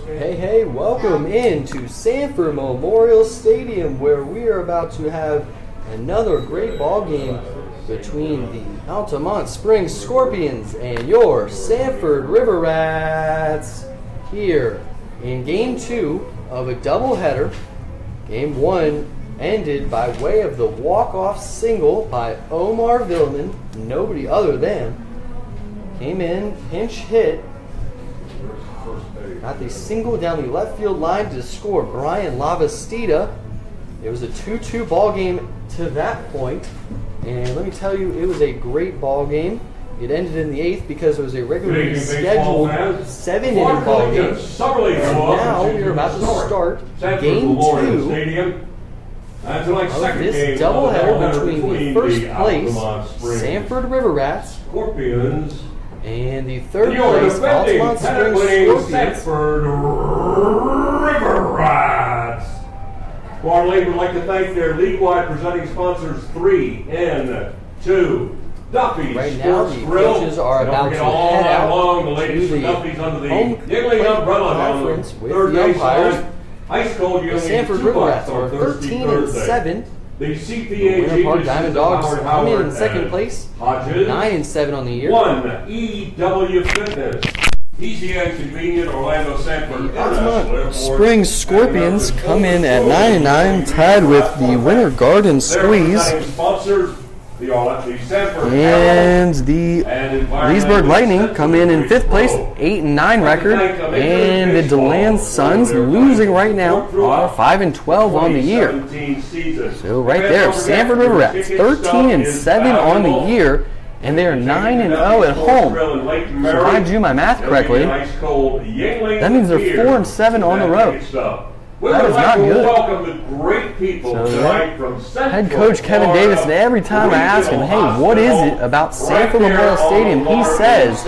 Hey, welcome into Sanford Memorial Stadium, where we are about to have another great ball game between the Altamonte Spring Scorpions and your Sanford River Rats here in Game 2 of a doubleheader. Game 1 ended by way of the walk-off single by Omar Villman, nobody other than. Came in, pinch hit, got the single down the left field line to score Brian Lavastida. It was a 2-2 ball game to that point, and let me tell you, it was a great ball game. It ended in the 8th because it was a regularly scheduled 7-inning ball game. And now we are about to start Game 2 of this doubleheader between the first place Sanford River Rats Scorpions and the third place Altamonte Spring Scorpions. Sanford River Rats. Water Lake would like to thank their league-wide presenting sponsors 3 and 2 Duffy's Right now, the coaches are about to head out to the home plate conference with the umpires. The Sanford River Rats are 13-7. The Winter Park Diamond Dogs come in second place, 9-7 on the year. 1 EW Fitness. Easy and convenient Orlando Sanford. Altamonte Spring Scorpions come in at 9-9, tied with the Winter Garden Squeeze. And the Leesburg Lightning come in 5th place, 8-9 record. And the DeLand Suns, losing right now, are 5-12 on the year. So right there, Sanford River Rats, 13-7 on the year. And they are 9-0 at home. So if I do my math correctly, that means they're 4-7 on the road. That is not good. So head coach Kevin Davis, and every time I ask him, hey, what is it about Sanford Memorial Stadium, he says,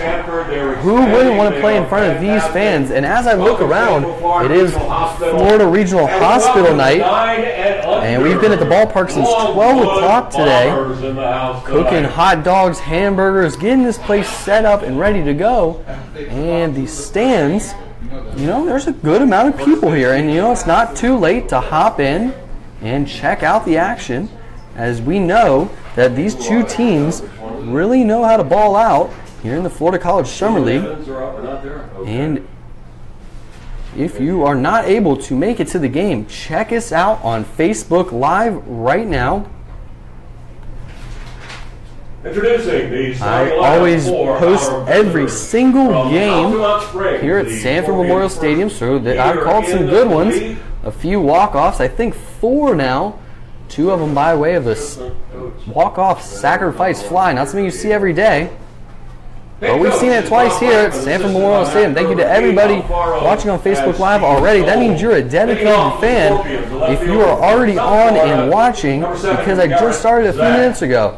who wouldn't want to play in front of these fans? And as I look around, it is Florida Regional Hospital night, and we've been at the ballpark since 12 o'clock today, cooking hot dogs, hamburgers, getting this place set up and ready to go. And the stands, you know, there's a good amount of people here, and you know, it's not too late to hop in and check out the action, as we know that these two teams really know how to ball out here in the Florida College Summer League. And if you are not able to make it to the game, check us out on Facebook Live right now. I always post every single game here at Sanford Memorial Stadium, so that I've called some good ones. A few walk-offs, I think 4 now. 2 of them by way of this walk-off sacrifice fly. Not something you see every day, but we've seen it twice here at Sanford Memorial Stadium. Thank you to everybody watching on Facebook Live already. That means you're a dedicated fan if you are already on and watching, because I just started a few minutes ago.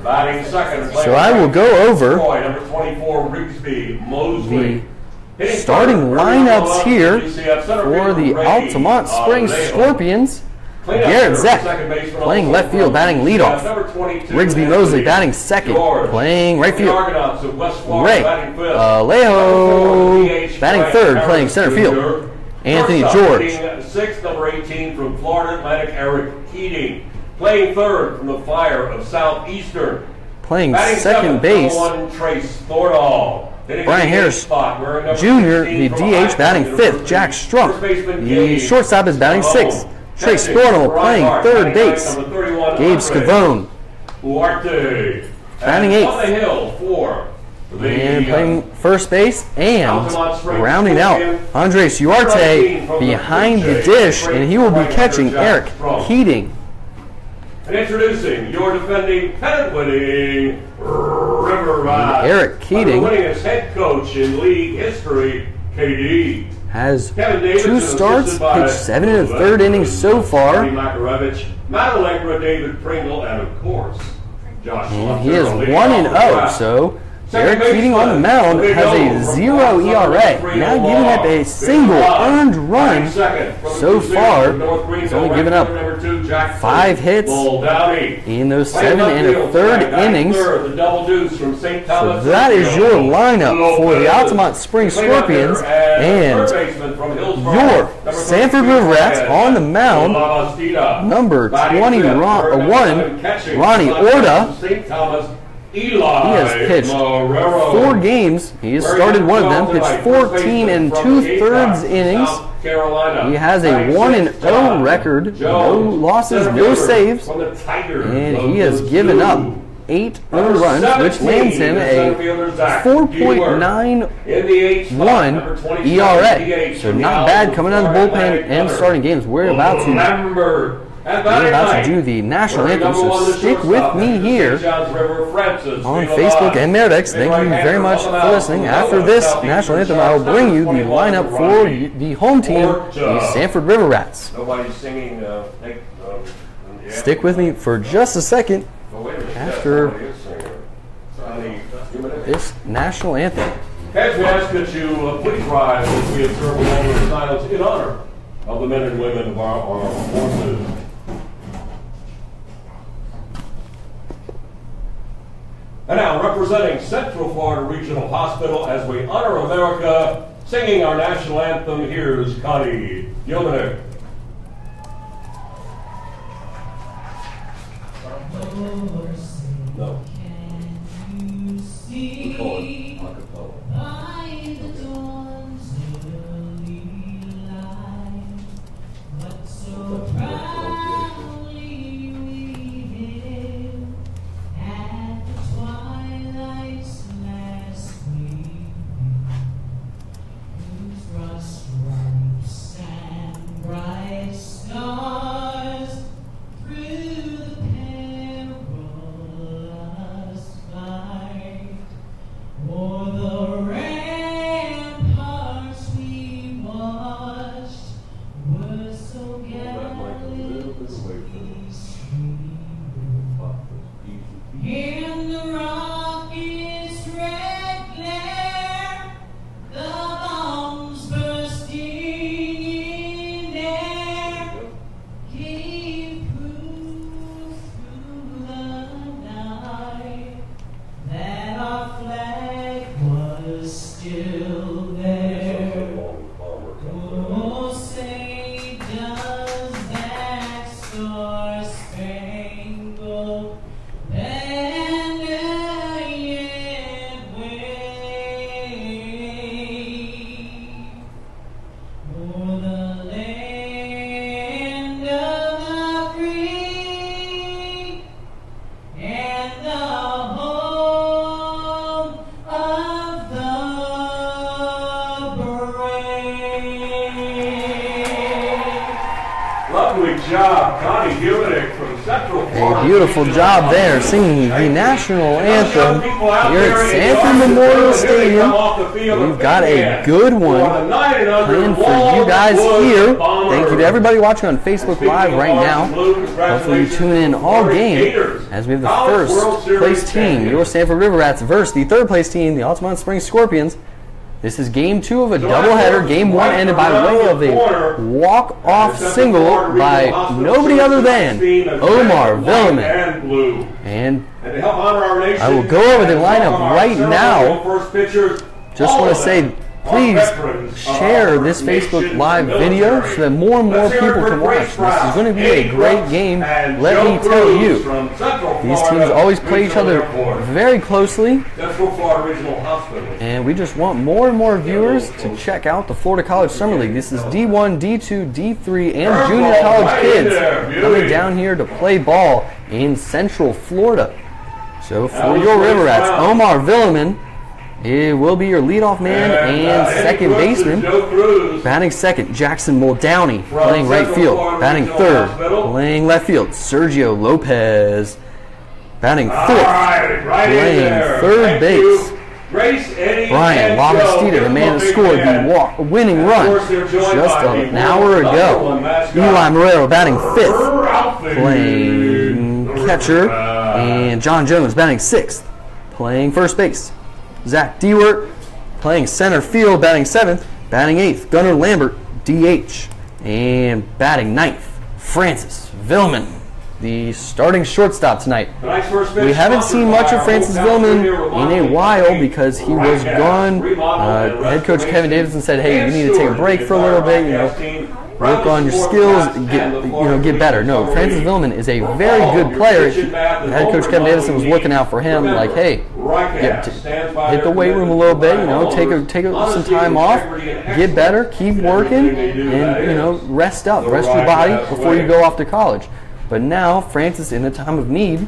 So I will go over the starting lineups here for the Altamonte Spring Scorpions. Garrett Zeck playing left field, batting leadoff. Rigsby Mosley batting second, playing right field. Ray Alejo batting third, playing center field. Anthony George. Sixth, number 18 from Florida Atlantic, Eric Keating. Playing third from the Fire of Southeastern. Playing second base. Brian Harris Jr., the DH, batting 5th. Jack Strunk, the shortstop, is batting 6th. Trey Stornell playing third base. Gabe Scavone batting 8th. And playing first base, and rounding out, Andres Uarte behind the dish, and he will be catching Eric Keating. And introducing your defending pennant-winning River Rats, Eric Keating, winningest head coach in league history, KD. Has 2 starts, pitched 7 1/3 innings so far. Matt Allegra, David Pringle, and of course, Josh. And he is 1-0, so Eric Keating on the mound has a 0 ERA, not giving up a single earned run so far. He's only given up 5 hits in those 7 1/3 innings. So that is your lineup for the Altamonte Spring Scorpions, and your Sanford River Rats on the mound, number 21, Ronnie Orta. He has pitched 4 games. He has started one of them, pitched 14 2/3 innings. He has a 1-0 record, no losses, no saves, and he has given up 8 earned runs, which lands him a 4.91 ERA. So not bad coming out of the bullpen and starting games. We're about to do the national anthem, so stick with me here on Facebook and Merdex. Thank you very much for listening. After this national anthem, I will bring you the lineup for the home team, the Sanford River Rats. Stick with me for just a second after this national anthem. As we ask that you please rise as we observe a moment of silence in honor of the men and women of our armed forces. And now, representing Central Florida Regional Hospital as we honor America, singing our national anthem, here's Cody. Yeomanik. No. We call it acapella. A beautiful job there, singing the national anthem here at Sanford Memorial Stadium. We've got a good one planned for you guys here. Thank you to everybody watching on Facebook Live right now. Hopefully you tune in all game as we have the first place team, your Sanford River Rats, versus the third place team, the Altamonte Springs Scorpions. This is game 2 of a doubleheader. Game 1 ended by way of a walk-off single by nobody other than Omar Villeman. And I will go over the lineup right now. Just want to say, please share this Facebook Live video so that more and more people can watch. This is going to be a great game, let me tell you. These teams always play each other very closely, and we just want more and more viewers to check out the Florida College Summer League. This is D1, D2, D3, and junior college kids coming down here to play ball in Central Florida. So for your River Rats, Omar Villeman, it will be your leadoff man and second baseman. Batting second, Jackson Muldowney, playing right field. Batting third, playing left field, Sergio Lopez. Batting fourth, playing third base, Brian Lamastida, the man that scored the winning run just an hour ago. Eli Morero batting fifth, playing catcher. And John Jones batting sixth, playing first base. Zach Dewart playing center field, batting 7th. Batting 8th, Gunnar Lambert, DH. And batting 9th, Francis Villman, the starting shortstop tonight. We haven't seen much of Francis Villman in a while because he was gone. Head coach Kevin Davidson said, "Hey, you need to take a break for a little bit. Work on your skills, get better." No, Francis Villman is a very good player. Head coach Kevin Davidson was looking out for him, like, "Hey, hit the weight room a little bit. Take some time off, get better, keep working, and rest up, rest your body before you go off to college." But now Francis, in a time of need,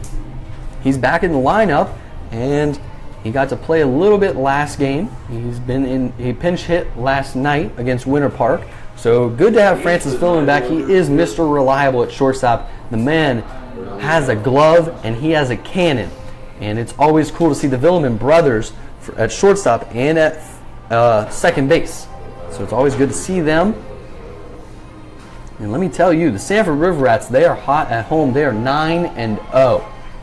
he's back in the lineup, and he got to play a little bit last game. He pinch hit last night against Winter Park. So good to have Francis Villman back. He is Mr. Reliable at shortstop. The man has a glove and he has a cannon. And it's always cool to see the Villman brothers at shortstop and at second base. So it's always good to see them. And let me tell you, the Sanford River Rats, they are hot at home. They are 9-0.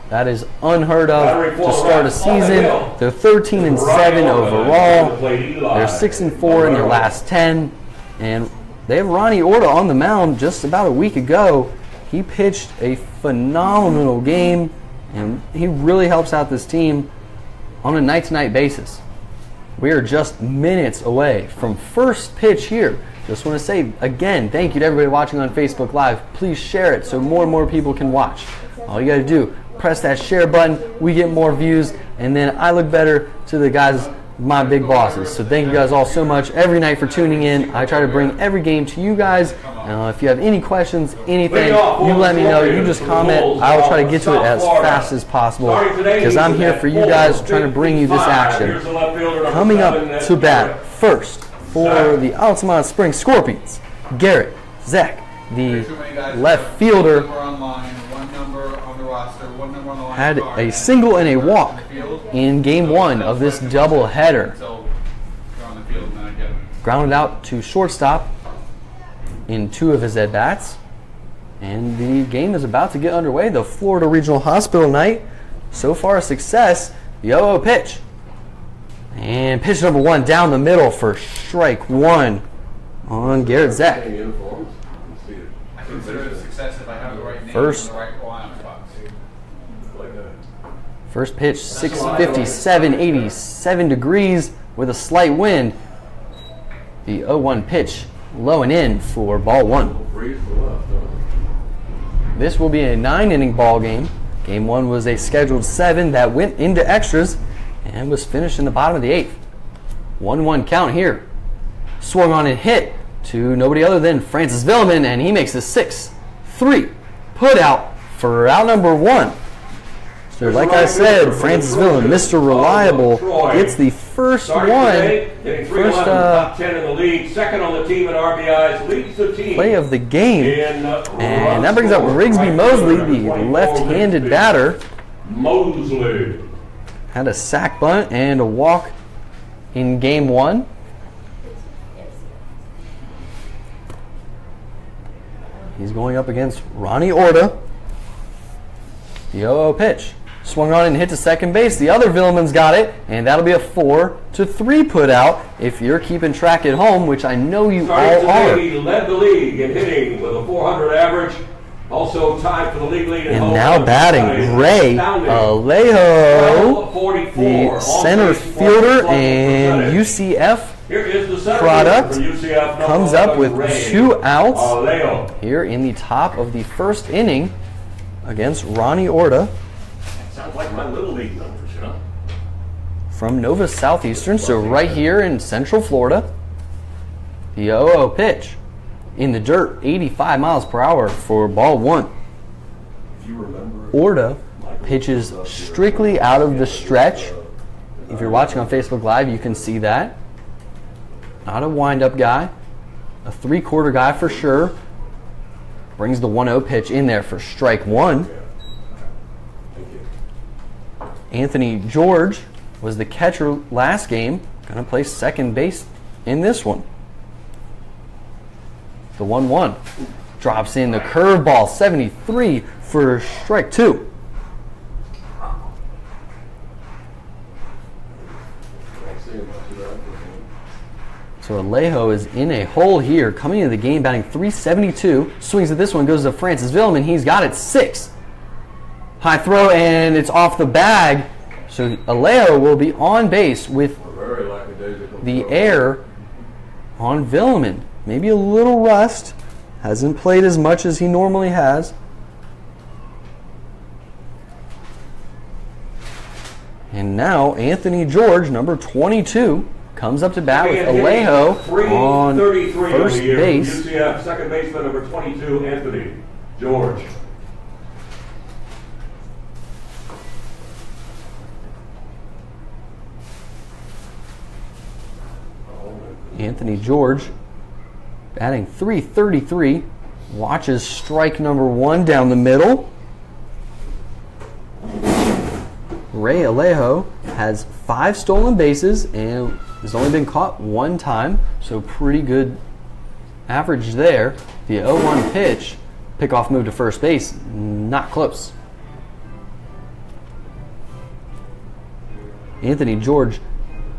That is unheard of to start a season. They're 13-7 overall. They're 6-4 in their last 10. And they have Ronnie Orta on the mound just about a week ago. He pitched a phenomenal game, and he really helps out this team on a night-to-night basis. We are just minutes away from first pitch here. Just want to say, again, thank you to everybody watching on Facebook Live. Please share it so more and more people can watch. All you got to do, press that share button. We get more views, and then I look better to the guys, my big bosses. So thank you guys all so much every night for tuning in. I try to bring every game to you guys. If you have any questions, anything, you let me know. You just comment. I will try to get to it as fast as possible because I'm here for you guys, trying to bring you this action. Coming up to bat first for the Altamonte Spring Scorpions, Garrett Zach, the left fielder, had a single and a walk in game 1 of this doubleheader. Grounded out to shortstop in 2 of his at-bats. And the game is about to get underway. The Florida Regional Hospital night. So far a success. The 0-0 pitch. And pitch number 1 down the middle for strike 1 on Garrett Zach. I consider it a success if I have the right name First. and the right lineup box. First pitch, 657, 87 degrees with a slight wind. The 0-1 pitch, low and in for ball 1. This will be a 9-inning ball game. Game 1 was a scheduled 7 that went into extras and was finished in the bottom of the 8th. 1-1 count here. Swung on and hit to nobody other than Francis Villman, and he makes a 6-3 put out for out number 1. So like I said, Francis Villman, Mr. Reliable, gets the first one. First top 10 in the league, second on the team in RBIs, leads the team. Play of the game. And that brings up Rigsby Mosley, the left-handed batter. Mosley had a sac bunt and a walk in game 1. He's going up against Ronnie Orta. The 0-0 pitch. Swung on and hit to second base. The other Villman's got it, and that'll be a 4-3 put out if you're keeping track at home, which I know you all are. He led the league in hitting with a 400 average. Also tied for the league lead. And now batting, Ray Alejo, the center fielder and UCF product, comes up with 2 outs here in the top of the first inning against Ronnie Orta. Sounds like my little league numbers, From Nova Southeastern, so right here in Central Florida. The 0-0 pitch in the dirt, 85 miles per hour for ball 1. Orta pitches strictly out of the stretch. If you're watching on Facebook Live, you can see that. Not a wind-up guy. A 3/4 guy for sure. Brings the 1-0 pitch in there for strike 1. Anthony George was the catcher last game. Going to play second base in this one. The 1-1 drops in the curveball, 73 for strike 2. So Alejo is in a hole here, coming into the game, batting .372. Swings at this one, goes to Francis Villeman. He's got it, 6. High throw, and it's off the bag. So Alejo will be on base with the air on Villeman. Maybe a little rust. Hasn't played as much as he normally has. And now Anthony George, number 22, comes up to bat with Alejo on first base. UCF second baseman number 22, Anthony George. Anthony George batting .333. Watches strike number 1 down the middle. Ray Alejo has 5 stolen bases and has only been caught 1 time, so pretty good average there. The 0-1 pitch, pickoff move to first base, not close. Anthony George,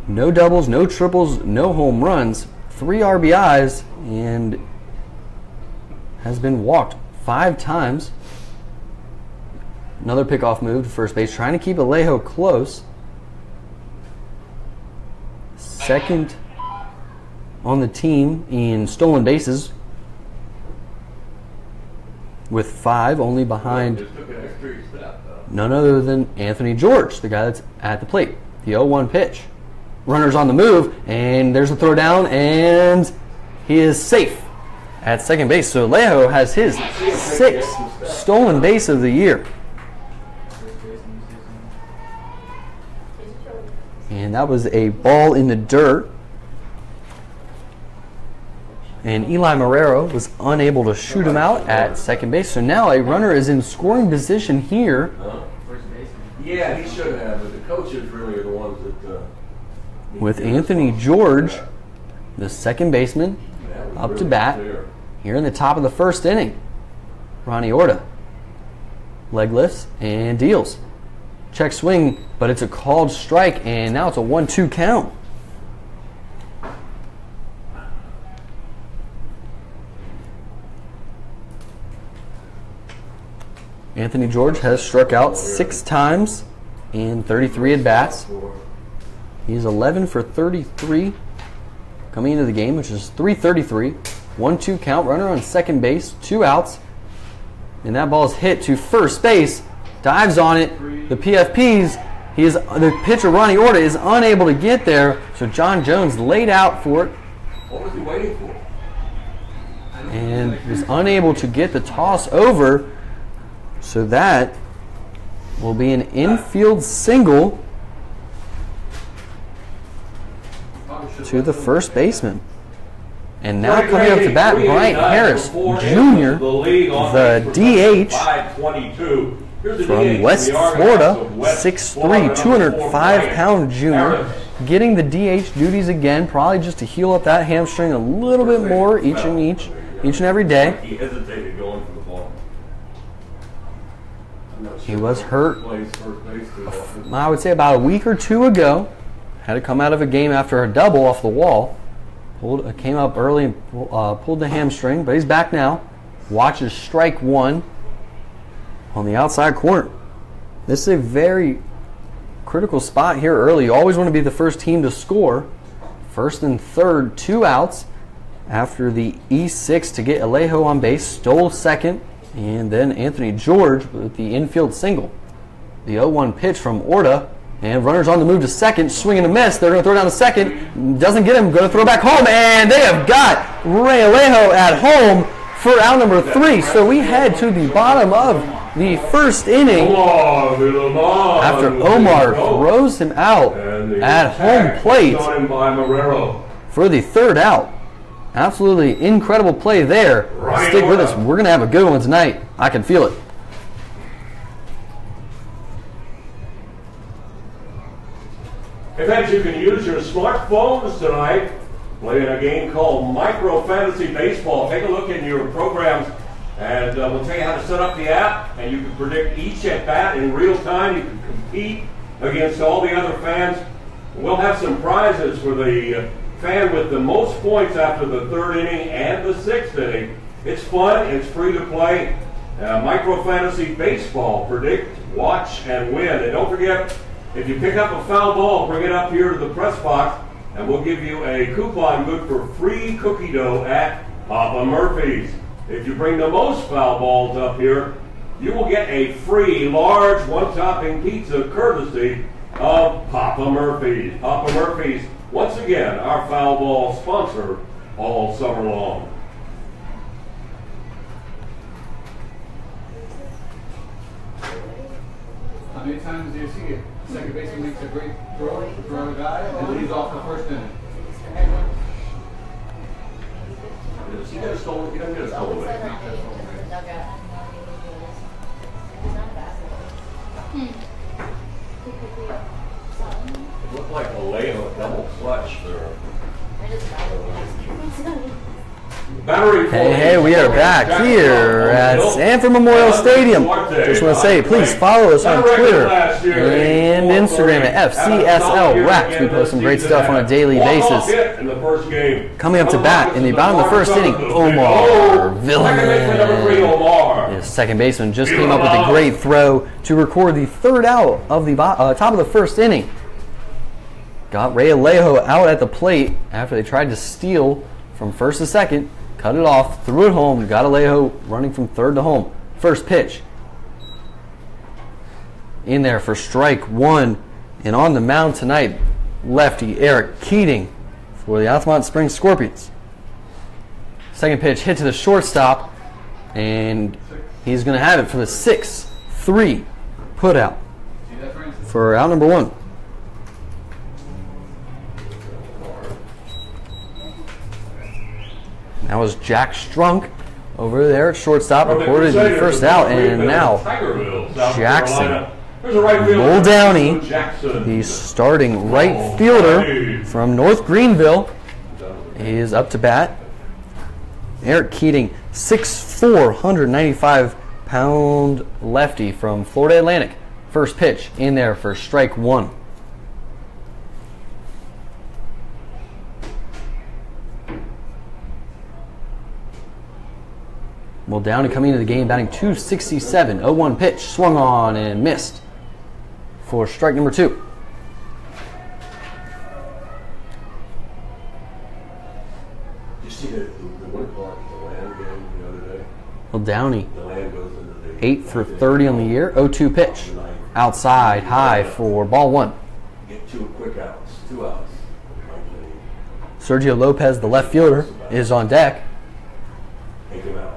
no doubles, no triples, no home runs, 3 RBIs, and has been walked 5 times. Another pickoff move to first base, trying to keep Alejo close. Second on the team in stolen bases with 5, only behind none other than Anthony George, the guy that's at the plate. The 0-1 pitch. Runner's on the move, and there's a throw down, and he is safe at second base. So Alejo has his 6th stolen base of the year. And that was a ball in the dirt. And Eli Marrero was unable to shoot him out at second base. So now a runner is in scoring position here. Yeah, he should have, but the coaches really are the ones that... with Anthony George, the second baseman, up to bat here in the top of the first inning. Ronnie Orta. Leg lifts and deals. Check swing, but it's a called strike, and now it's a 1-2 count. Anthony George has struck out 6 times in 33 at-bats. He's 11 for 33 coming into the game, which is .333. 1-2 count, runner on second base, 2 outs. And that ball is hit to first base. Dives on it. The PFPs, the pitcher Ronnie Orta is unable to get there. So John Jones laid out for it. What was he waiting for? And was unable to get the toss over. So that will be an infield single to the first baseman. And now coming up to bat, Bryant Harris Jr., the DH from West Florida, 6'3", 205-pound junior, getting the DH duties again, probably just to heal up that hamstring a little bit more each and every day. He hesitated going for the ball. He was hurt, I would say about a week or 2 ago. Had to come out of a game after a double off the wall. Came up early and pulled the hamstring, but he's back now. Watches strike 1 on the outside corner. This is a very critical spot here early. You always want to be the first team to score. First and third, 2 outs after the E6 to get Alejo on base. Stole second, and then Anthony George with the infield single. The 0-1 pitch from Orta. And runners on the move to second, swing and a miss. They're going to throw down to second. Doesn't get him. Going to throw back home. And they have got Ray Alejo at home for out number 3. So we head to the bottom of the first inning after Omar throws him out at home plate for the 3rd out. Absolutely incredible play there. Stick with us. We're going to have a good one tonight. I can feel it. In fact, you can use your smartphones tonight playing a game called Micro Fantasy Baseball. Take a look in your programs, and we'll tell you how to set up the app, and you can predict each at-bat in real time. You can compete against all the other fans. We'll have some prizes for the fan with the most points after the 3rd inning and the 6th inning. It's fun, it's free to play. Micro Fantasy Baseball. Predict, watch, and win. And don't forget, if you pick up a foul ball, bring it up here to the press box, and we'll give you a coupon good for free cookie dough at Papa Murphy's. If you bring the most foul balls up here, you will get a free large one-topping pizza courtesy of Papa Murphy's. Papa Murphy's, once again, our foul ball sponsor all summer long. How many times do you see it? Second baseman makes a great throw a guy, and leads off the first inning. He doesn't get a stolen away. It looked like Vallejo double clutch there. Hey, we are back here at Sanford Memorial Stadium. Just want to say, please follow us on Twitter and Instagram at FCSL Rex. We post some great stuff on a daily basis. Coming up to bat in the bottom of the 1st inning, Omar Villain. His second baseman just came up with a great throw to record the 3rd out of the top of the 1st inning. Got Ray Alejo out at the plate after they tried to steal from 1st to 2nd. Cut it off, threw it home, got Alejo running from 3rd to home. First pitch. In there for strike 1. And on the mound tonight, lefty Eric Keating for the Altamonte Springs Scorpions. Second pitch hit to the shortstop, and he's going to have it for the 6-3 put out for out number 1. That was Jack Strunk over there at shortstop, recorded the first out, and now Jackson Muldowney, the starting right fielder from North Greenville, is up to bat. Eric Keating, 6'4", 195-pound lefty from Florida Atlantic. First pitch in there for strike 1. Muldowney coming into the game batting .267, 0-1 pitch, swung on and missed for strike number 2. Did you see the 1 o'clock the land game the other day? Muldowney, The land goes into the 8 for 30 on the year, 0-2 pitch, outside high for ball 1. Get 2 quick outs, 2 outs. Sergio Lopez, the left fielder, is on deck. Take him out.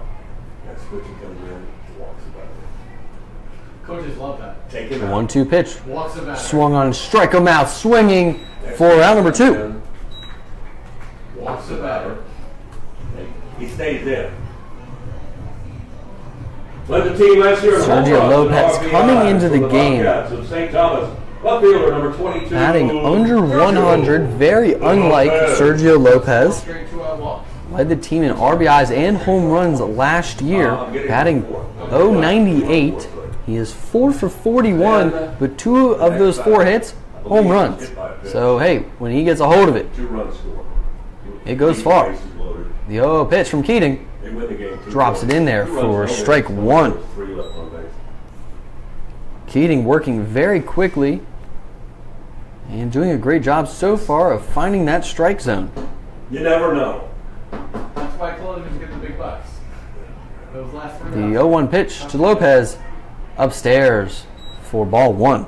Next pitch he comes in, walks about it. Coaches love that. Take him out. 1-2 pitch, Walks the batter. swung on and strike him out, swinging for round number 2. Walks the batter. He stays in. Led the team last year. Sergio Lopez coming into the game, St. Thomas, left fielder number 22. batting under 100, very unlike Sergio Lopez. Straight 2-out walks. Led the team in RBIs and home runs last year, batting .098. He is 4 for 41, but 2 of those 4 hits, home runs. So, hey, when he gets a hold of it, 2-run score. it goes far. The 0-0 pitch from Keating They win the game. drops it in there for strike 1. 3 left on base. Keating working very quickly and doing a great job so far of finding that strike zone. You never know. That's why Collegiate get the big bucks. Those last 3 The rounds. 0-1 pitch to Lopez upstairs for ball 1.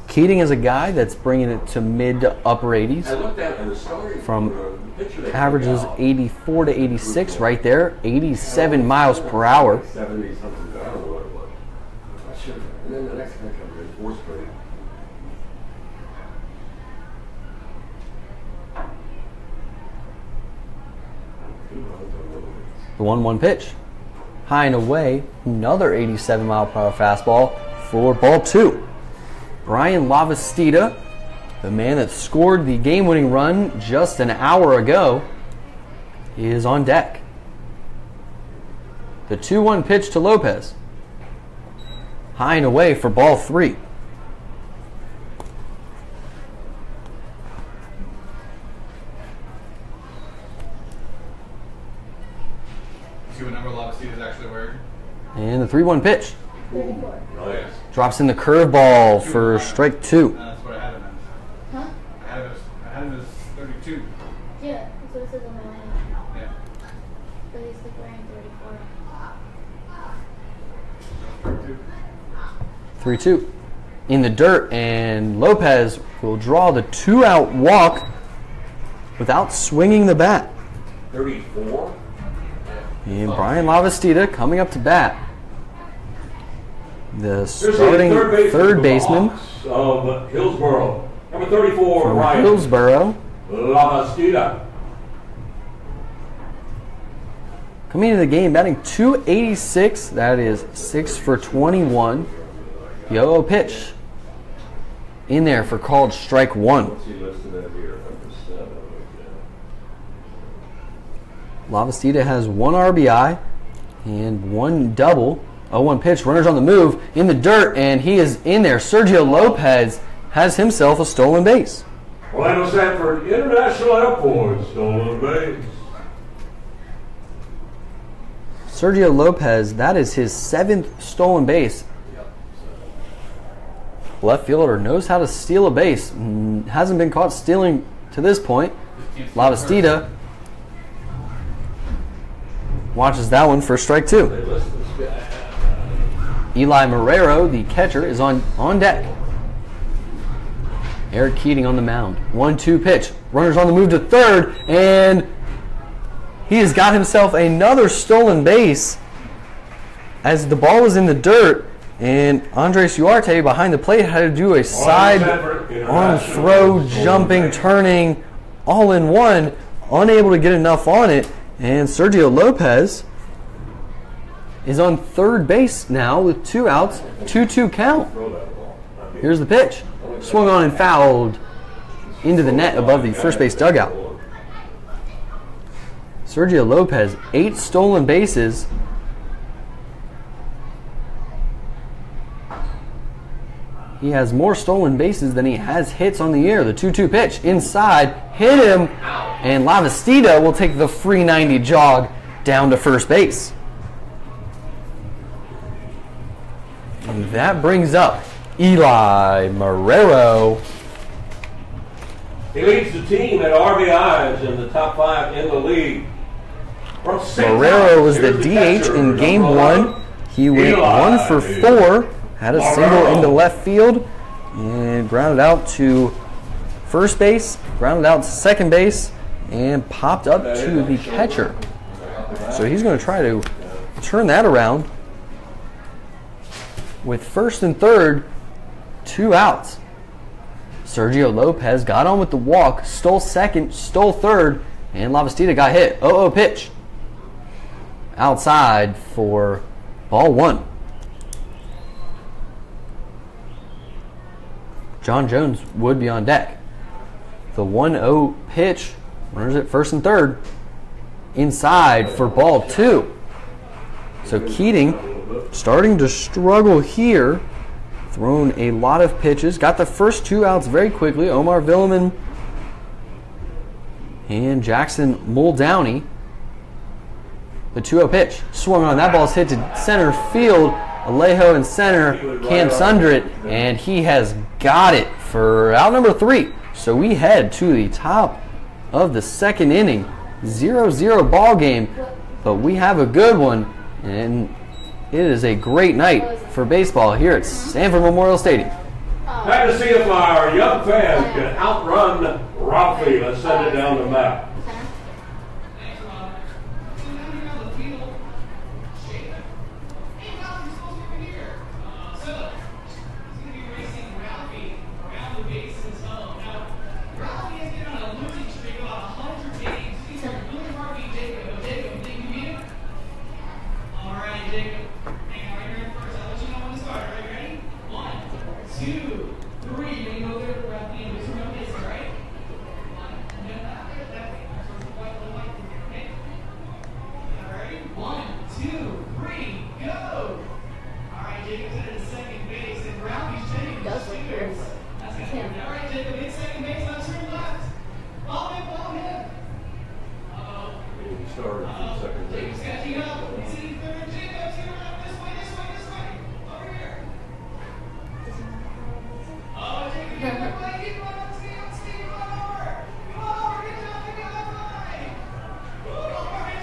Keating is a guy that's bringing it to mid to upper 80s. I looked at in the story From the picture they averages put out. 84 to 86 right there, 87 miles per hour. 70 something. I don't know what it was. I should. And then the next guy comes in, 4 straight. The 1-1 pitch. High and away, another 87 mile per hour fastball for ball 2. Brian Lavastida, the man that scored the game-winning run just an hour ago, is on deck. The 2-1 pitch to Lopez. High and away for ball 3. See what number Lavastida is actually wearing? And the 3-1 pitch. 34. Nice. Drops in the curveball for strike 2. That's what I had him as. Huh? I had him as 32. Yeah, that's what it says on my line. Yeah. But he's like wearing 32. 3-2. In the dirt, and Lopez will draw the 2-out walk without swinging the bat. 34. And Brian Lavastida coming up to bat. The Here's the starting third baseman of Hillsboro. Number 34, from Ryan Hillsboro. Lavastida. Coming into the game, batting .286. That is 6 for 21. The 0-0 pitch in there for called strike 1. What's he listed at here? Number 7. Lavastida has 1 RBI and 1 double. 0-1 pitch, runners on the move in the dirt, and he is in there. Sergio Lopez has himself a stolen base. Orlando Sanford International Airport, stolen base. Sergio Lopez, that is his 7th stolen base. Left fielder knows how to steal a base. Hasn't been caught stealing to this point. Lavastida watches that one for strike 2. They list this guy. Eli Marrero, the catcher, is on deck. Eric Keating on the mound. 1-2 pitch. Runners on the move to third, and he has got himself another stolen base as the ball was in the dirt, and Andres Uarte behind the plate had to do a side arm throw, jumping, turning, all in one, unable to get enough on it, and Sergio Lopez is on third base now with 2 outs, 2-2 count. Here's the pitch. Swung on and fouled into the net above the first base dugout. Sergio Lopez, 8 stolen bases. He has more stolen bases than he has hits on the year. The 2-2 pitch inside, hit him, and Lavastida will take the free 90 jog down to first base. And that brings up Eli Marrero. He leads the team at RBIs in the top 5 in the league. Marrero was the DH in game 1. He went 1 for 4, had a single into left field, and grounded out to first base, grounded out to second base, and popped up to the catcher. So he's going to try to turn that around. With first and third, 2 outs. Sergio Lopez got on with the walk, stole second, stole third, and Lavastida got hit. 0-0 pitch. Outside for ball 1. John Jones would be on deck. The 1-0 pitch, runners at first and third. Inside for ball 2. So Keating starting to struggle here. Thrown a lot of pitches. Got the first 2 outs very quickly. Omar Villeman and Jackson Muldowney. The 2-0 pitch. Swung on. That ball's hit to center field. Alejo in center camps under it, and he has got it for out number 3. So we head to the top of the second inning. 0-0 ball game, but we have a good one, and it is a great night for baseball here at Sanford Memorial Stadium. Glad to see if our young fans can outrun Ralphie. Let's send it down the map.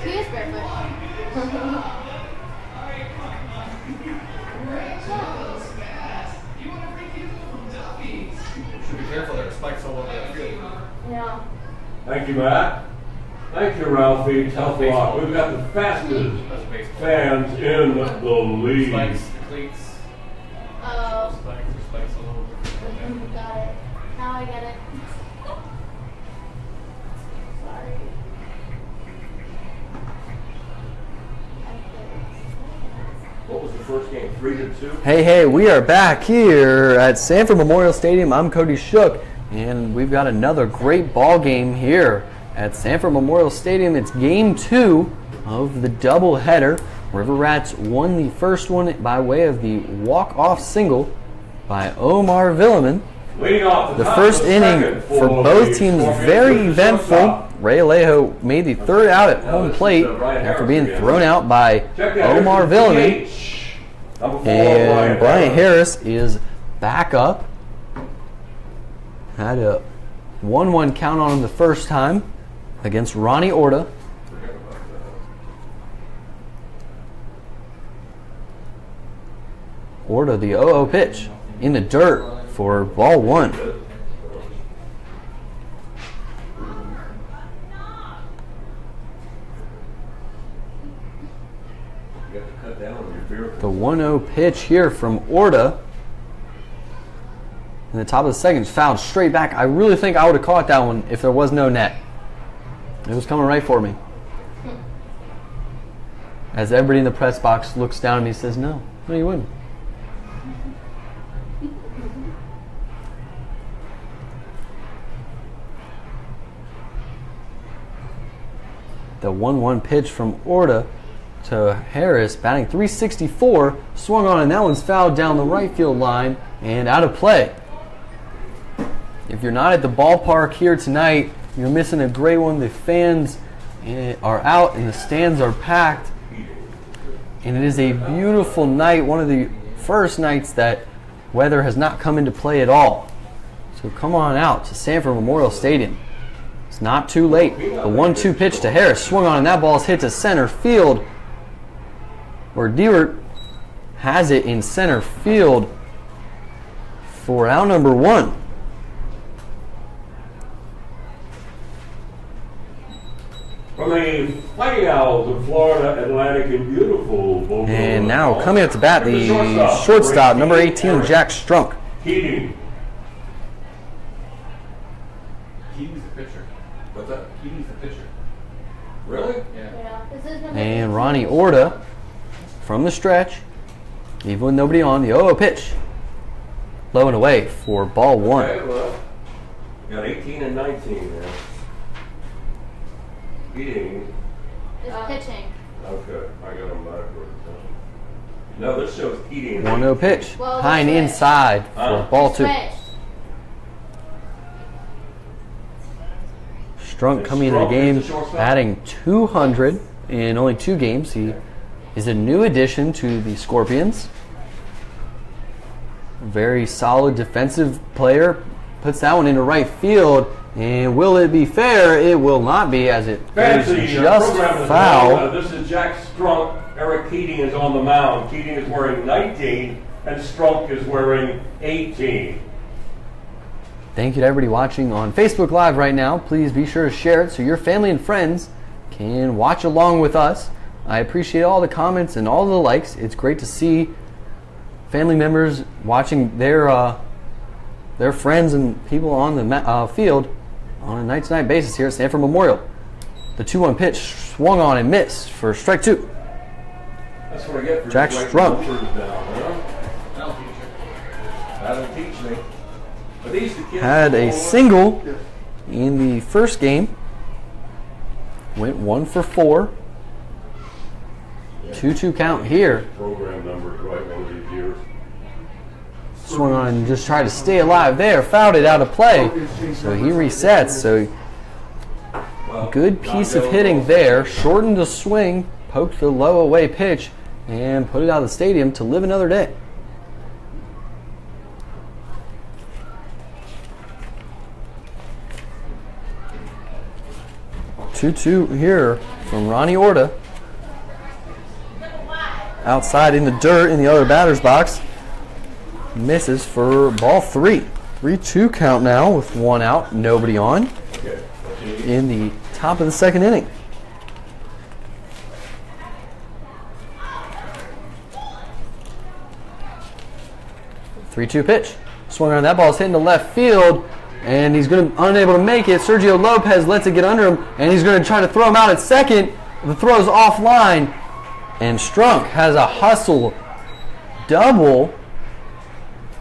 He is barefoot. Should be careful, there are spikes all over that field. Yeah. Thank you, Matt. Thank you, Ralphie. Tough luck. We've got the fastest fans in the league. Spikes, the cleats. Oh. Spikes all over. Got it. Now I get it. Sorry. What was the first game? 3-2? Hey, we are back here at Sanford Memorial Stadium. I'm Cody Shook, and we've got another great ball game here at Sanford Memorial Stadium. It's game 2 of the doubleheader. River Rats won the first one by way of the walk-off single by Omar Villeman. Leading off The first inning for both teams very eventful. Ray Alejo made the third out at home plate after being thrown out by Omar Villeman. And Brian Harris is back up. Had a 1-1 count on him the first time against Ronnie Orta. Orta, the 0-0 pitch in the dirt for ball 1. The 1-0 pitch here from Orta. In the top of the second, fouled straight back. I really think I would have caught that one if there was no net. It was coming right for me. As everybody in the press box looks down at me and says, no, you wouldn't. The 1-1 pitch from Orta to Harris, batting .364, swung on, and that one's fouled down the right field line and out of play. If you're not at the ballpark here tonight, you're missing a great one. The fans are out and the stands are packed, and it is a beautiful night, one of the first nights that weather has not come into play at all. So come on out to Sanford Memorial Stadium. It's not too late. The 1-2 pitch to Harris, swung on, and that ball's hit to center field, where Dewart has it in center field for out number 1. From the Fighting Owls of Florida Atlantic in beautiful Boca. And now coming up to bat, the shortstop, number 18, Jack Strunk. Keating. Keating's the pitcher. What's that? Keating's the pitcher. Really? Yeah. Yeah. This is number And 18. Ronnie Orta from the stretch, even with nobody on, the 0-0 pitch. Low and away for ball 1. Okay, well, you got 18 and 19 there. Keating. It's pitching. Okay, I got them backwards. No, this shows Keating. 1-0 pitch. Well, High and switch. inside for ball 2. Switched. Strunk coming into the game, batting .200 in only 2 games. He is a new addition to the Scorpions. Very solid defensive player. Puts that one into right field. And will it be fair? It will not be, as it is just foul. This is Jack Strunk. Eric Keating is on the mound. Keating is wearing 19, and Strunk is wearing 18. Thank you to everybody watching on Facebook Live right now. Please be sure to share it so your family and friends can watch along with us. I appreciate all the comments and all the likes. It's great to see family members watching their friends and people on the field on a night-to-night basis here at Sanford Memorial. The 2-1 pitch swung on and missed for strike 2. That's what I get for Jack just Strunk. writing numbers down, huh? That'll teach you. That'll teach me. But these the kids Had a single in the first game. Went 1 for 4. 2-2 count here. Program numbers right one of these years. Swung on and just tried to stay alive there. Fouled it out of play. So he resets. So Good piece of hitting there. Shortened the swing, poked the low away pitch, and put it out of the stadium to live another day. Two here from Ronnie Orta. Outside in the dirt in the other batter's box. Misses for ball 3. 3-2 count now with 1 out, nobody on. In the top of the second inning. Three-two pitch. Swung on that ball, is hitting to left field, and he's unable to make it. Sergio Lopez lets it get under him, and he's going to try to throw him out at second. The throw's offline, and Strunk has a hustle double,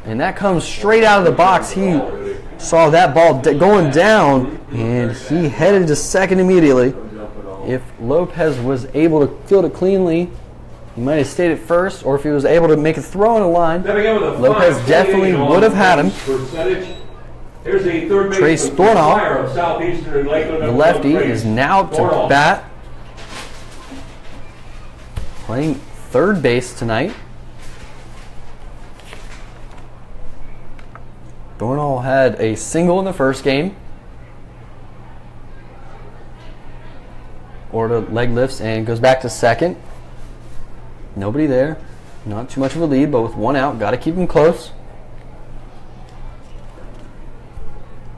and that comes straight out of the box. He saw that ball going down, and he headed to second immediately. If Lopez was able to field it cleanly, he might have stayed at first, or if he was able to make a throw in a line, Lopez definitely would have had him. Trace Thornall, the lefty, is now to bat, playing third base tonight. Thornall had a single in the first game. Orta leg lifts and goes back to second. Nobody there. Not too much of a lead, but with 1 out, got to keep him close.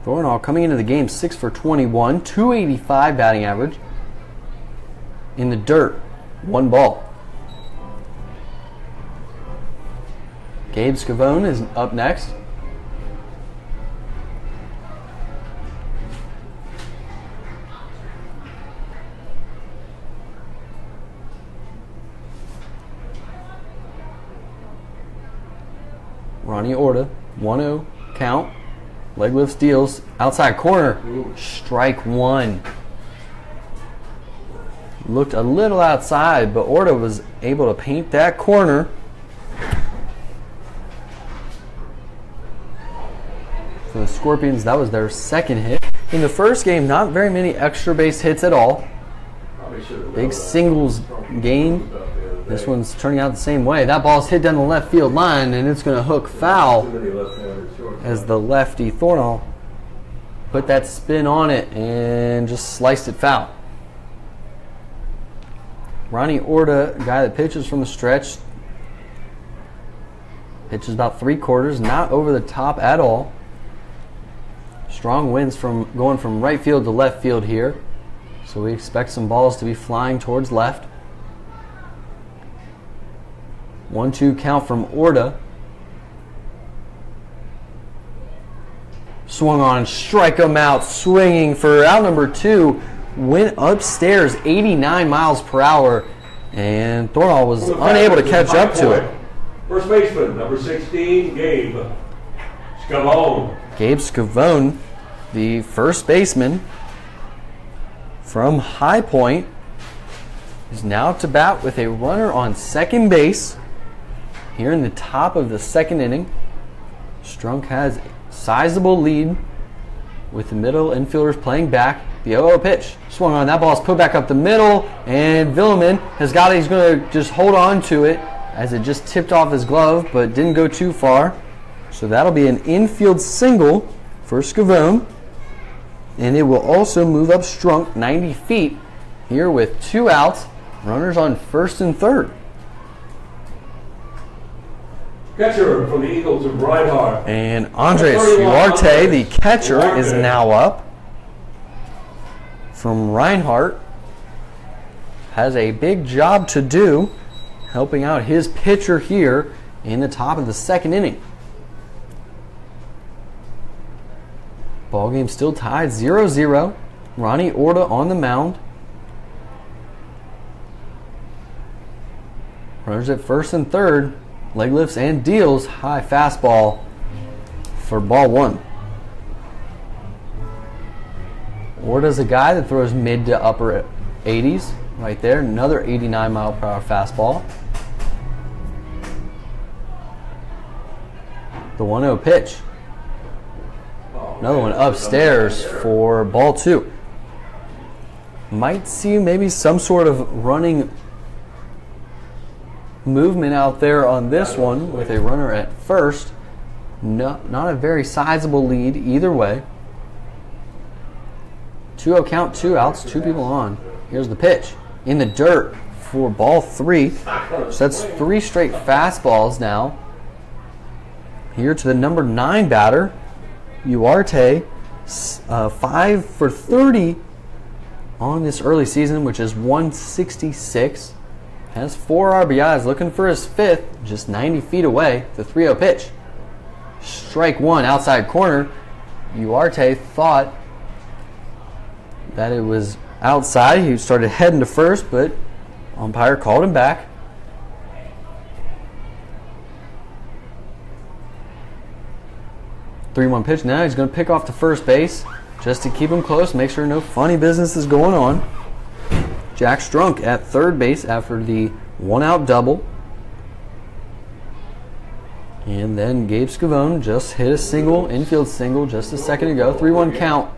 Thornall coming into the game 6 for 21, 285 batting average. In the dirt, 1 ball. Gabe Scavone is up next. Ronnie Orta, 1-0 count. Leg lift steals, outside corner, strike 1. Looked a little outside, but Orta was able to paint that corner. For the Scorpions, that was their second hit. In the first game, not very many extra base hits at all. Big singles game. This one's turning out the same way. That ball's hit down the left field line, and it's going to hook foul as the lefty Thornall put that spin on it and just sliced it foul. Ronnie Orta, guy that pitches from the stretch, pitches about 3/4, not over the top at all. Strong winds from going from right field to left field here, so we expect some balls to be flying towards left. 1-2 count from Orta. Swung on, strike him out, swinging for out number 2. Went upstairs 89 miles per hour, and Thornall was unable to catch up to it. First baseman, number 16, Gabe Scavone. Gabe Scavone, the first baseman from High Point, is now to bat with a runner on second base. Here in the top of the second inning, Strunk has a sizable lead with the middle infielders playing back. The 0-0 pitch. Swung on. That ball's put back up the middle, and Villeman has got it. He's going to just hold on to it as it just tipped off his glove, but didn't go too far. So that'll be an infield single for Scavone, and it will also move up Strunk 90 feet here with 2 outs. Runners on first and third. Catcher from the Eagles of Reinhardt. And Andres Huarte, the catcher, is now up. From Reinhardt, has a big job to do, helping out his pitcher here in the top of the second inning. Ball game still tied 0-0. Ronnie Orta on the mound. Runners at first and third. Leg lifts and deals. High fastball for ball 1. Orta's a guy that throws mid to upper 80s right there. Another 89 mile per hour fastball. The 1-0 pitch. Another one upstairs for ball 2. Might see maybe some sort of running movement out there on this one with a runner at first. No, not a very sizable lead either way. 2-0 count, 2 outs, 2 people on. Here's the pitch in the dirt for ball 3. So that's 3 straight fastballs now. Here to the number 9 batter, Uarte, 5 for 30 on this early season, which is 166. Has 4 RBIs, looking for his 5th, just 90 feet away. The 3-0 pitch. Strike 1, outside corner. Uarte thought that it was outside. He started heading to first, but umpire called him back. Three-one pitch now. He's going to pick off to first base just to keep him close, make sure no funny business is going on. Jack Strunk at third base after the 1-out double. And then Gabe Scavone just hit a single, infield single, just a second ago. 3-1 count.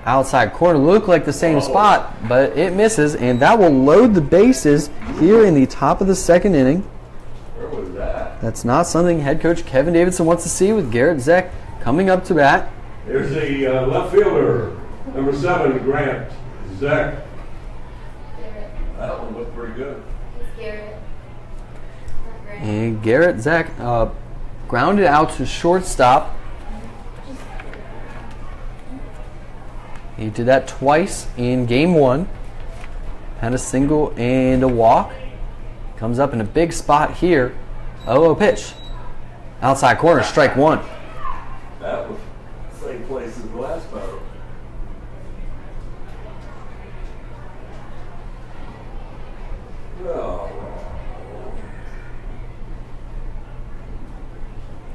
Outside corner, looked like the same spot, but it misses, and that will load the bases here in the top of the second inning. Where was that? That's not something head coach Kevin Davidson wants to see with Garrett Zeck coming up to bat. There's the left fielder, number 7, Grant Zeck. Garrett. That one looked pretty good. It's Garrett. Not Grant. And Garrett Zeck grounded out to shortstop. He did that twice in game 1. Had a single and a walk. Comes up in a big spot here. 0-0 pitch. Outside corner, strike 1. That was the same place as the last batter. Oh.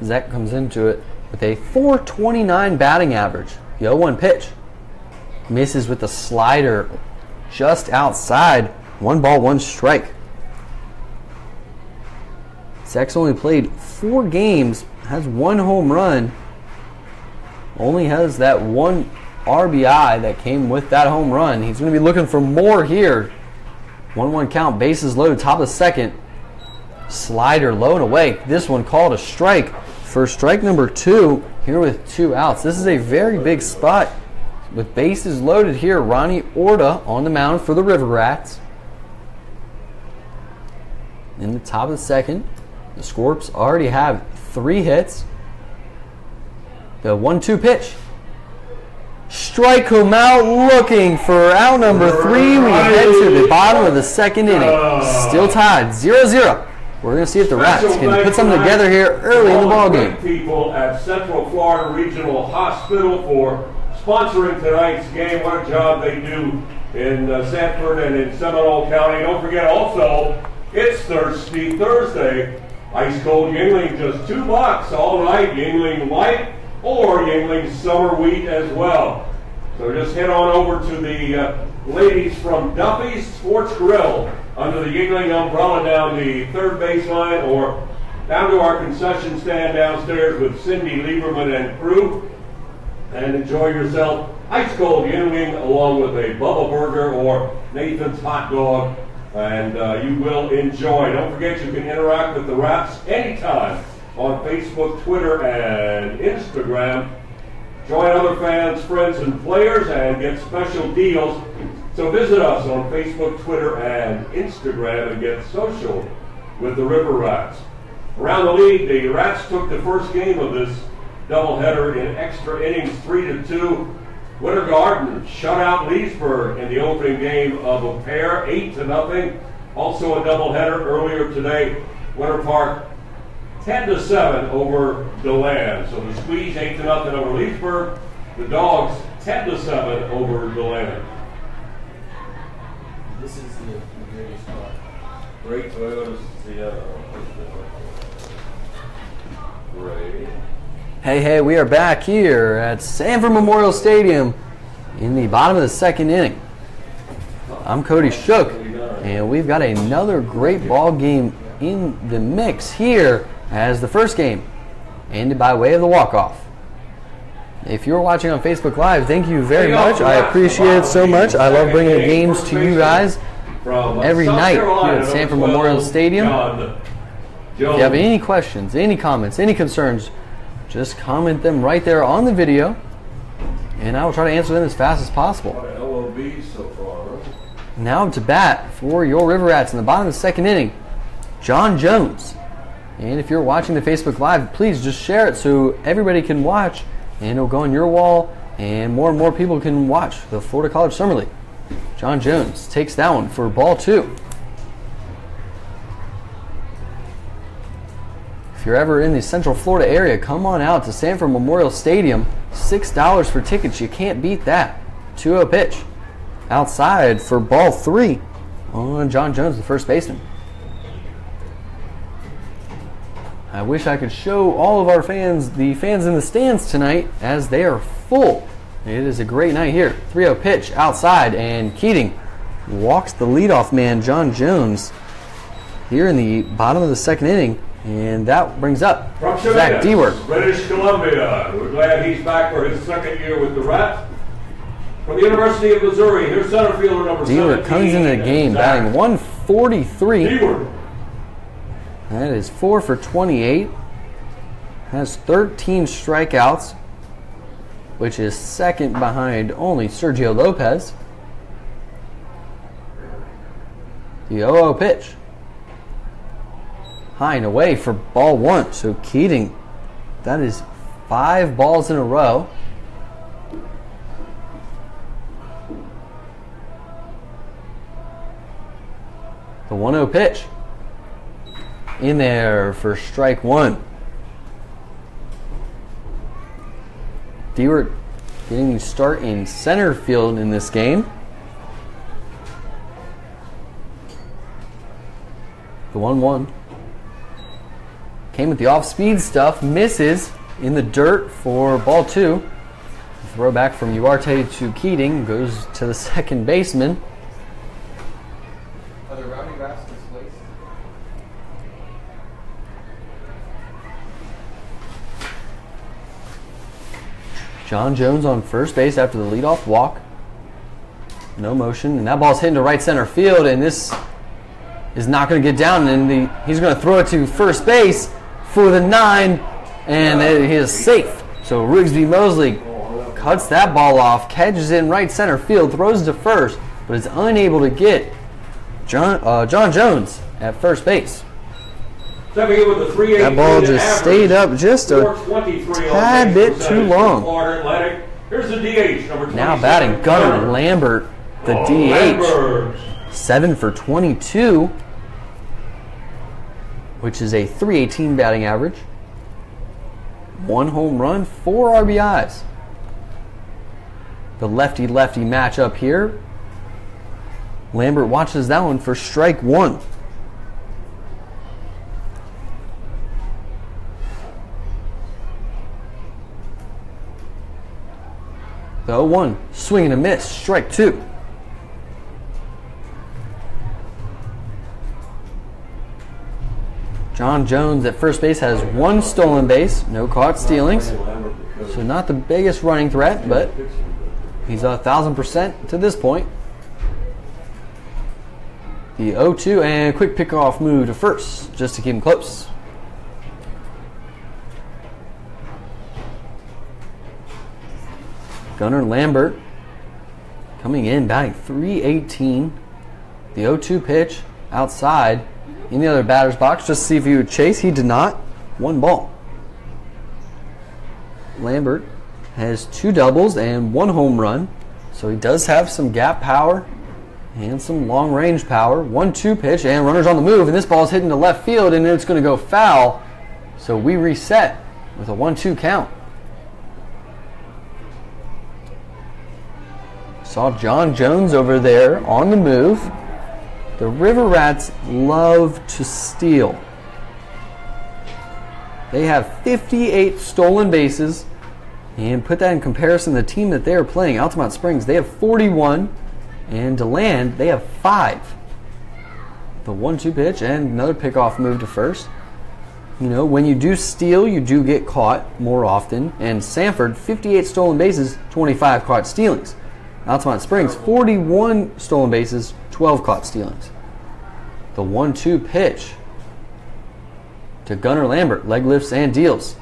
Zeck comes into it with a .429 batting average. The 0-1 pitch. Misses with the slider just outside. 1 ball, 1 strike. Zeck's only played 4 games, has 1 home run, only has that 1 RBI that came with that home run. He's going to be looking for more here. 1-1 count, bases loaded, top of the second. Slider low and away. This one called a strike for strike number 2 here with 2 outs. This is a very big spot. With bases loaded here, Ronnie Orta on the mound for the River Rats. In the top of the second, the Scorps already have 3 hits. The 1-2 pitch. Strike him out, looking for out number 3. We head to the bottom of the second inning. Still tied, 0-0. We're going to see if the Rats can put something together here early in the ballgame. People at Central Florida Regional Hospital for sponsoring tonight's game. What a job they do in Sanford and in Seminole County. Don't forget also, it's Thirsty Thursday. Ice cold Yuengling, just $2 all night. Yuengling Light or Yuengling Summer Wheat as well. So just head on over to the ladies from Duffy's Sports Grill under the Yuengling umbrella down the third baseline, or down to our concession stand downstairs with Cindy Lieberman and crew, and enjoy yourself ice cold Yuengling along with a Bubba Burger or Nathan's hot dog, and you will enjoy. Don't forget, you can interact with the Rats anytime on Facebook, Twitter, and Instagram. Join other fans, friends, and players and get special deals. So visit us on Facebook, Twitter, and Instagram and get social with the River Rats. Around the league, the Rats took the first game of this doubleheader in extra innings, 3-2. Winter Garden shut out Leesburg in the opening game of a pair, 8-0. Also a doubleheader earlier today. Winter Park 10-7 over DeLand. So the Squeeze 8-0 over Leesburg. The Dogs 10-7 over DeLand. This is the greatest car. Great Toyotas, great. Hey, we are back here at Sanford Memorial Stadium in the bottom of the second inning. I'm Cody Shook, and we've got another great ball game in the mix here as the first game ended by way of the walk-off. If you're watching on Facebook Live, thank you very much. I appreciate it so much. I love bringing the games to you guys every night here at Sanford Memorial Stadium. If you have any questions, any comments, any concerns, just comment them right there on the video, and I will try to answer them as fast as possible. Now to bat for your River Rats in the bottom of the second inning, John Jones. And if you're watching the Facebook Live, please just share it so everybody can watch, and it'll go on your wall, and more people can watch the Florida College Summer League. John Jones takes that one for ball 2. If you're ever in the Central Florida area, come on out to Sanford Memorial Stadium. $6 for tickets. You can't beat that. 2-0 pitch. Outside for ball 3 on John Jones, the first baseman. I wish I could show all of our fans, the fans in the stands tonight, as they are full. It is a great night here. 3-0 pitch outside, and Keating walks the leadoff man, John Jones, here in the bottom of the second inning, and that brings up Zach Dewart. British Columbia. We're glad he's back for his second year with the Rats. From the University of Missouri, here's center fielder number 17. Dewart comes into the game batting 143. Dewart. That is 4 for 28. Has 13 strikeouts, which is second behind only Sergio Lopez. The 0-0 pitch. High and away for ball 1. So Keating, that is 5 balls in a row. The 1-0 pitch. In there for strike 1. Dewart getting the start in center field in this game. The 1-1. Came with the off-speed stuff, misses in the dirt for ball 2. The throw back from Uarte to Keating goes to the second baseman. Are there rowdy rats displaced? John Jones on first base after the leadoff walk. No motion, and that ball's hitting to right center field, and this is not going to get down, and he's going to throw it to first base for the 9, and he is safe. So Rigsby Mosley cuts that ball off, catches it in right center field, throws it to first, but is unable to get John Jones at first base. That ball just stayed up just a tad bit too long. Now batting Gunnar Lambert, the DH. 7 for 22, which is a .318 batting average. 1 home run, 4 RBIs. The lefty-lefty matchup here. Lambert watches that one for strike 1. The 0-1, swing and a miss, strike 2. John Jones at first base has 1 stolen base, no caught stealings. So not the biggest running threat, but he's 1,000% to this point. The 0-2 and a quick pickoff move to first just to keep him close. Gunnar Lambert coming in, batting .318. The 0-2 pitch outside in the other batter's box just to see if he would chase. He did not. 1 ball. Lambert has 2 doubles and 1 home run, so he does have some gap power and some long range power. 1-2 pitch and runners on the move, and this ball is hitting to left field and it's going to go foul. So we reset with a 1-2 count. Saw John Jones over there on the move. The River Rats love to steal. They have 58 stolen bases, and put that in comparison to the team that they are playing, Altamonte Springs, they have 41, and DeLand, they have 5. The 1-2 pitch and another pickoff move to first. You know, when you do steal, you do get caught more often. And Sanford, 58 stolen bases, 25 caught stealings. Altamonte Springs, 41 stolen bases, 12 caught stealings. The 1-2 pitch to Gunnar Lambert, leg lifts and deals.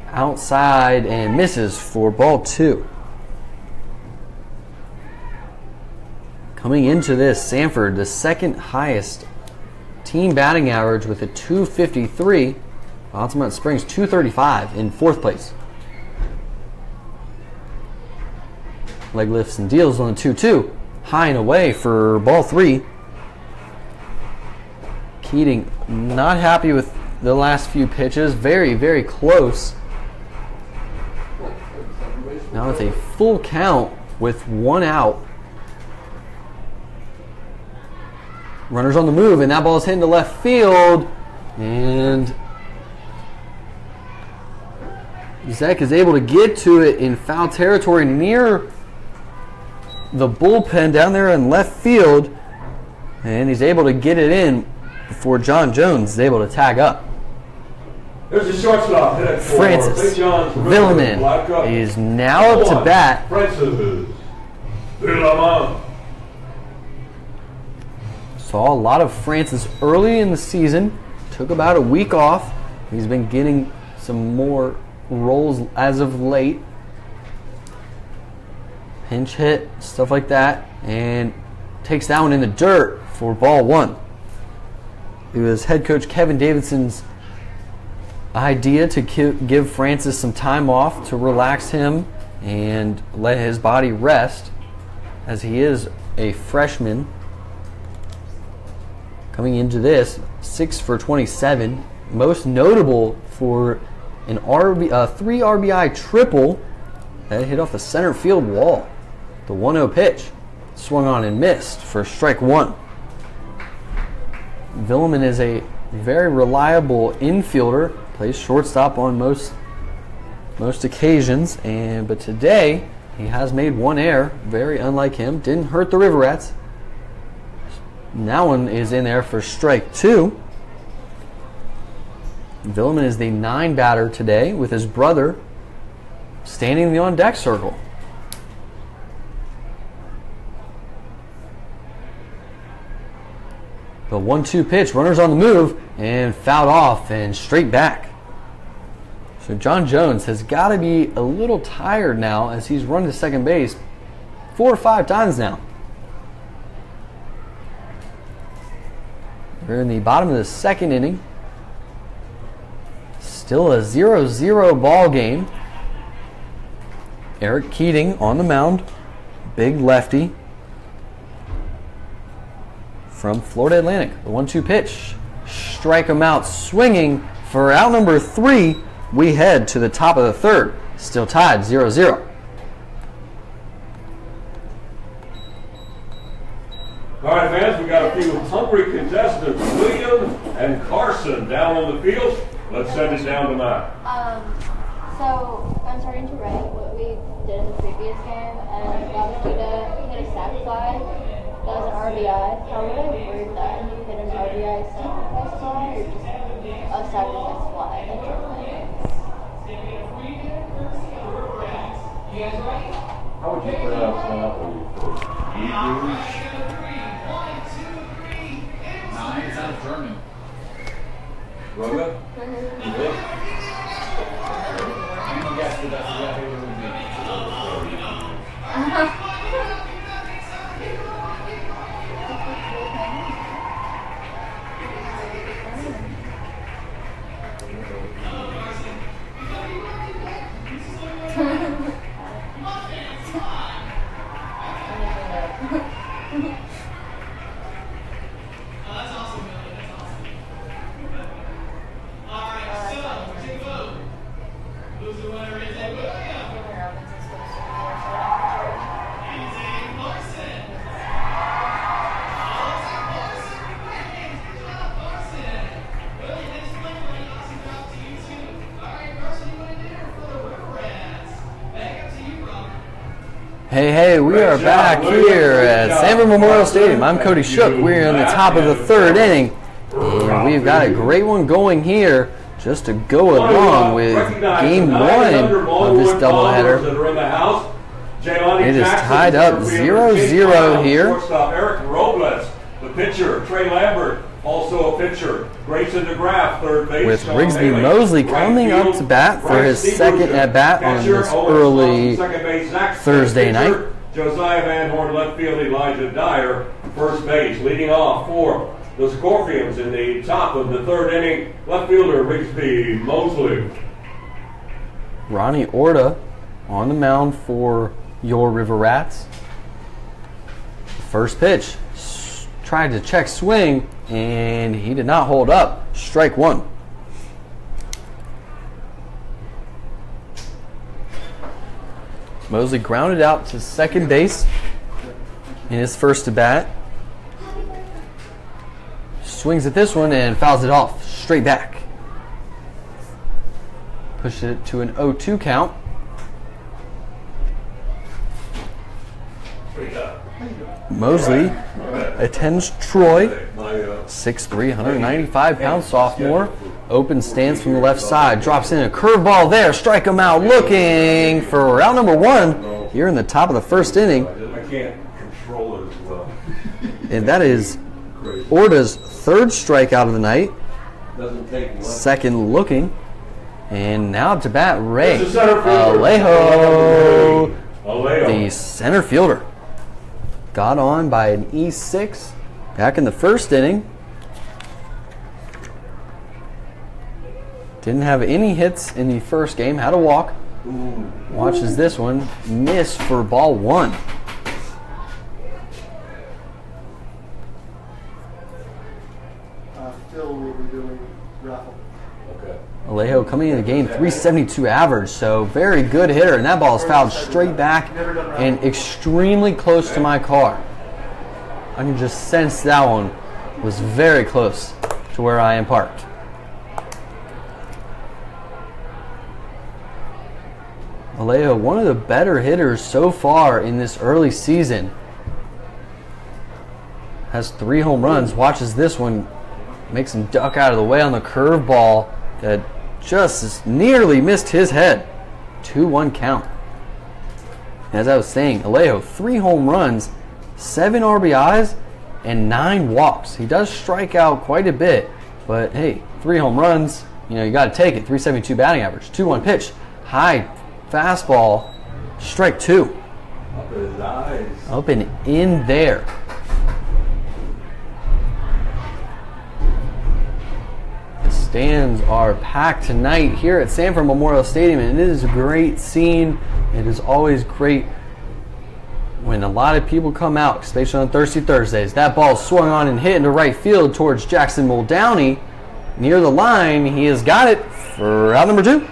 Outside and misses for ball 2. Coming into this, Sanford, the second highest team batting average with a 253. Altamonte Springs 235 in 4th place. Leg lifts and deals on the 2-2. High and away for ball 3. Keating not happy with the last few pitches. Very, very close. Now it's a full count with 1 out. Runners on the move, and that ball is hitting to left field. And Zach is able to get to it in foul territory near the bullpen down there in left field. And he's able to get it in before John Jones is able to tag up. There's a shortstop hit for Francis St. John's Villeman is now up to bat. Francis Villeman. Saw a lot of Francis early in the season. Took about a week off. He's been getting some more roles as of late. Pinch hit, stuff like that. And takes that one in the dirt for ball 1. It was head coach Kevin Davidson's idea to give Francis some time off to relax him and let his body rest, as he is a freshman. Coming into this, 6 for 27, most notable for an 3 RBI triple that hit off the center field wall. The 1-0 pitch swung on and missed for strike 1. Villeman is a very reliable infielder, plays shortstop on most occasions, but today he has made 1 error, very unlike him. Didn't hurt the River Rats. That one is in there for strike 2. Villeman is the 9 batter today with his brother standing in the on-deck circle. The 1-2 pitch, runners on the move, and fouled off and straight back. So John Jones has got to be a little tired now, as he's run to second base 4 or 5 times now. We're in the bottom of the 2nd inning. Still a 0-0 ball game. Eric Keating on the mound. Big lefty from Florida Atlantic. The 1-2 pitch. Strike him out swinging for out number 3. We head to the top of the 3rd. Still tied 0-0. All right, fans, we got a few hungry contestants, William and Carson, down on the field. Let's send it down to Matt. So I'm starting to write what we did in the previous game, and Babachita hit a sac fly. That was an RBI. How would I word that? You hit an RBI sacrifice fly, or just a sacrifice fly? How would you pronounce that? It's out of German. Roga? You can guess that that's exactly what it would be. Hey, we are back here at Sanford Memorial Stadium. I'm Cody Shook. We're in the top of the 3rd inning, and we've got a great one going here. just to go along with game 1 of this doubleheader. It is tied up 0-0 here. Shortstop Eric Robles, the pitcher Trey Lambert, also a pitcher. Grayson DeGraff, third base. With Rigsby Mosley coming up to bat for his second at bat on this early Thursday night. Josiah Van Horn, left field. Elijah Dyer, first base. Leading off for the Scorpions in the top of the third inning, left fielder Rigsby Mosley. Ronnie Orta on the mound for your River Rats. First pitch, tried to check swing, and he did not hold up. Strike 1. Mosley grounded out to second base in his first at bat. Swings at this one and fouls it off straight back. Pushes it to an 0-2 count. Mosley attends Troy, 6'3", 195-pound sophomore. Open stance from the left side, drops in a curveball there, strike him out, looking for out number 1 here in the top of the first inning. I can't control it as well. And that is Orta's third strikeout of the night. Second looking. And now to bat Ray Alejo, the center fielder. Got on by an E6 back in the first inning. Didn't have any hits in the first game. Had a walk. Watches this one. Miss for ball 1. Phil will be doing raffle. Okay. Alejo coming in the game, 372 average, so very good hitter. And that ball is fouled straight back and extremely close to my car. I can just sense that one was very close to where I am parked. Alejo, one of the better hitters so far in this early season. Has 3 home runs. Watches this one. Makes him duck out of the way on the curveball that just nearly missed his head. 2-1 count. As I was saying, Alejo, 3 home runs, 7 RBIs, and 9 walks. He does strike out quite a bit, but hey, 3 home runs, you got to take it. 372 batting average. 2-1 pitch. High fastball, strike 2. Up in his eyes. Up and in there. The stands are packed tonight here at Sanford Memorial Stadium, and it is a great scene. It is always great when a lot of people come out, especially on Thirsty Thursdays. That ball swung on and hit into right field towards Jackson Muldowney. Near the line, he has got it for out number 2.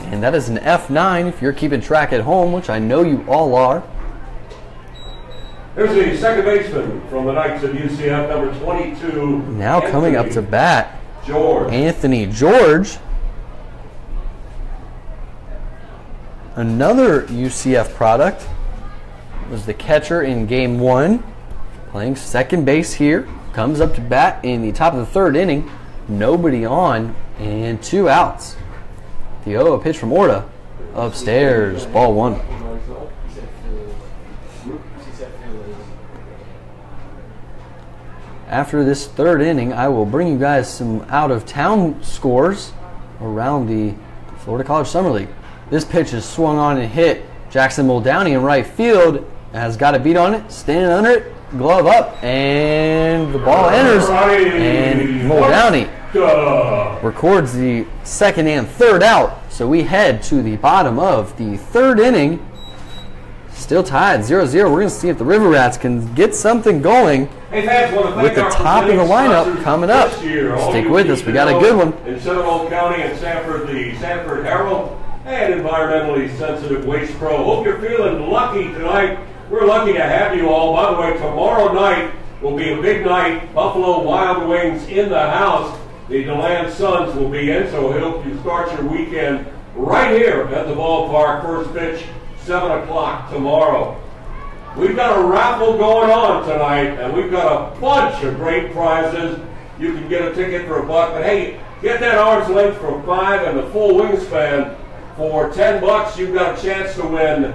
And that is an F9 if you're keeping track at home, which I know you all are. Here's the second baseman from the Knights of UCF, number 22. Now coming up to bat, George. Anthony George. Another UCF product. Was the catcher in game 1. Playing second base here. Comes up to bat in the top of the third inning. Nobody on and 2 outs. The 0 pitch from Orta. Upstairs, ball 1. After this third inning, I will bring you guys some out-of-town scores around the Florida College Summer League. This pitch is swung on and hit. Jackson Muldowney in right field has got a beat on it, standing under it, glove up, and the ball enters, and Muldowney records the second and third out. So we head to the bottom of the third inning. Still tied 0-0. We're going to see if the River Rats can get something going with the top of the lineup coming up. Stick with us. We got a good one. In Seminole County and Sanford, the Sanford Herald and Environmentally Sensitive Waste Pro. Hope you're feeling lucky tonight. We're lucky to have you all. By the way, tomorrow night will be a big night. Buffalo Wild Wings in the house. The DeLand Suns will be in, so I hope you start your weekend right here at the ballpark. First pitch, 7 o'clock tomorrow. We've got a raffle going on tonight, and we've got a bunch of great prizes. you can get a ticket for $1. But hey, get that arm's length from 5 and the full wingspan for $10. You've got a chance to win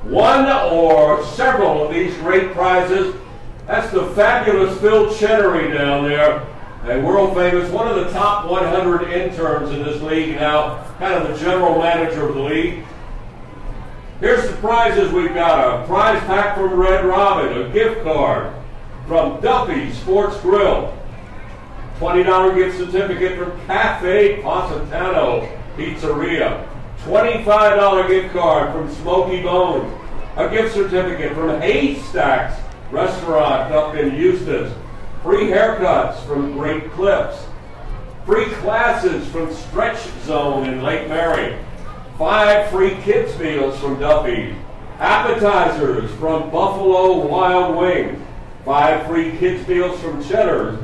one or several of these great prizes. That's the fabulous Phil Chenery down there, a world famous, one of the top 100 interns in this league now, kind of the general manager of the league. Here's the prizes we've got. A prize pack from Red Robin, a gift card from Duffy's Sports Grill, $20 gift certificate from Cafe Positano Pizzeria, $25 gift card from Smoky Bones, a gift certificate from Haystacks Restaurant up in Eustis, free haircuts from Great Clips, free classes from Stretch Zone in Lake Mary, 5 free kids meals from Duffy's, appetizers from Buffalo Wild Wings, 5 free kids meals from Cheddar's,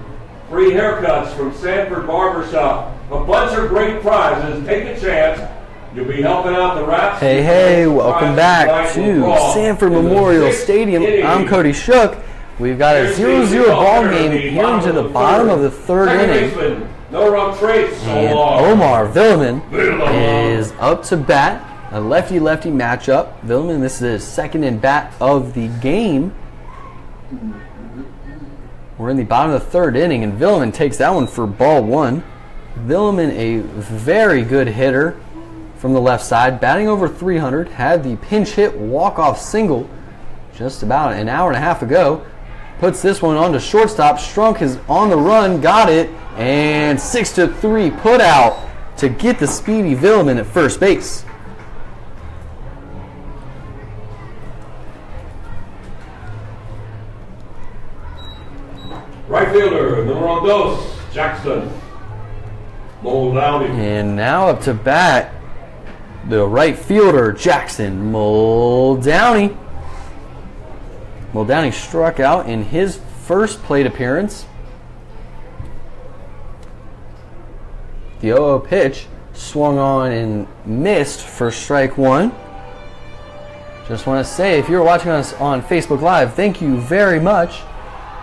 free haircuts from Sanford Barbershop, a bunch of great prizes. Take a chance. You'll be helping out the Raps. Hey, welcome back to Sanford Memorial Stadium. I'm Cody Shook. We've got a 0-0 ball game here into the bottom of the 3rd inning. No wrong trace. And Omar Villeman is up to bat. A lefty-lefty matchup. Villeman, this is his 2nd in bat of the game. We're in the bottom of the 3rd inning, and Villeman takes that one for ball 1. Villeman, a very good hitter from the left side, batting over 300, had the pinch hit walk-off single just about an hour and a half ago. Puts this one on to shortstop. Strunk is on the run, got it, and 6-3 put out to get the speedy Villeman at first base. Right fielder, numero 2, Jackson Muldowney. And now up to bat, the right fielder, Jackson Muldowney. Muldowney struck out in his first plate appearance. The 0-0 pitch swung on and missed for strike 1. Just want to say, if you're watching us on Facebook Live, thank you very much.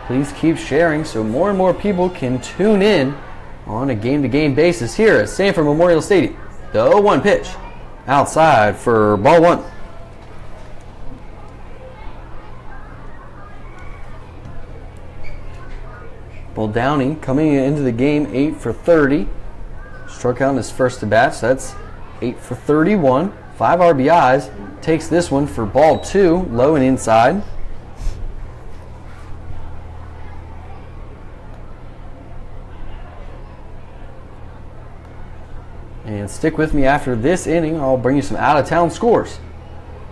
Please keep sharing so more and more people can tune in on a game-to-game basis here at Sanford Memorial Stadium. The 0-1 pitch outside for ball 1. Muldowney coming into the game 8 for 30. Struck out in his first at bat, so that's 8 for 31. 5 RBIs. Takes this one for ball 2, low and inside. And stick with me after this inning. I'll bring you some out-of-town scores.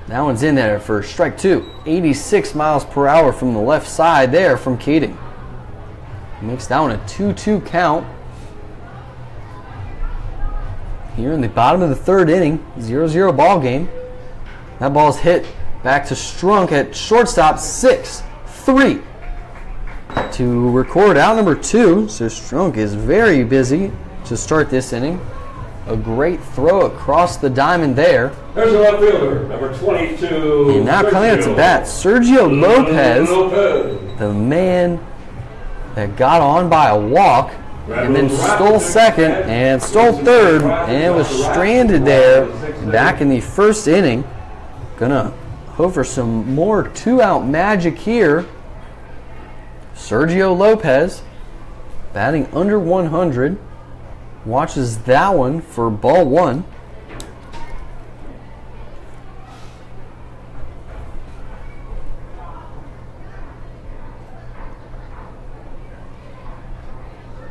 That one's in there for strike 2. 86 miles per hour from the left side there from Keating. Makes that one a 2-2 count. Here in the bottom of the 3rd inning, 0-0 ball game. That ball's hit back to Strunk at shortstop, 6-3 to record out number 2. So Strunk is very busy to start this inning. A great throw across the diamond there. There's a left fielder, number 22. And now coming out to bat, Sergio Lopez, the man that got on by a walk and then stole second and stole third and was stranded there back in the 1st inning. Gonna hope for some more 2-out magic here. Sergio Lopez batting under 100. Watches that one for ball 1.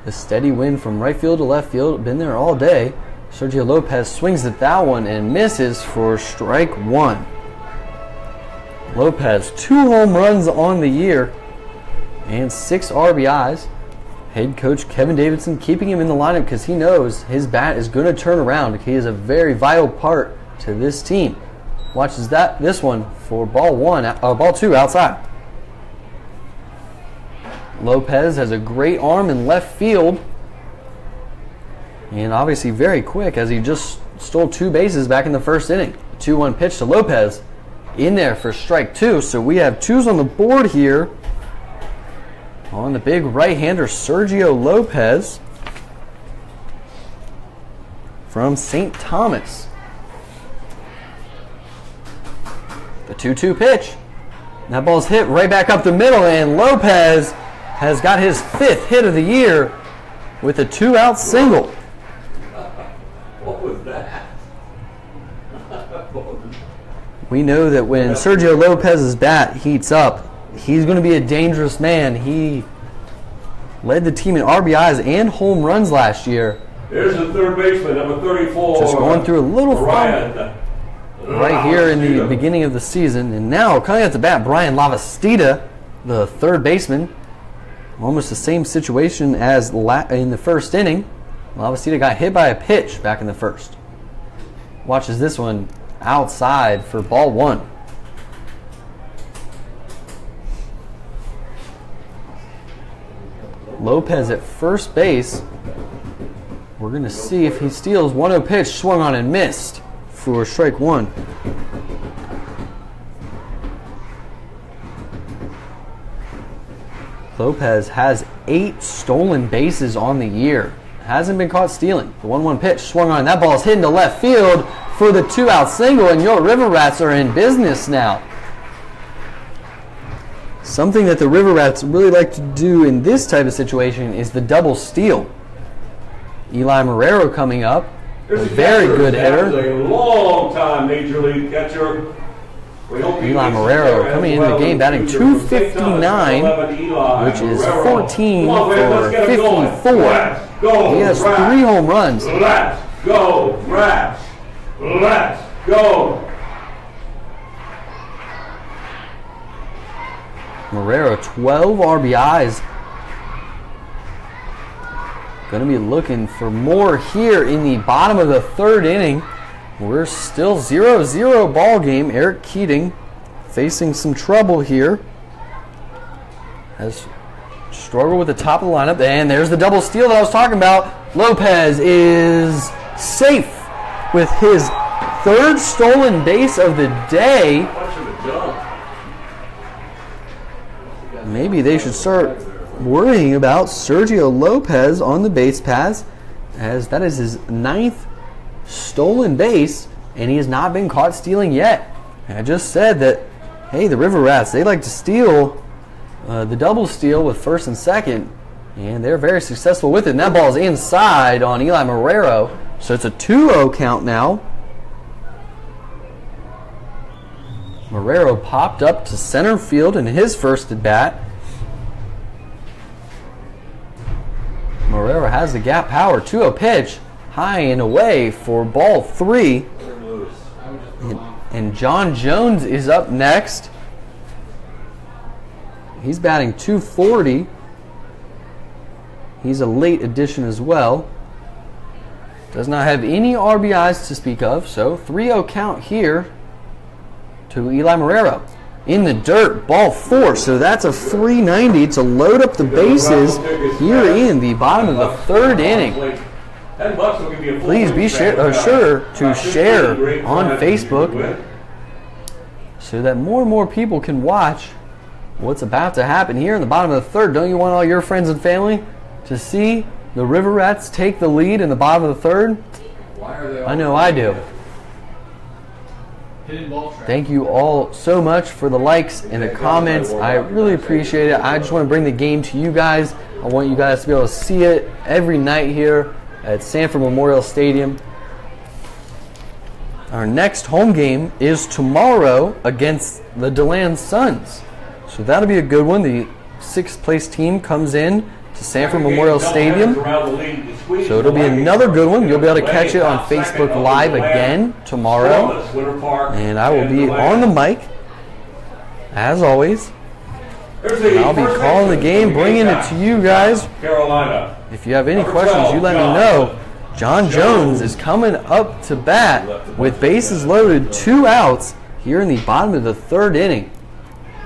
The steady wind from right field to left field, been there all day. Sergio Lopez swings at that one and misses for strike 1. Lopez, 2 home runs on the year and 6 RBIs. Head coach Kevin Davidson keeping him in the lineup because he knows his bat is going to turn around. He is a very vital part to this team. Watches this one for ball 2 outside. Lopez has a great arm in left field. And obviously very quick as he just stole 2 bases back in the 1st inning. 2-1 pitch to Lopez in there for strike 2. So we have 2s on the board here. on the big right-hander, Sergio Lopez from St. Thomas. The 2-2 pitch. That ball's hit right back up the middle, and Lopez has got his 5th hit of the year with a 2-out single. What was that? We know that when Sergio Lopez's bat heats up, he's going to be a dangerous man. He led the team in RBIs and home runs last year. Here's the third baseman, number 34. Just going through a little Brian fumble right here in the beginning of the season. And now coming at the bat, Brian Lavastida, the third baseman. Almost the same situation as in the first inning. Lavastida got hit by a pitch back in the first. Watches this one outside for ball 1. Lopez at first base. We're going to see if he steals. 1-0 pitch, swung on and missed for strike 1. Lopez has 8 stolen bases on the year. Hasn't been caught stealing. The 1-1 pitch, swung on. That ball is hit into left field for the 2-out single, and your River Rats are in business now. Something that the River Rats really like to do in this type of situation is the double steal. Eli Marrero coming up. A very good hitter. A long-time Major League catcher. Eli Marrero coming into the game batting .259, which is 14 for 54. He has 3 home runs. Let's go, Rats! Let's go! Marrero, 12 RBIs. Going to be looking for more here in the bottom of the 3rd inning. We're still 0-0 ball game. Eric Keating facing some trouble here. Has struggled with the top of the lineup. And there's the double steal that I was talking about. Lopez is safe with his 3rd stolen base of the day. Maybe they should start worrying about Sergio Lopez on the base paths, as that is his 9th stolen base, and he has not been caught stealing yet. And I just said that, hey, the River Rats, they like to steal the double steal with 1st and 2nd, and they're very successful with it. And that ball is inside on Eli Marrero, so it's a 2-0 count now. Marrero popped up to center field in his first at bat. Marrero has the gap power. 2-0 pitch, high and away for ball 3. And John Jones is up next. He's batting .240. He's a late addition as well. Does not have any RBIs to speak of, so 3-0 count here to Eli Marrero. In the dirt, ball 4, so that's a free 90 to load up the bases here in the bottom of the 3rd inning. Please be sure to share on Facebook so that more and more people can watch what's about to happen here in the bottom of the 3rd. Don't you want all your friends and family to see the River Rats take the lead in the bottom of the 3rd? I know I do. Thank you all so much for the likes and the comments. I really appreciate it. I just want to bring the game to you guys. I want you guys to be able to see it every night here at Sanford Memorial Stadium. Our next home game is tomorrow against the DeLand Suns. So that'll be a good one. The 6th place team comes in to Sanford Memorial Stadium. So it'll be another good one. You'll be able to catch it on Facebook Live again tomorrow. And I will be on the mic, as always. And I'll be calling the game, bringing it to you guys. If you have any questions, you let me know. John Jones is coming up to bat with bases loaded, 2 outs here in the bottom of the 3rd inning.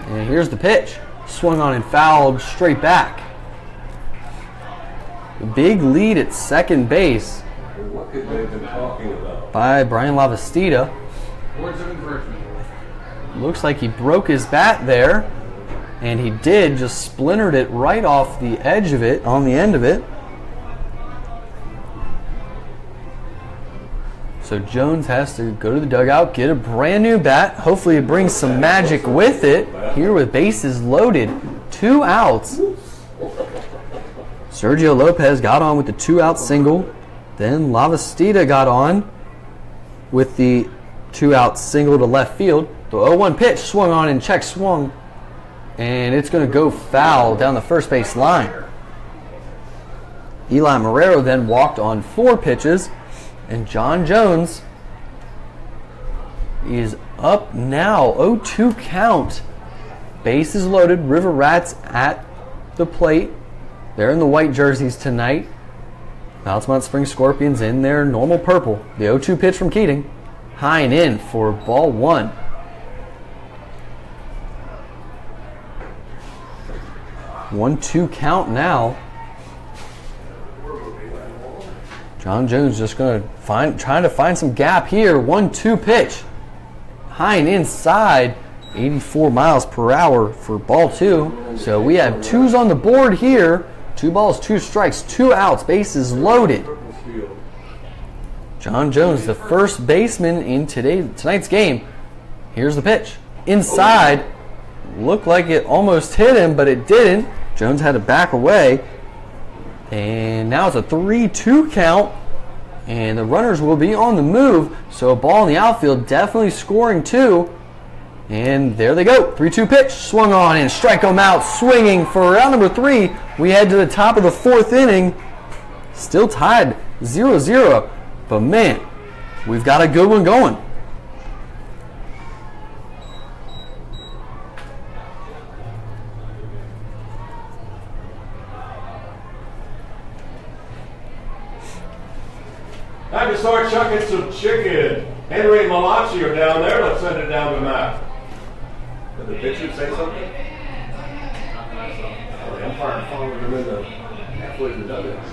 And here's the pitch. Swung on and fouled straight back. Big lead at second base by Brian Lavastida. Words of encouragement. Looks like he broke his bat there. And he did, just splintered it right off the edge of it, on the end of it. So Jones has to go to the dugout, get a brand new bat. Hopefully it brings some magic with it. Here with bases loaded, 2 outs. Sergio Lopez got on with the 2-out single. Then Lavastida got on with the 2-out single to left field. The 0-1 pitch swung on and check swung. And it's going to go foul down the first base line. Eli Marrero then walked on 4 pitches. And John Jones is up now. 0-2 count. Bases loaded. River Rats at the plate. They're in the white jerseys tonight. Altamonte Spring Scorpions in their normal purple. The 0-2 pitch from Keating. High and in for ball 1. One-two count now. John Jones just going to trying to find some gap here. 1-2 pitch. High and inside. 84 miles per hour for ball 2. So we have 2s on the board here. 2 balls, 2 strikes, 2 outs. Bases loaded. John Jones, the first baseman in tonight's game. Here's the pitch. Inside. Looked like it almost hit him, but it didn't. Jones had to back away. And now it's a 3-2 count. And the runners will be on the move. So a ball in the outfield, definitely scoring 2. And there they go. 3-2 pitch. Swung on and strike them out. Swinging for round number 3. We head to the top of the 4th inning. Still tied 0-0. But man, we've got a good one going. Time to start chucking some chicken. Henry and Malachi are down there. Let's send it down to Matt. Did the pitcher say something? Oh, the umpire followed him in the halfway to the dugout.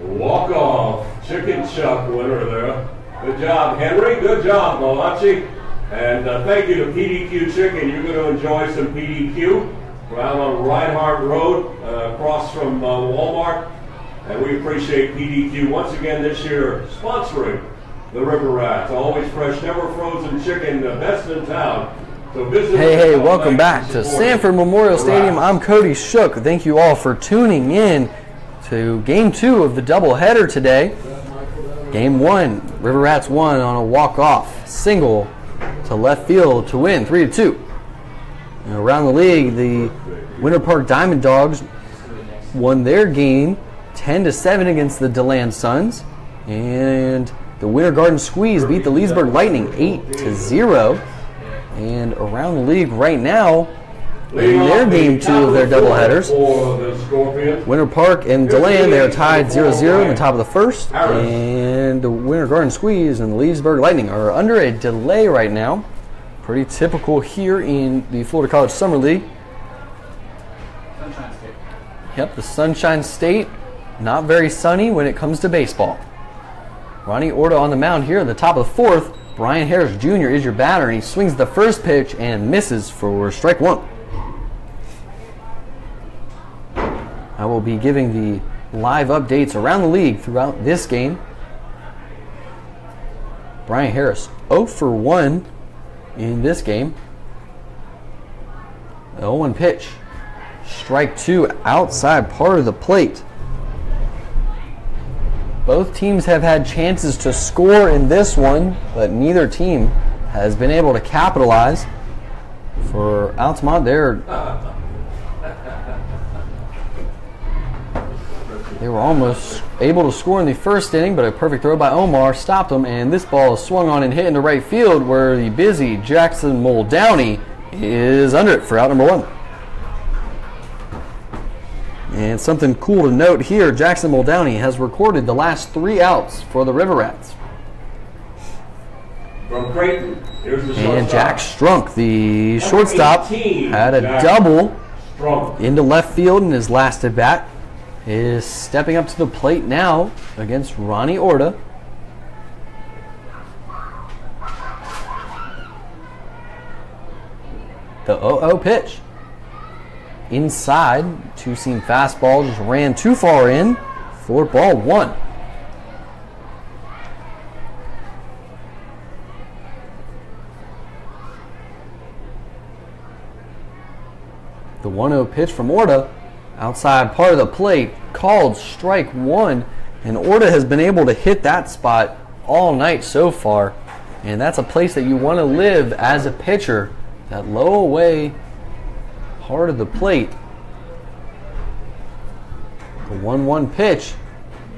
Walk-off chicken chuck winner there. Good job, Henry. Good job, Malachi. And thank you to PDQ Chicken. You're going to enjoy some PDQ. We're out on Reinhardt Road, across from Walmart. And we appreciate PDQ once again this year sponsoring the River Rats. Always fresh, never frozen chicken, the best in town. So visit. Hey, welcome back to Sanford Memorial Stadium. I'm Cody Shook. Thank you all for tuning in to Game 2 of the doubleheader today. Game 1, River Rats won on a walk-off single to left field to win 3-2. Around the league, the Winter Park Diamond Dogs won their game 10-7 against the DeLand Suns, and the Winter Garden Squeeze beat the Leesburg Lightning 8-0. And around the league right now, in their game 2 of their doubleheaders, Winter Park and DeLand, they are tied 0-0 in the top of the first, and the Winter Garden Squeeze and the Leesburg Lightning are under a delay right now. Pretty typical here in the Florida College Summer League. Sunshine State. Yep, the Sunshine State, not very sunny when it comes to baseball. Ronnie Orta on the mound here at the top of the 4th. Brian Harris Jr. is your batter, and he swings the first pitch and misses for strike 1. I will be giving the live updates around the league throughout this game. Brian Harris 0 for 1 in this game. 0-1 pitch. Strike 2 outside part of the plate. Both teams have had chances to score in this one, but neither team has been able to capitalize. For Altamonte, they were almost able to score in the first inning, but a perfect throw by Omar stopped them, and this ball is swung on and hit into right field, where the busy Jackson Muldowney is under it for out number 1. And something cool to note here, Jackson Muldowney has recorded the last 3 outs for the River Rats. From Creighton, here's the shortstop. And Jack Strunk, the shortstop, had a double into left field in his last at bat. Is stepping up to the plate now against Ronnie Orta. The 0-0 pitch. Inside, two-seam fastball just ran too far in for ball 1. The 1-0 pitch from Orta, outside part of the plate, called strike 1, and Orta has been able to hit that spot all night so far, and that's a place that you want to live as a pitcher, that low away part of the plate. The 1-1 pitch,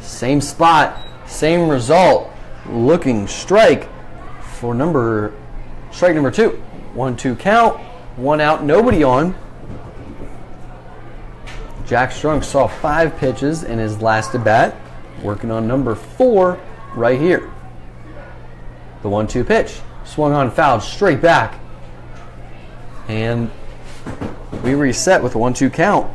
same spot, same result, looking strike for strike number 2. 1-2 count, 1 out, nobody on. Jack Strunk saw 5 pitches in his last at bat, working on number 4 right here. The 1-2 pitch, swung on, fouled straight back, and we reset with a 1-2 count.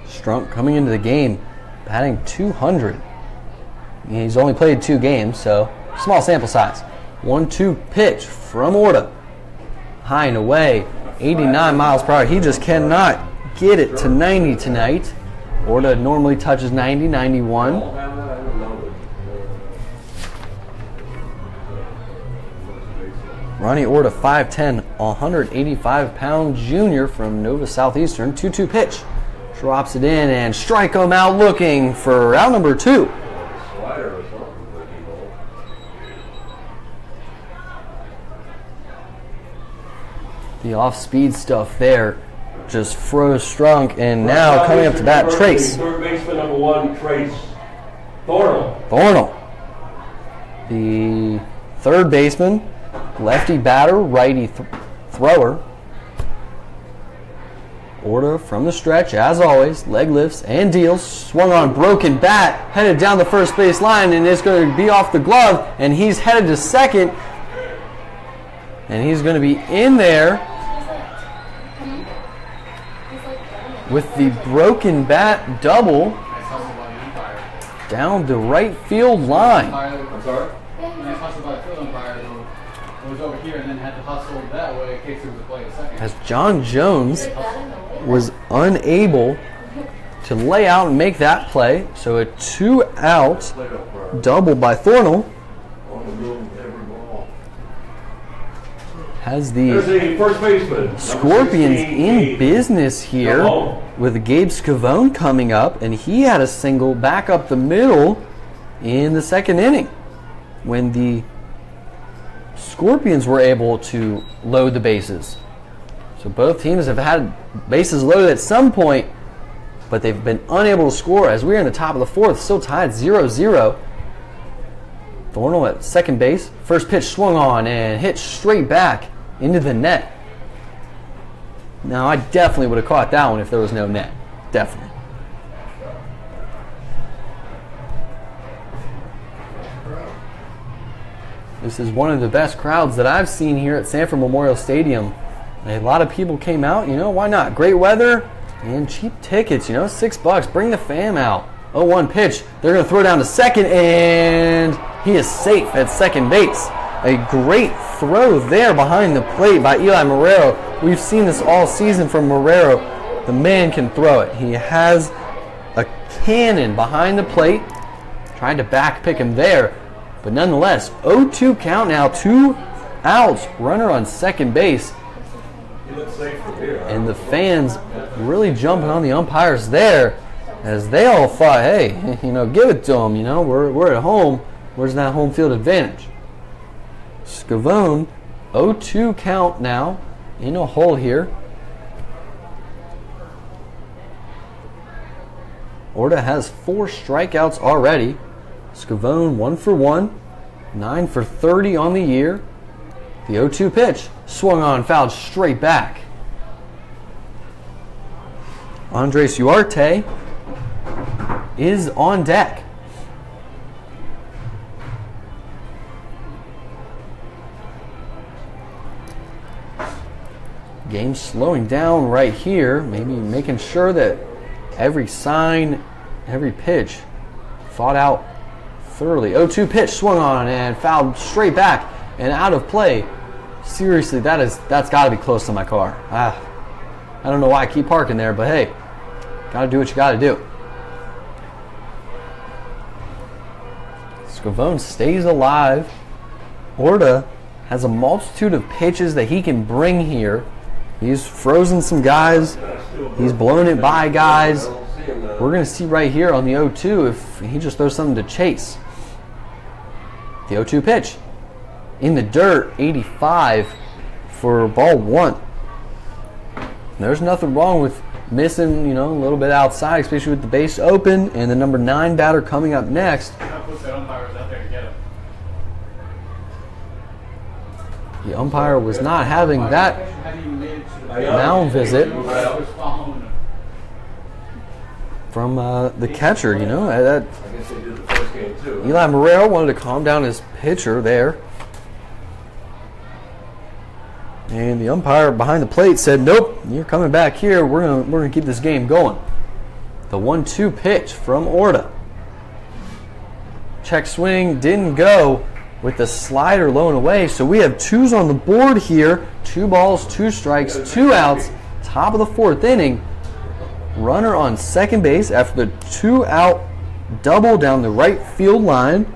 Strunk coming into the game, batting .200. He's only played 2 games, so small sample size. 1-2 pitch from Orta. High and away, 89 miles per hour. He just cannot get it to 90 tonight. Orta normally touches 90, 91. Ronnie Orta, 5'10", 185-pound junior from Nova Southeastern. 2-2 pitch. Drops it in and strike him out, looking for out number 2. The off-speed stuff there just froze Strunk, and now coming up to bat, Trace. Third baseman number 1, Trace Thornell. The third baseman, lefty batter, righty thrower. Orta from the stretch, as always, leg lifts and deals. Swung on, broken bat, headed down the first base line, and it's going to be off the glove, and he's headed to second. And he's going to be in there with the broken bat double down the right field line. I'm sorry? Nice hustle by the field umpire who was over here and then had to hustle that way in case there was a play a second. As John Jones was unable to lay out and make that play, so a 2-out double by Thornell has the first baseman, Scorpions 16, in business here with Gabe Scavone coming up, and he had a single back up the middle in the second inning when the Scorpions were able to load the bases. So both teams have had bases loaded at some point, but they've been unable to score as we're in the top of the 4th, still tied 0-0. Thornell at second base. First pitch swung on and hit straight back into the net. Now, I definitely would have caught that one if there was no net. Definitely. This is one of the best crowds that I've seen here at Sanford Memorial Stadium. A lot of people came out, why not? Great weather and cheap tickets, $6. Bring the fam out. 0-1 pitch. They're going to throw down to second, and he is safe at second base. A great throw there behind the plate by Eli Marrero. We've seen this all season from Marrero. The man can throw it. He has a cannon behind the plate. Tried to back pick him there, but nonetheless, 0-2 count now to outs, runner on second base. You look safe from here. And the fans really jumping on the umpires there as they all thought, hey, you know, give it to them. You know, we're at home. Where's that home field advantage? Scavone, 0-2 count now in a hole here. Orta has 4 strikeouts already. Scavone 1 for 1, 9 for 30 on the year. The 0-2 pitch swung on, fouled straight back. Andres Uriarte is on deck. Game slowing down right here, maybe making sure that every sign, every pitch fought out thoroughly. 0-2 pitch swung on and fouled straight back and out of play. Seriously, that's got to be close to my car. I don't know why I keep parking there, but hey, got to do what you got to do. Scavone stays alive. Orta has a multitude of pitches that he can bring here. He's frozen some guys. He's blown it by guys. We're going to see right here on the 0-2 if he just throws something to chase. The 0-2 pitch. In the dirt, 85 for ball 1. There's nothing wrong with missing, you know, a little bit outside, especially with the base open and the number 9 batter coming up next. The umpire was not having that mound visit from the catcher, you know. Eli Morero wanted to calm down his pitcher there. And the umpire behind the plate said, nope, you're coming back here. We're gonna keep this game going. The 1-2 pitch from Orta. Check swing didn't go with the slider low and away. So we have 2s on the board here. 2 balls, 2 strikes, 2 outs. Top of the 4th inning. Runner on second base after the 2-out double down the right field line.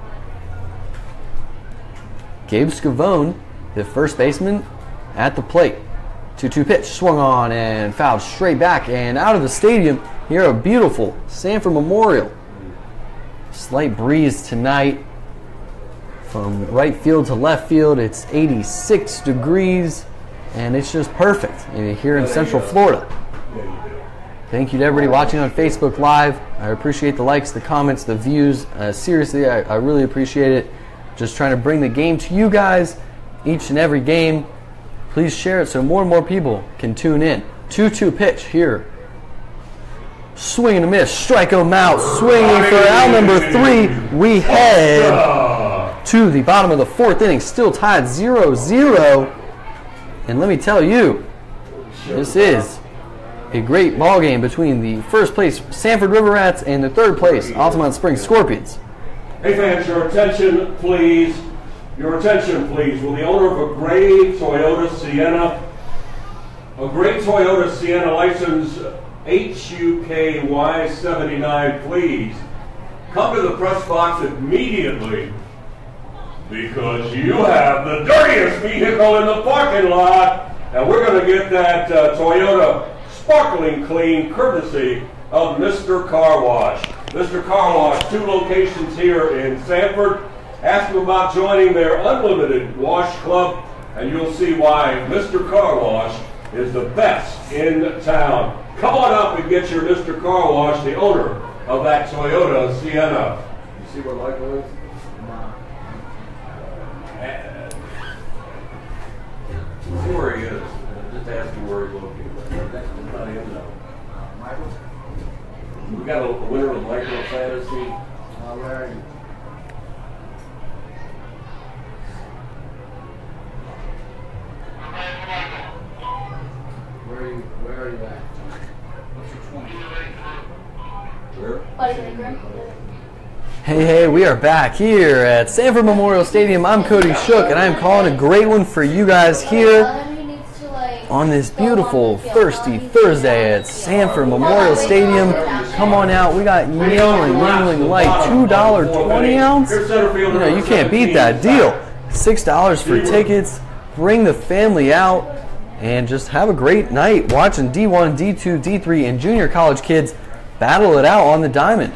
Gabe Scavone, the first baseman, at the plate. 2-2 pitch swung on and fouled straight back and out of the stadium. Here, a beautiful Sanford Memorial. Slight breeze tonight from right field to left field. It's 86 degrees and it's just perfect here in Central Florida. Thank you to everybody watching on Facebook Live. I appreciate the likes, the comments, the views. Seriously, I really appreciate it. Just trying to bring the game to you guys each and every game. Please share it so more and more people can tune in. 2-2 pitch here. Swing and a miss. Strike him out. Swinging for out number 3. We head to the bottom of the 4th inning. Still tied 0-0. And let me tell you, this is a great ball game between the first place Sanford River Rats and the 3rd place Altamonte Springs Scorpions. Hey fans, your attention please. Your attention please. Will the owner of a gray Toyota Sienna, license HUKY79, please come to the press box immediately because you have the dirtiest vehicle in the parking lot, and we're going to get that Toyota sparkling clean courtesy of Mr. Car Wash. Mr. Car Wash, 2 locations here in Sanford. Ask them about joining their unlimited wash club, and you'll see why Mr. Car Wash is the best in town. Come on up and get your Mr. Car Wash, the owner of that Toyota Sienna. You see where Michael is? See where he is. Just ask him where he's located. That's not him, though. Michael? We got a winner of Micro Fantasy. Where are you? Where are you at? What's your 20? Where? Hey, we are back here at Sanford Memorial Stadium. I'm Cody Shook, and I'm calling a great one for you guys here on this beautiful, thirsty Thursday at Sanford Memorial Stadium. Come on out. We got Yingling Light, $2.20 ounce. You know, you can't beat that deal. $6 for tickets. bring the family out and just have a great night watching D1, D2, D3, and junior college kids battle it out on the diamond.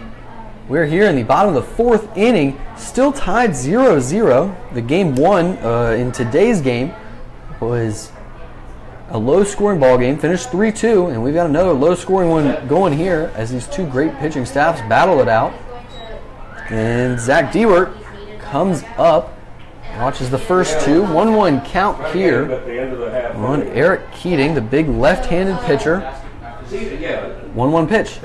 We're here in the bottom of the 4th inning, still tied 0-0. The game 1 in today's game was a low-scoring ball game, finished 3-2, and we've got another low-scoring one going here as these two great pitching staffs battle it out. And Zach Dewart comes up, watches the first two. 1-1 count here on Eric Keating, the big left-handed pitcher. 1-1 pitch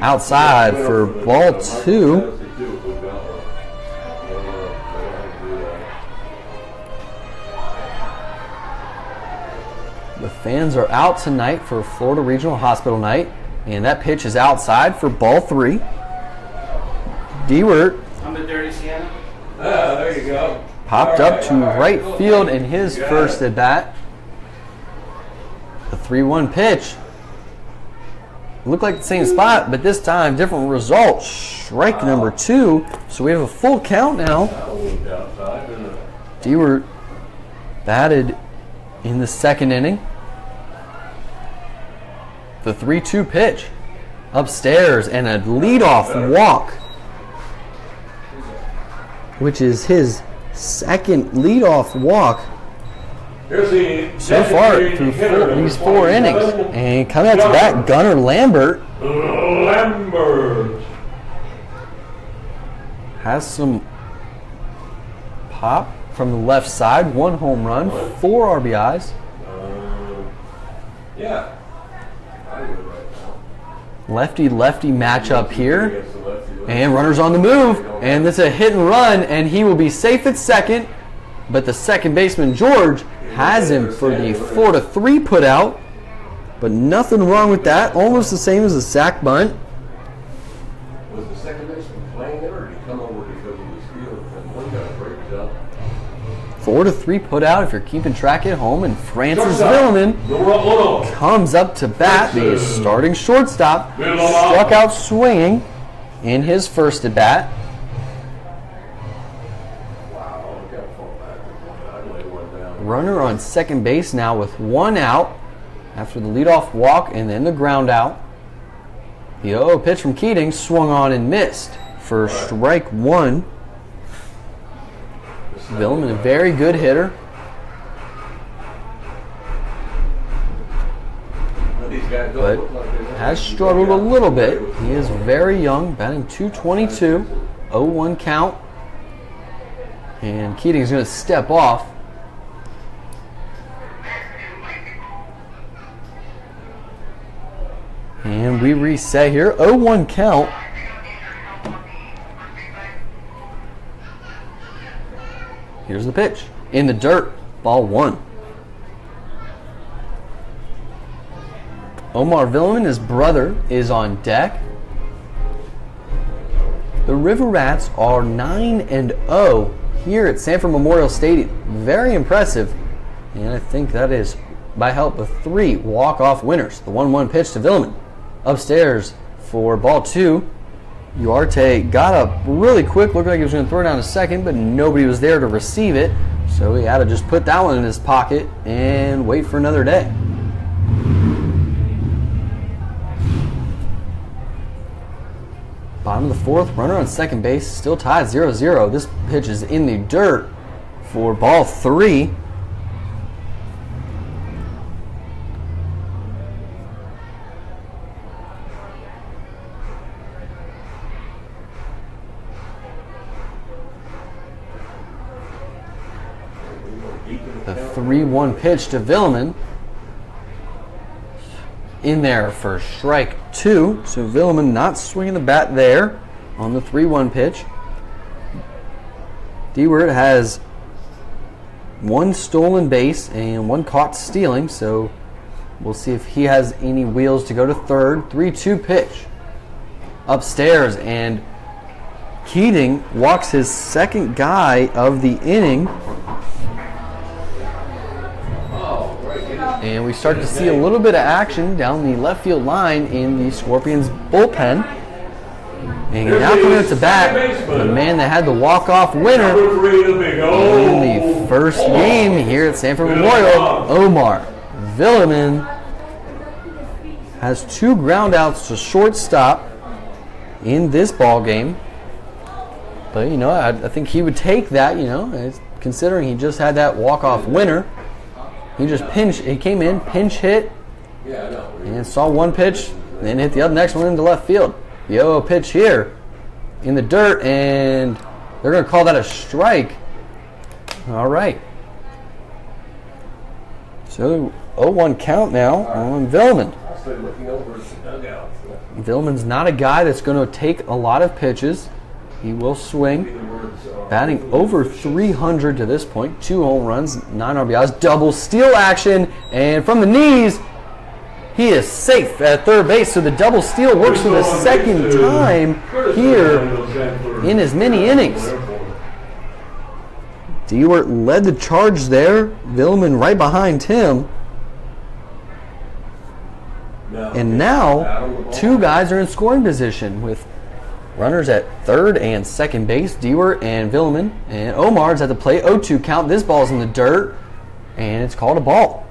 outside for ball 2. The fans are out tonight for Florida Regional Hospital night, and that pitch is outside for ball 3. Dewart there you go. Popped up to right field in his first at bat. The 3-1 pitch. Looked like the same spot, but this time different result. Strike number 2. So we have a full count now. Dewart batted in the 2nd inning. The 3-2 pitch. Upstairs and a leadoff walk, which is his 2nd leadoff walk so far through these 4 innings. And coming out to bat, Gunnar Lambert. Has some pop from the left side. 1 home run, 4 RBIs. Lefty-lefty matchup here. And runners on the move. And it's a hit and run, and he will be safe at second. But the second baseman, George, has him for the 4-3 put out. But nothing wrong with that. Almost the same as a sack bunt. Was the second baseman playing there, or did he come over because he was feeling? And one got a great job. 4-3 put out if you're keeping track at home. And Francis Villeman comes up to bat. The starting shortstop struck out swinging in his first at bat. Runner on second base now with 1 out after the leadoff walk and then the ground out. The 0 pitch from Keating swung on and missed for strike 1. Villeman, a very good hitter. But has struggled a little bit. He is very young, batting .222, 0-1 count. And Keating is going to step off. And we reset here, 0-1 count. Here's the pitch. In the dirt, ball 1. Omar Villeman, his brother, is on deck. The River Rats are 9-0 here at Sanford Memorial Stadium. Very impressive. And I think that is by help of 3 walk-off winners. The 1-1 pitch to Villeman. Upstairs for ball 2. Uarte got up really quick. Looked like he was going to throw it down to second, but nobody was there to receive it. So he had to just put that one in his pocket and wait for another day. Bottom of the 4th, runner on second base, still tied 0-0. This pitch is in the dirt for ball 3. The 3-1 pitch to Villeman. In there for strike 2. So Villeman not swinging the bat there on the 3-1 pitch. Dewart has 1 stolen base and 1 caught stealing. So we'll see if he has any wheels to go to third. 3-2 pitch. Upstairs, and Keating walks his second guy of the inning. And we start to see a little bit of action down the left field line in the Scorpions bullpen. And now coming up to bat, the man that had the walk-off winner in the first game here at Sanford Memorial, Omar Villeman, has 2 groundouts to shortstop in this ball game. But, you know, I think he would take that, you know, considering he just had that walk-off winner. He just he came in, pinch hit, and saw one pitch, then hit the next one into left field. The 0-0 pitch here in the dirt, and they're going to call that a strike. All right. So 0-1 count now on Villeman. Villeman's not a guy that's going to take a lot of pitches. He will swing. Batting over 300 to this point. 2 home runs, 9 RBIs, double steal action, and from the knees, he is safe at third base. So the double steal works for the second time here in as many innings. Dewart led the charge there. Villeman right behind him. And now 2 guys are in scoring position with runners at third and second base, Dewart and Villeman. And Omar's at the plate, 0-2 count. This ball's in the dirt, and it's called a ball.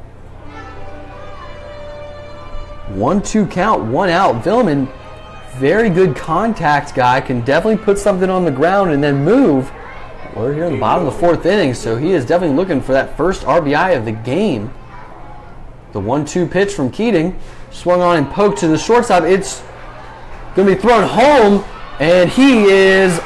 1-2 count, 1 out. Villeman, very good contact guy, can definitely put something on the ground and then move. We're here in the bottom of the 4th inning, so he is definitely looking for that first RBI of the game. The 1-2 pitch from Keating, swung on and poked to the shortstop. It's going to be thrown home, and he is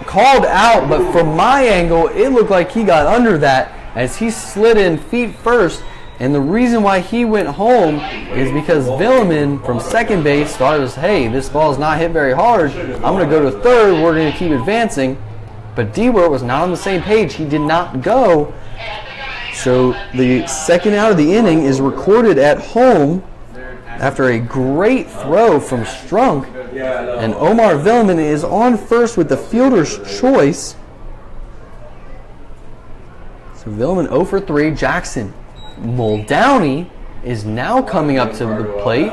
called out, but from my angle, it looked like he got under that as he slid in feet first. And the reason why he went home is because Villeman from second base thought it was, hey, this ball's not hit very hard. I'm going to go to third. We're going to keep advancing. But Dewart was not on the same page. He did not go. So the second out of the inning is recorded at home after a great throw from Strunk. And Omar Villeman is on first with the fielder's choice. So Villeman 0 for 3. Jackson Muldowney is now coming up to the plate.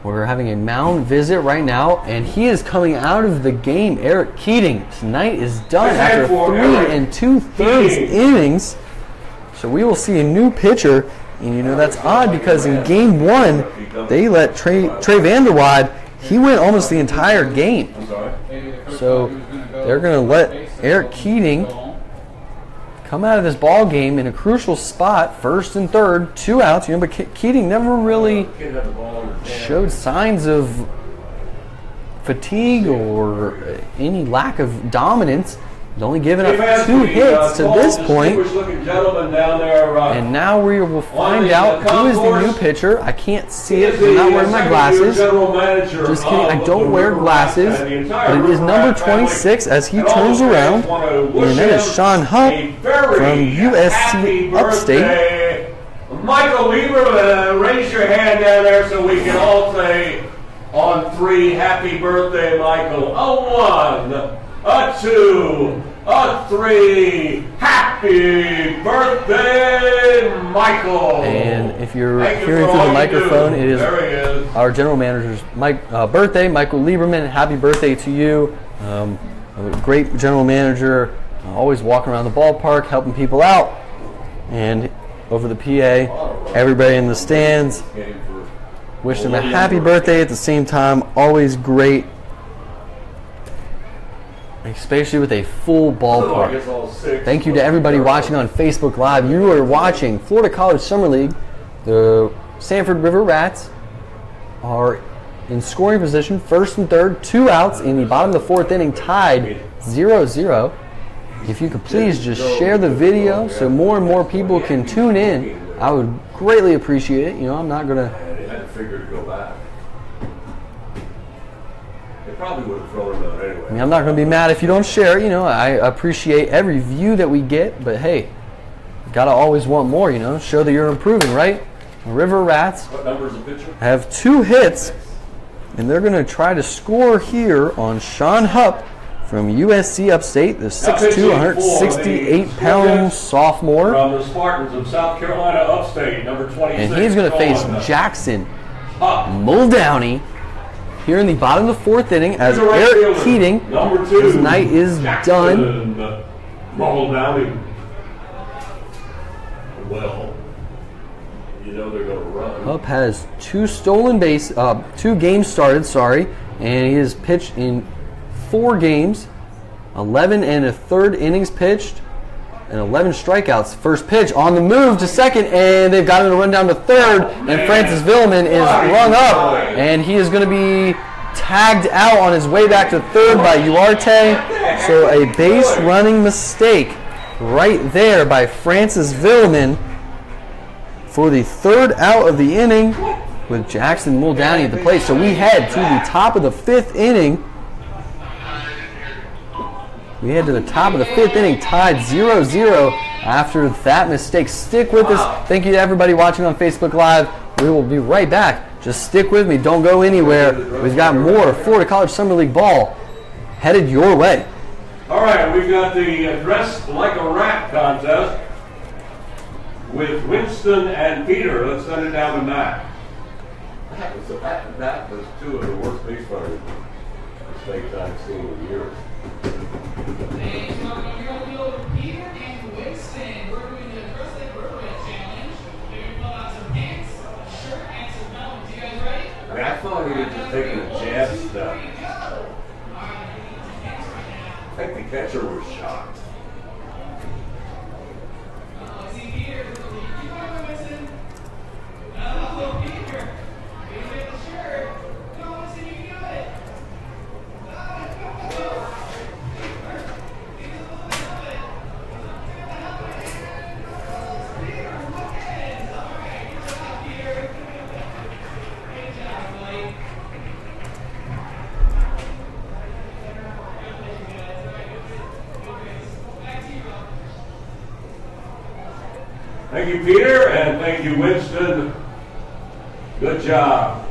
We're having a mound visit right now, and he is coming out of the game. Eric Keating tonight is done after 3 2/3 innings. So we will see a new pitcher, and you know that's odd because in game 1 they let Trey Vanderwide. He went almost the entire game. So they're going to let Eric Keating come out of this ball game in a crucial spot, 1st and 3rd, 2 outs. You know, but Keating never really showed signs of fatigue or any lack of dominance. He's only given up 2 hits to this point. And now we will find out who is the new pitcher. I can't see it. I'm not wearing my glasses. Just kidding. I don't wear glasses. But it is number 26 as he turns around. And that is Sean Hupp from USC Upstate. Michael Lieberman, raise your hand down there so we can all say on 3, happy birthday, Michael. A 1, a 2, a 3, happy birthday, Michael. And if you're hearing through the microphone, it is our general manager's birthday, Michael Lieberman. Happy birthday to you. A great general manager, always walking around the ballpark, helping people out. And over the PA, everybody in the stands, wish them a happy birthday at the same time. Always great, especially with a full ballpark. Thank you to everybody watching on Facebook Live. You are watching Florida College Summer League. The Sanford River Rats are in scoring position, 1st and 3rd, 2 outs in the bottom of the 4th inning, tied 0-0. If you could please just share the video so more and more people can tune in, I would greatly appreciate it. You know, I'm not going to... I had to figure to go back. They probably would have thrown it out anyway. I mean, I'm not going to be mad if you don't share it. You know, I appreciate every view that we get, but hey, got to always want more, you know. Show that you're improving, right? The River Rats have 2 hits, and they're going to try to score here on Sean Hupp from USC Upstate, the 6'2", 168-pound sophomore. From the Spartans of South Carolina Upstate, number 26. And he's going to face Jackson Muldowney here in the bottom of the fourth inning as Eric Keating, his night is done. Roll down. Well, you know they're going to run. Pup has 2 games started, and he has pitched in 4 games, 11 1/3 innings pitched, and 11 strikeouts. First pitch on the move to second, and they've got him to run down to third, and Francis Villeman is rung up, and he is going to be tagged out on his way back to third by Uarte. So a base running mistake right there by Francis Villeman for the 3rd out of the inning with Jackson Muldowney at the plate. So we head to the top of the 5th inning. We head to the top of the 5th inning, tied 0-0 after that mistake. Stick with us. Thank you to everybody watching on Facebook Live. We will be right back. Just stick with me. Don't go anywhere. We've got more Florida College Summer League ball headed your way. All right, we've got the Dress Like a Rat contest with Winston and Peter. Let's send it down to Matt. That was 2 of the worst base runners mistakes I've seen in years. Ladies and gentlemen, you're going to be over Peter and Winston. We're doing the Dress Like a Rat challenge. They're going to fill out some pants, a shirt, and some helmets. You guys ready? I thought he was just taking a jab stuff. I think the catcher was shocked. See Peter. You got it, Winston. Peter. You get the shirt. Come on, Winston, you got it. Thank you, Peter, and thank you, Winston. Good job.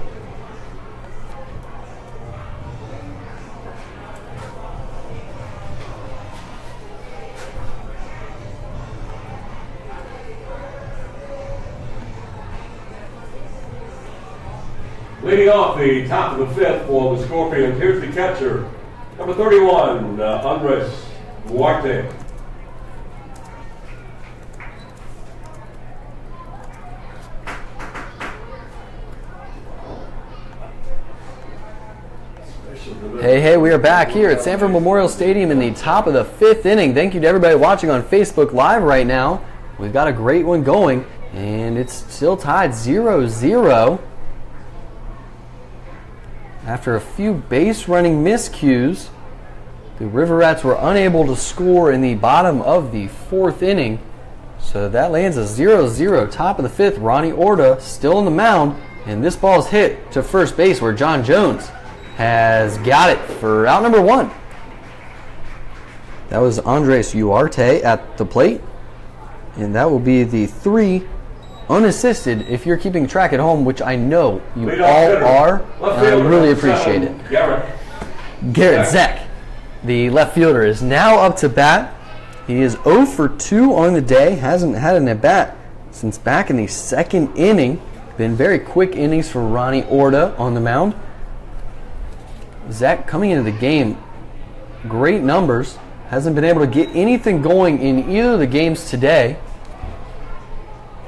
Leading off the top of the 5th for the Scorpions, here's the catcher, number 31, Andres Duarte. Hey, we are back here at Sanford Memorial Stadium in the top of the 5th inning. Thank you to everybody watching on Facebook Live right now. We've got a great one going, and it's still tied 0-0. After a few base running miscues, the River Rats were unable to score in the bottom of the 4th inning. So that lands a 0-0. Top of the 5th, Ronnie Orta still on the mound, and this ball is hit to first base where John Jones has got it for out number 1. That was Andres Uarte at the plate, and that will be the 3 unassisted if you're keeping track at home, which I know you all are, and I really appreciate it. Garrett Zeck, the left fielder, is now up to bat. He is 0 for 2 on the day, hasn't had an at-bat since back in the 2nd inning. Been very quick innings for Ronnie Orta on the mound. Zach coming into the game, great numbers. Hasn't been able to get anything going in either of the games today.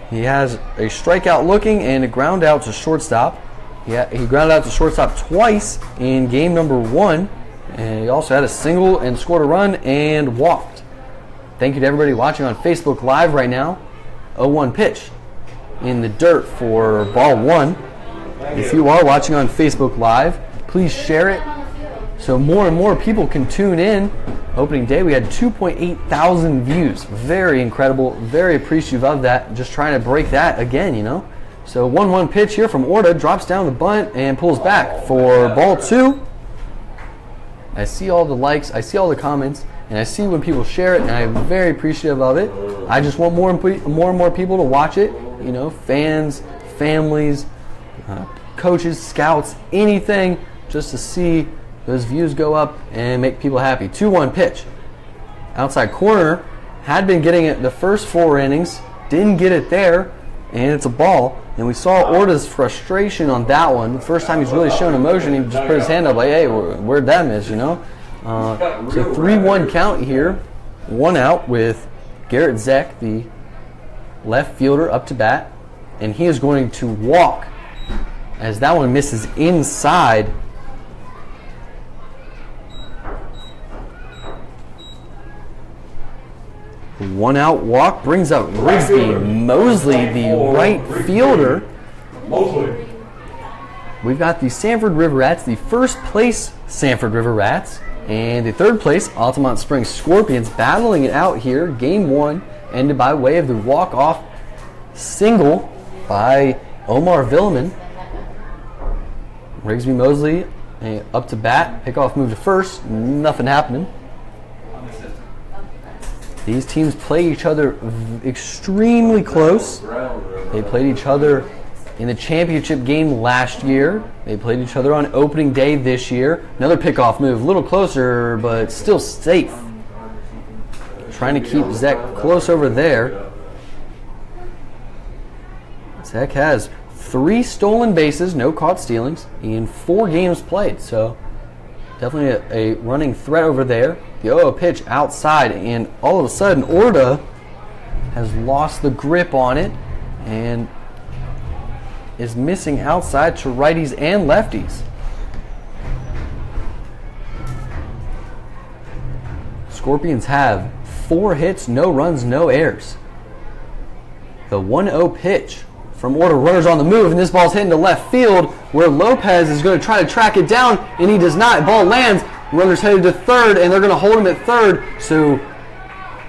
He has a strikeout looking and a ground out to shortstop. He grounded out to shortstop twice in game number 1. And he also had a single and scored a run and walked. Thank you to everybody watching on Facebook Live right now. 0-1 pitch in the dirt for ball 1. If you are watching on Facebook Live, please share it so more and more people can tune in. Opening day, we had 2.8 thousand views. Very incredible. Very appreciative of that. Just trying to break that again, you know. So 1-1 pitch here from Orta. Drops down the bunt and pulls back for ball 2. I see all the likes. I see all the comments. And I see when people share it, and I'm very appreciative of it. I just want more and more people to watch it. You know, fans, families, coaches, scouts, anything, just to see those views go up and make people happy. 2-1 pitch. Outside corner, had been getting it the first 4 innings, didn't get it there, and it's a ball. And we saw Orta's frustration on that one. The first time he's really shown emotion, he just put his hand up like, hey, where'd that miss, you know? So 3-1 count here. 1 out with Garrett Zeck, the left fielder, up to bat. And he is going to walk as that one misses inside. One out walk brings up Rigsby Mosley, the right fielder. We've got the Sanford River Rats, the first place Sanford River Rats, and the third place Altamonte Springs Scorpions battling it out here. Game 1 ended by way of the walk-off single by Omar Villeman. Rigsby Mosley up to bat, pickoff move to first, nothing happening. These teams play each other extremely close. They played each other in the championship game last year. They played each other on opening day this year. Another pickoff move, a little closer, but still safe. Trying to keep Zeck close over there. Zeck has 3 stolen bases, no caught stealings, in 4 games played. So definitely a running threat over there. The 0-0 pitch outside, and all of a sudden Orta has lost the grip on it and is missing outside to righties and lefties. Scorpions have 4 hits, no runs, no errors. The 1-0 pitch from Orta, runners on the move, and this ball's hitting to left field where Lopez is going to try to track it down, and he does not. Ball lands. Runners headed to third, and they're going to hold him at third. So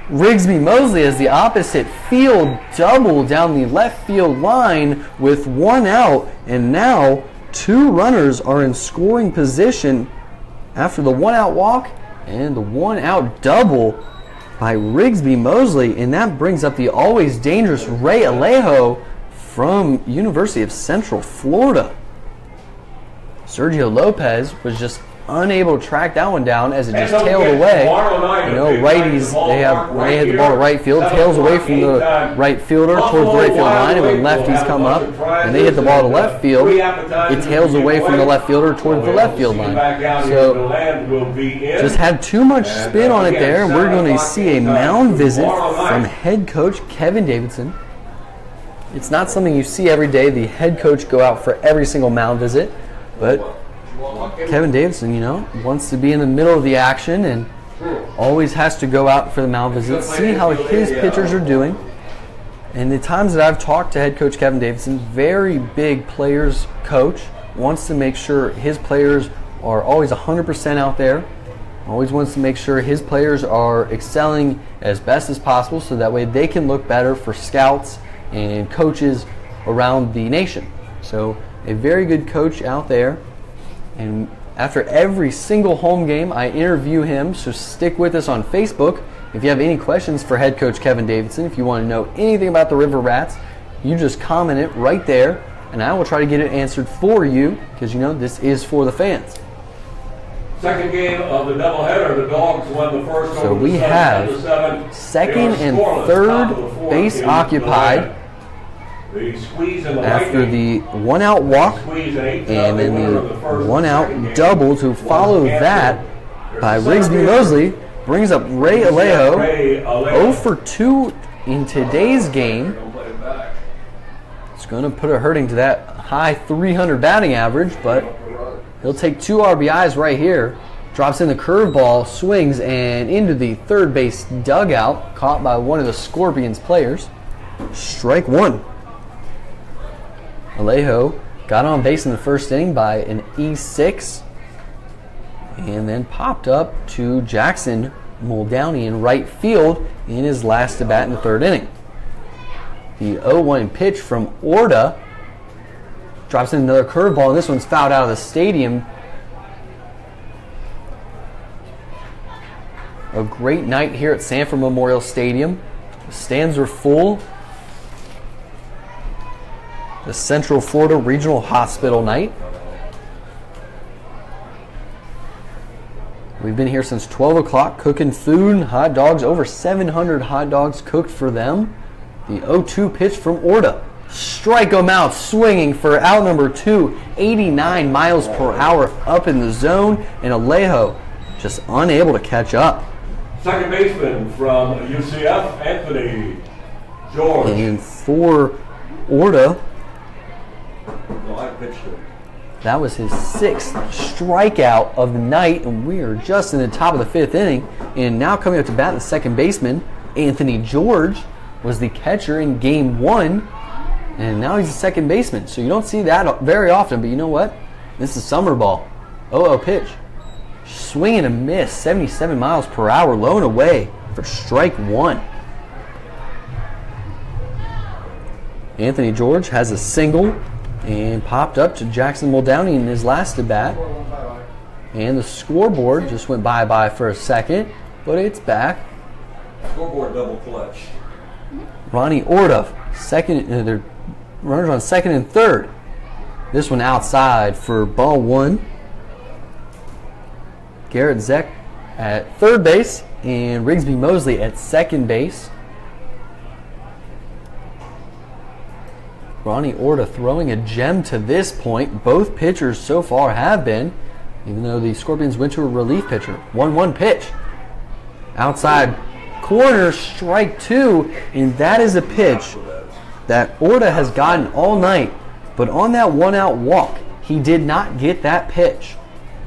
Rigsby Mosley has the opposite field double down the left field line with 1 out, and now 2 runners are in scoring position after the 1-out walk and the 1-out double by Rigsby Mosley, and that brings up the always dangerous Ray Alejo from University of Central Florida. Sergio Lopez was just unable to track that one down as it just tailed away. You know, righties, they hit the ball to right field, tails away from the right fielder towards the right field line, and when lefties come up and they hit the ball to left field, it tails away from the left fielder towards the left field line. So just had too much spin on it there, and we're going to see a mound visit from head coach Kevin Davidson. It's not something you see every day, the head coach go out for every single mound visit, but Kevin Davidson, you know, wants to be in the middle of the action and always has to go out for the mound visit, see how his pitchers are doing. And the times that I've talked to head coach Kevin Davidson, very big players coach, wants to make sure his players are always 100% out there, always wants to make sure his players are excelling as best as possible so that way they can look better for scouts and coaches around the nation. So a very good coach out there. And after every single home game, I interview him, so stick with us on Facebook. If you have any questions for head coach Kevin Davidson, if you want to know anything about the River Rats, you just comment it right there, and I will try to get it answered for you, because, you know, this is for the fans. Second game of the doubleheader, the Dogs won the first. So we have second and third base occupied after the 1-out walk, and then the 1-out double to follow that by Rigsby Mosley brings up Ray Alejo, 0 for 2 in today's game. It's going to put a hurting to that high 300 batting average, but he'll take 2 RBIs right here. Drops in the curveball, swings, and into the third base dugout, caught by one of the Scorpions players. Strike 1. Alejo got on base in the first inning by an E6 and then popped up to Jackson Muldowney in right field in his last at-bat in the third inning. The 0-1 pitch from Orta drops in another curveball, and this one's fouled out of the stadium. A great night here at Sanford Memorial Stadium. The stands are full. The Central Florida Regional Hospital night. We've been here since 12 o'clock cooking food and hot dogs. Over 700 hot dogs cooked for them. The 0-2 pitch from Orta. strike him out, swinging for out number 2, 89 miles per hour up in the zone, and Alejo just unable to catch up. Second baseman from UCF, Anthony George. And for Orta, No, I pitched it. that was his 6th strikeout of the night, and we are just in the top of the 5th inning. And now coming up to bat, the second baseman, Anthony George, was the catcher in game 1, and now he's the second baseman. So you don't see that very often, but you know what? This is summer ball. 0-0 pitch. Swing and a miss, 77 miles per hour, low and away for strike 1. Anthony George has a single and popped up to Jackson Muldowney in his last at bat. And the scoreboard just went bye-bye for a second, but it's back. Scoreboard double clutch. Ronnie Orta, their runners on second and third. This one outside for ball 1. Garrett Zeck at third base and Rigsby Mosley at second base. Ronnie Orta throwing a gem to this point. Both pitchers so far have been, even though the Scorpions went to a relief pitcher. 1-1 pitch. Outside corner, strike 2, and that is a pitch that Orta has gotten all night. But on that 1-out walk, he did not get that pitch.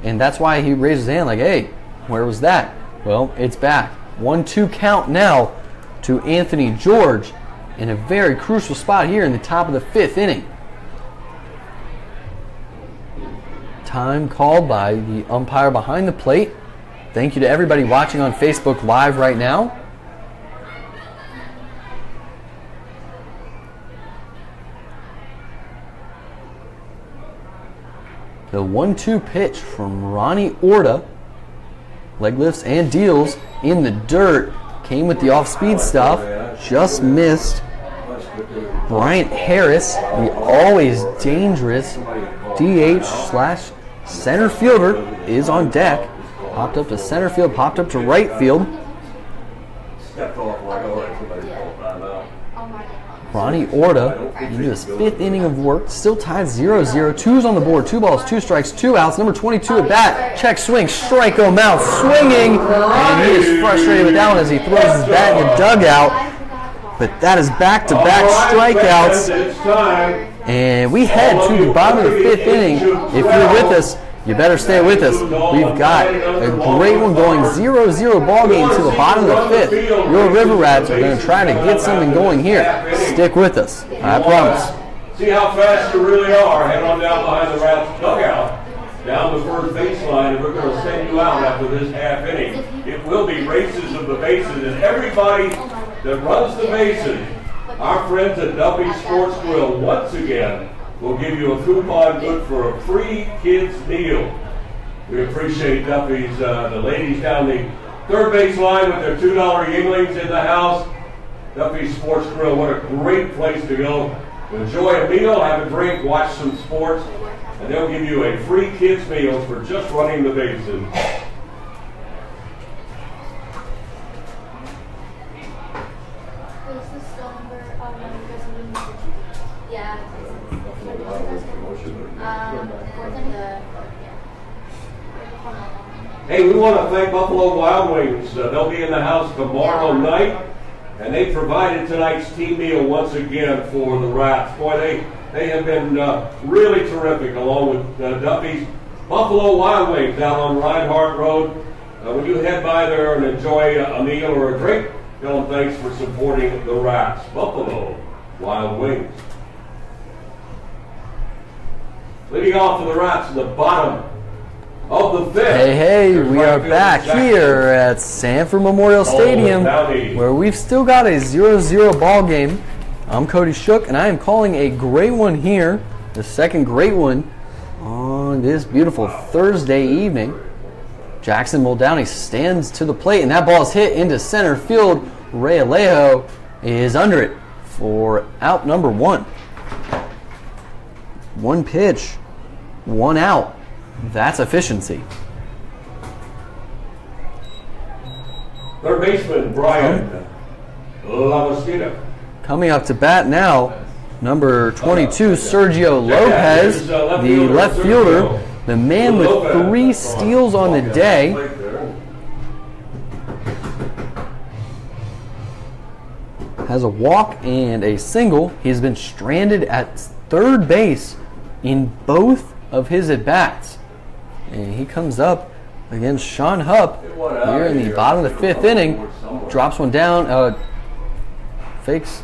And that's why he raised his hand like, hey, where was that? Well, it's back. 1-2 count now to Anthony George in a very crucial spot here in the top of the 5th inning. Time called by the umpire behind the plate. Thank you to everybody watching on Facebook Live right now. The 1-2 pitch from Ronnie Orta. Leg lifts and deals in the dirt. Came with the off-speed stuff. Just missed. Bryant Harris, the always dangerous DH/center fielder, is on deck. Popped up to center field, popped up to right field. Stepped off like somebody called timeout. Ronnie Orta into his 5th inning of work, still tied 0-0. 2's on the board, 2 balls, 2 strikes, 2 outs. Number 22 at bat, check swing, strike him out, swinging, and he is frustrated with that one as he throws his bat in the dugout. But that is back-to-back strikeouts, and we head to the bottom of the 5th inning. If you're with us, you better stay with us. We've got a great one going, 0-0 ball game to the bottom of the 5th. Your River Rats are going to try to get something going here. Stick with us, I promise. See how fast you really are. Head on down behind the Rats dugout, down the first baseline, and we're going to send you out after this half inning. It will be races of the bases, and everybody that runs the bases, our friends at Duffy's Sports Grill, once again, will give you a coupon good for a free kids meal. We appreciate Duffy's, the ladies down the third base line with their $2 Yinglings in the house. Duffy's Sports Grill, what a great place to go. Enjoy a meal, have a drink, watch some sports, and they'll give you a free kids meal for just running the bases. Hey, we want to thank Buffalo Wild Wings. They'll be in the house tomorrow night, and they provided tonight's team meal once again for the Rats. Boy, they have been really terrific, along with Duffy's Buffalo Wild Wings out on Reinhardt Road. When you head by there and enjoy a meal or a drink, tell them thanks for supporting the Rats. Buffalo Wild Wings. Leading off for the Rats in the bottom of the 5th. Hey, we are back here at Sanford Memorial Stadium, where we've still got a 0-0 ball game. I'm Cody Shook, and I am calling a great one here, the second great one on this beautiful Thursday evening. Jackson Muldowney stands to the plate, and that ball is hit into center field. Ray Alejo is under it for out number 1. 1 pitch, 1 out. That's efficiency. Third baseman Brian Lavasquita. Coming up to bat now, number 22, Sergio Lopez, the left fielder, the man with 3 steals on the day. Has a walk and a single. He's been stranded at third base in both of his at-bats. And he comes up against Sean Hupp here in the bottom of the 5th inning. Drops one down, fakes,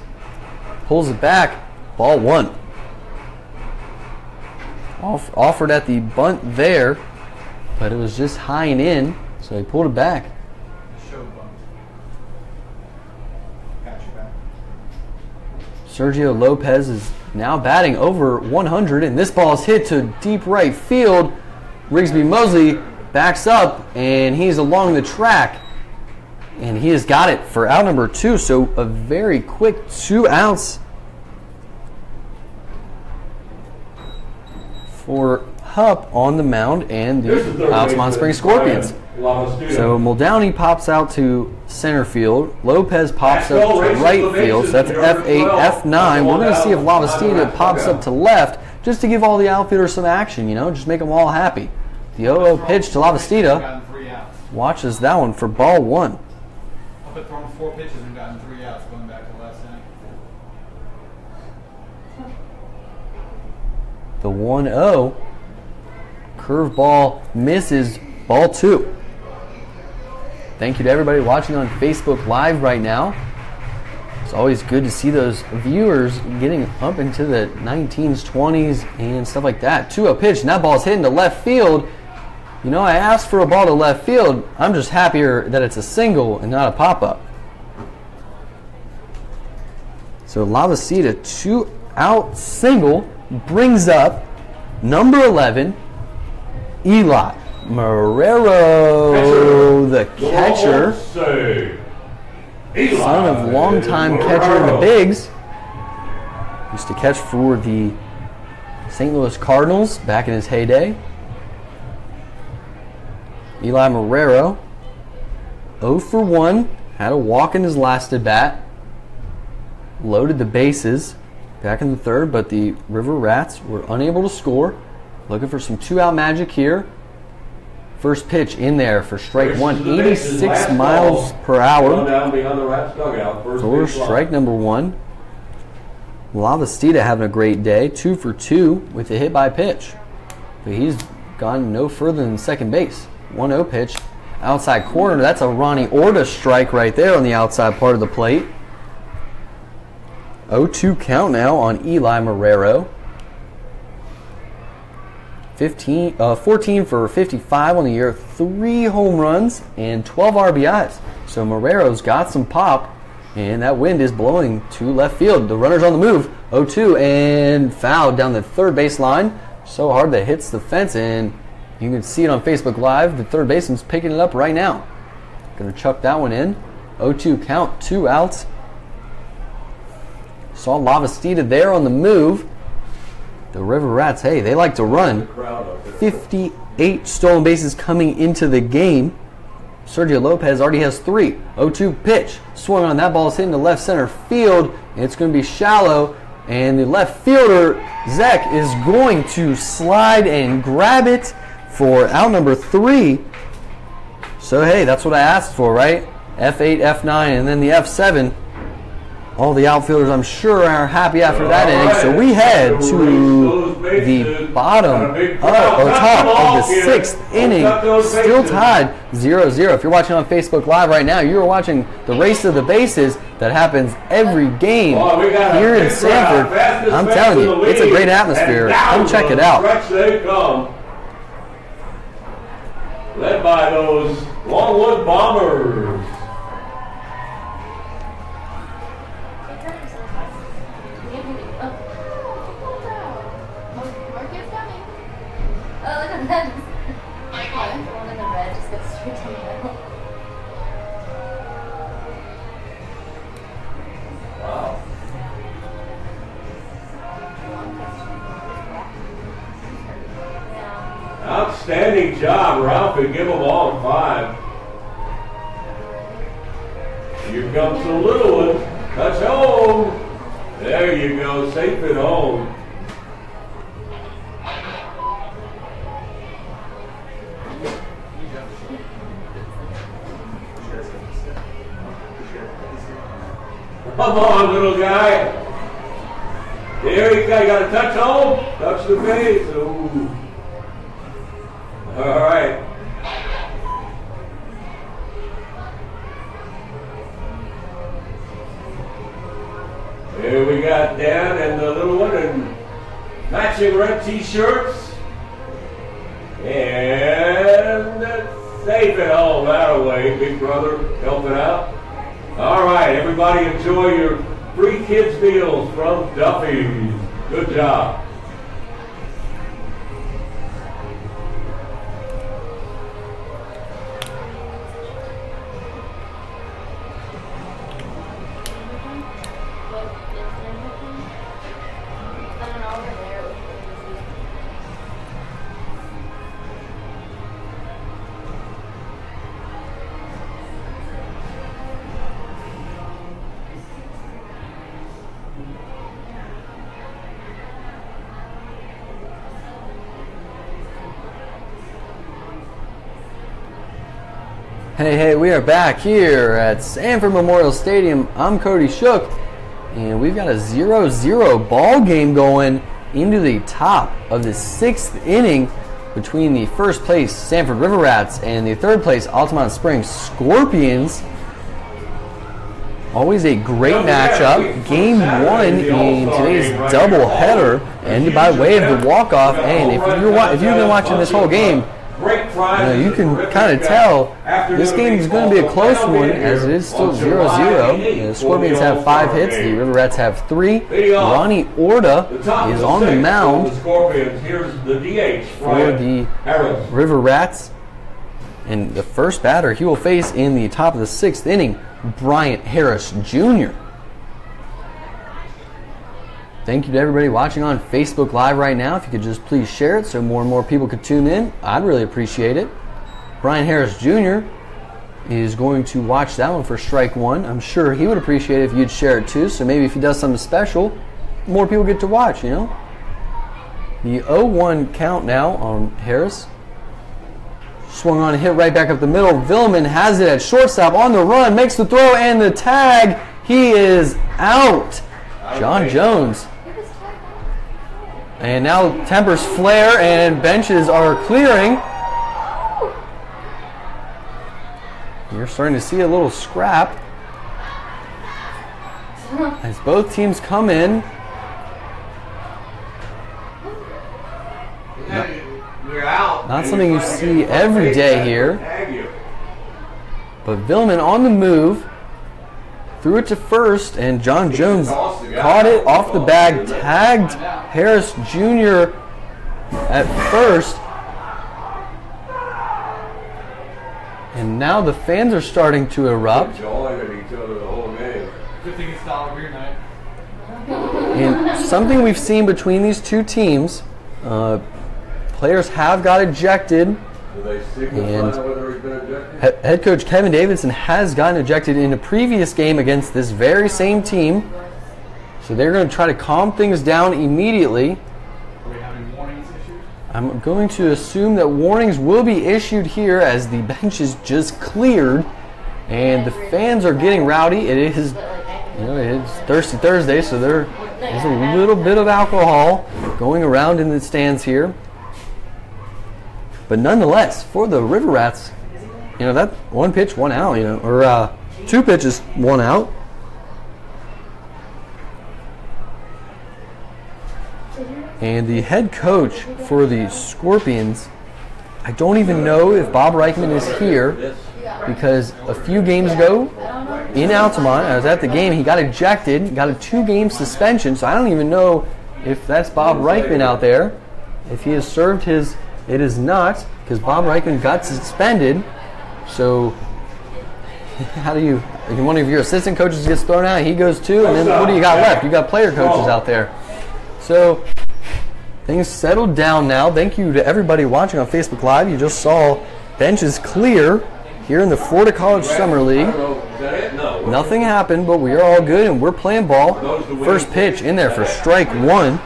pulls it back, ball 1. Offered at the bunt there, but it was just high and in, so he pulled it back. Sergio Lopez is now batting over 100, and this ball is hit to deep right field. Rigsby Mosley backs up, and he's along the track, and he has got it for out number 2, so a very quick 2 outs for Hupp on the mound and the Altamonte Springs Scorpions. So Muldowney pops out to center field. Lopez pops up to right field. So that's F8, F9. We're going to see if Lavastida pops up to left just to give all the outfielders some action, you know, just make them all happy. The 0-0 pitch to Lavastida. Watches that one for ball 1. Up at thrown 4 pitches and gotten 3 outs going back to last inning. The 1-0. Curveball misses, ball 2. Thank you to everybody watching on Facebook Live right now. It's always good to see those viewers getting up into the 19s, 20s, and stuff like that. 2-0 pitch, and that ball's hitting to left field. You know, I asked for a ball to left field. I'm just happier that it's a single and not a pop-up. So Lavastida, 2-out single, brings up number 11, Eli Marrero, the catcher, son of longtime catcher in the Bigs. Used to catch for the St. Louis Cardinals back in his heyday. Eli Marrero, 0 for 1, had a walk in his last at bat, loaded the bases back in the 3rd, but the River Rats were unable to score. Looking for some 2-out magic here. First pitch in there for strike 1, 86 miles per hour for strike number 1. Lavastida having a great day, 2 for 2 with a hit by pitch. But he's gone no further than second base. 1-0 pitch, outside corner. That's a Ronnie Orta strike right there on the outside part of the plate. 0-2 count now on Eli Marrero. 14 for 55 on the year, 3 home runs and 12 RBIs. So Marrero's got some pop, and that wind is blowing to left field. The runner's on the move. 0-2 and fouled down the third base line. So hard that hits the fence, and you can see it on Facebook Live. The third baseman's picking it up right now. Going to chuck that one in. 0-2 count, 2 outs. Saw Lavastida there on the move. The River Rats, hey, they like to run. 58 stolen bases coming into the game. Sergio Lopez already has 3. 0-2 pitch. Swung on, that ball is hitting to left center field. It's going to be shallow. And the left fielder, Zek, is going to slide and grab it for out number 3. So, hey, that's what I asked for, right? F8, F9, and then the F7. All the outfielders, I'm sure, are happy after that inning. So we head to the bottom or top of the 6th inning, still tied 0-0. If you're watching on Facebook Live right now, you're watching the race of the bases that happens every game here in Sanford. I'm telling you, it's a great atmosphere. Come check it out. Led by those Longwood Bombers. Outstanding job, Ralphie. Give them all a 5. Here comes the little one. Touch home. There you go, safe at home. Come on, little guy. There you go. You got to touch home. Touch the base. Ooh. All right. Here we got Dan and the little one in matching red t-shirts. And safe at home. That away, big brother helping out. All right, everybody enjoy your free kids meals from Duffy's. Good job. Hey, we are back here at Sanford Memorial Stadium. I'm Cody Shook, and we've got a 0-0 ball game going into the top of the 6th inning between the first place Sanford River Rats and the third place Altamonte Springs Scorpions. Always a great matchup. Game 1 in today's doubleheader ended by way of the walk-off. And if you've been watching this whole game, you can kind of tell this game is going to be a close one, as it is still 0-0. The Scorpions have 5 hits. The River Rats have 3. Ronnie Orta is on the mound for the River Rats. And the first batter he will face in the top of the 6th inning, Bryant Harris Jr. Thank you to everybody watching on Facebook Live right now. If you could just please share it so more and more people could tune in, I'd really appreciate it. Bryant Harris Jr. is going to watch that one for strike 1. I'm sure he would appreciate it if you'd share it too, so maybe if he does something special, more people get to watch, you know. The 0-1 count now on Harris. Swung on a hit right back up the middle. Villeman has it at shortstop on the run, makes the throw and the tag. He is out. John Jones. And now tempers flare and benches are clearing. You're starting to see a little scrap as both teams come in. Not something you see every day here. But Villeman on the move. Threw it to first, and John Jones caught it off the bag, tagged Harris Jr. at first. And now the fans are starting to erupt. And something we've seen between these two teams, players have got ejected. And head coach Kevin Davidson has gotten ejected in a previous game against this very same team. So they're going to try to calm things down immediately. Are we having warnings issued? I'm going to assume that warnings will be issued here as the bench is just cleared and the fans are getting rowdy. It is, it's Thirsty Thursday, so there is a little bit of alcohol going around in the stands here. But nonetheless, for the River Rats, that 1 pitch, 1 out, or 2 pitches, 1 out. And the head coach for the Scorpions, I don't even know if Bob Reichman is here, because a few games ago in Altamonte, I was at the game, he got ejected, got a 2-game suspension, so I don't even know if that's Bob Reichman out there. If he has served his... It is not, because Bob Reichman got suspended. So, how do you, one of your assistant coaches gets thrown out, he goes too, and then what do you got left? You got player coaches out there. So, things settled down now. Thank you to everybody watching on Facebook Live. You just saw benches clear here in the Florida College Summer League. Is that it? No. Nothing happened, but we are all good, and we're playing ball. First pitch in there for strike one.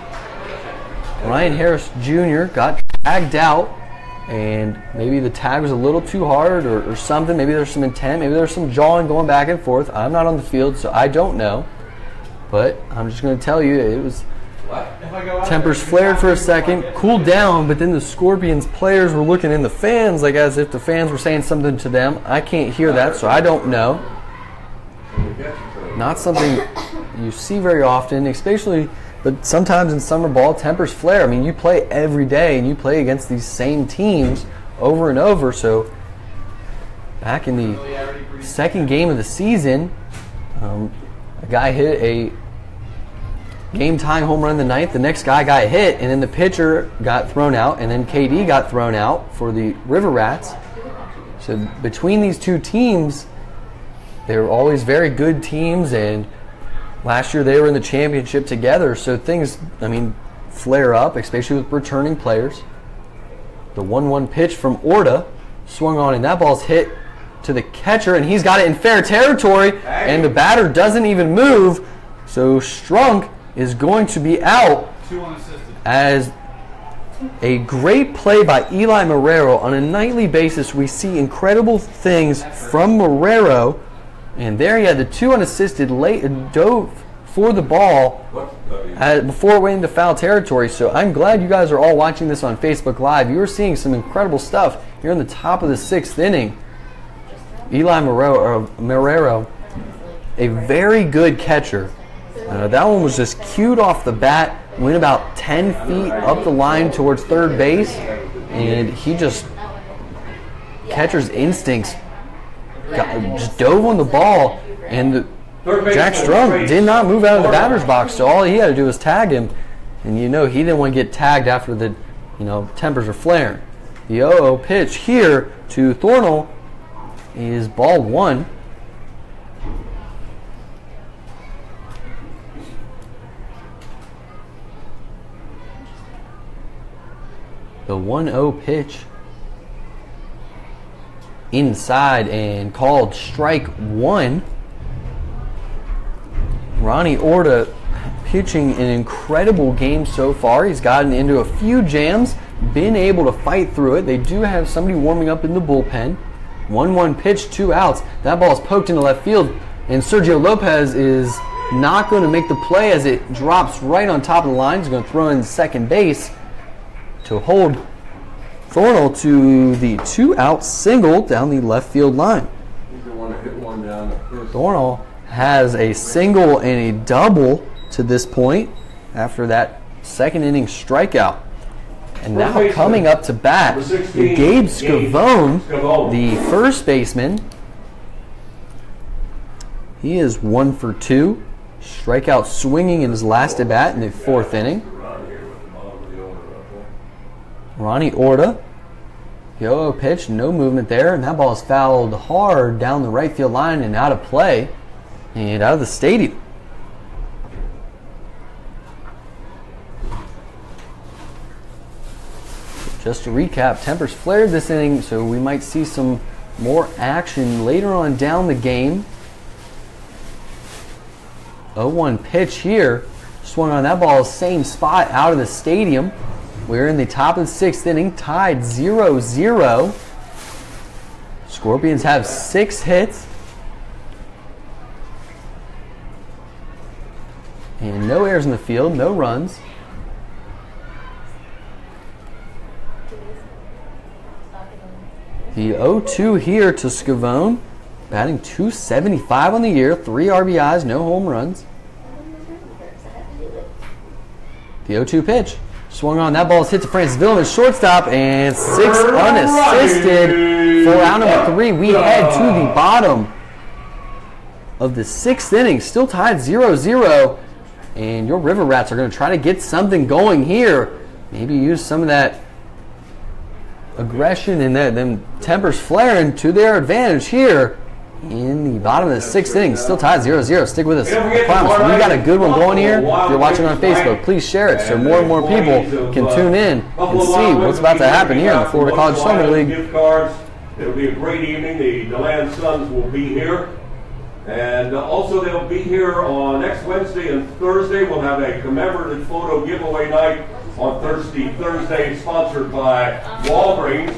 Ryan Harris Jr. got tagged out, and maybe the tag was a little too hard or something. Maybe there's some intent. Maybe there's some jawing going back and forth. I'm not on the field, so I don't know. But I'm just going to tell you, it was tempers flared for a second, cooled down, but then the Scorpions players were looking in the fans like as if the fans were saying something to them. I can't hear that, so I don't know. Not something you see very often, especially, but sometimes in summer ball, tempers flare. I mean, you play every day, and you play against these same teams over and over. So back in the second game of the season, a guy hit a game-tying home run in the ninth. The next guy got hit, and then the pitcher got thrown out, and then KD got thrown out for the River Rats. So between these two teams, they were always very good teams, and last year they were in the championship together. So things, I mean, flare up, especially with returning players. The 1-1 pitch from Orta swung on, and that ball's hit to the catcher, and he's got it in fair territory, and the batter doesn't even move. So Strunk is going to be out as a great play by Eli Marrero. On a nightly basis, we see incredible things from Marrero, and there he had the 2 unassisted, dove for the ball before it went into foul territory. So I'm glad you guys are all watching this on Facebook Live. You are seeing some incredible stuff here in the top of the 6th inning. Eli Marrero, a very good catcher. That one was just cued off the bat, went about 10 feet up the line towards third base, and he just, catcher's instincts, just dove on the ball, and Jack Strunk did not move out of the batter's box, so all he had to do was tag him, and he didn't want to get tagged after the, tempers are flaring. The 0-0 pitch here to Thornell is ball 1. The 1-0 pitch inside and called strike 1. Ronnie Orta pitching an incredible game so far. He's gotten into a few jams, been able to fight through it. They do have somebody warming up in the bullpen. 1-1 pitch, 2 outs. That ball is poked into left field, and Sergio Lopez is not going to make the play as it drops right on top of the line. He's going to throw in second base to hold Thornell to the 2-out single down the left field line. Thornell has a single and a double to this point after that second inning strikeout. And now coming up to bat, Gabe Scavone, the first baseman. He is 1 for 2. Strikeout swinging in his last at bat in the 4th inning. Ronnie Orta, the 0-0 pitch, no movement there, and that ball is fouled hard down the right field line and out of play and out of the stadium. Just to recap, tempers flared this inning, so we might see some more action later on down the game. 0-1 pitch here, swung on that ball, same spot out of the stadium. We're in the top of the 6th inning, tied 0-0. Scorpions have 6 hits. And no errors in the field, no runs. The 0-2 here to Scavone, batting .275 on the year, 3 RBIs, no home runs. The 0-2 pitch. Swung on, that ball is hit to Francis Villeman, shortstop, and 6 unassisted for out number 3. We head to the bottom of the 6th inning, still tied 0-0, and your River Rats are going to try to get something going here. Maybe use some of that aggression and them tempers flaring to their advantage here in the bottom of the 6th inning. Still tied 0-0. Stick with us. I promise we got a good one going here. If you're watching on Facebook, please share it so more and more people can tune in and see what's about to happen here in the Florida College Summer League. It'll be a great evening. The DeLand Suns will be here. And also they'll be here on next Wednesday and Thursday. We'll have a commemorative photo giveaway night on Thursday, sponsored by Walgreens.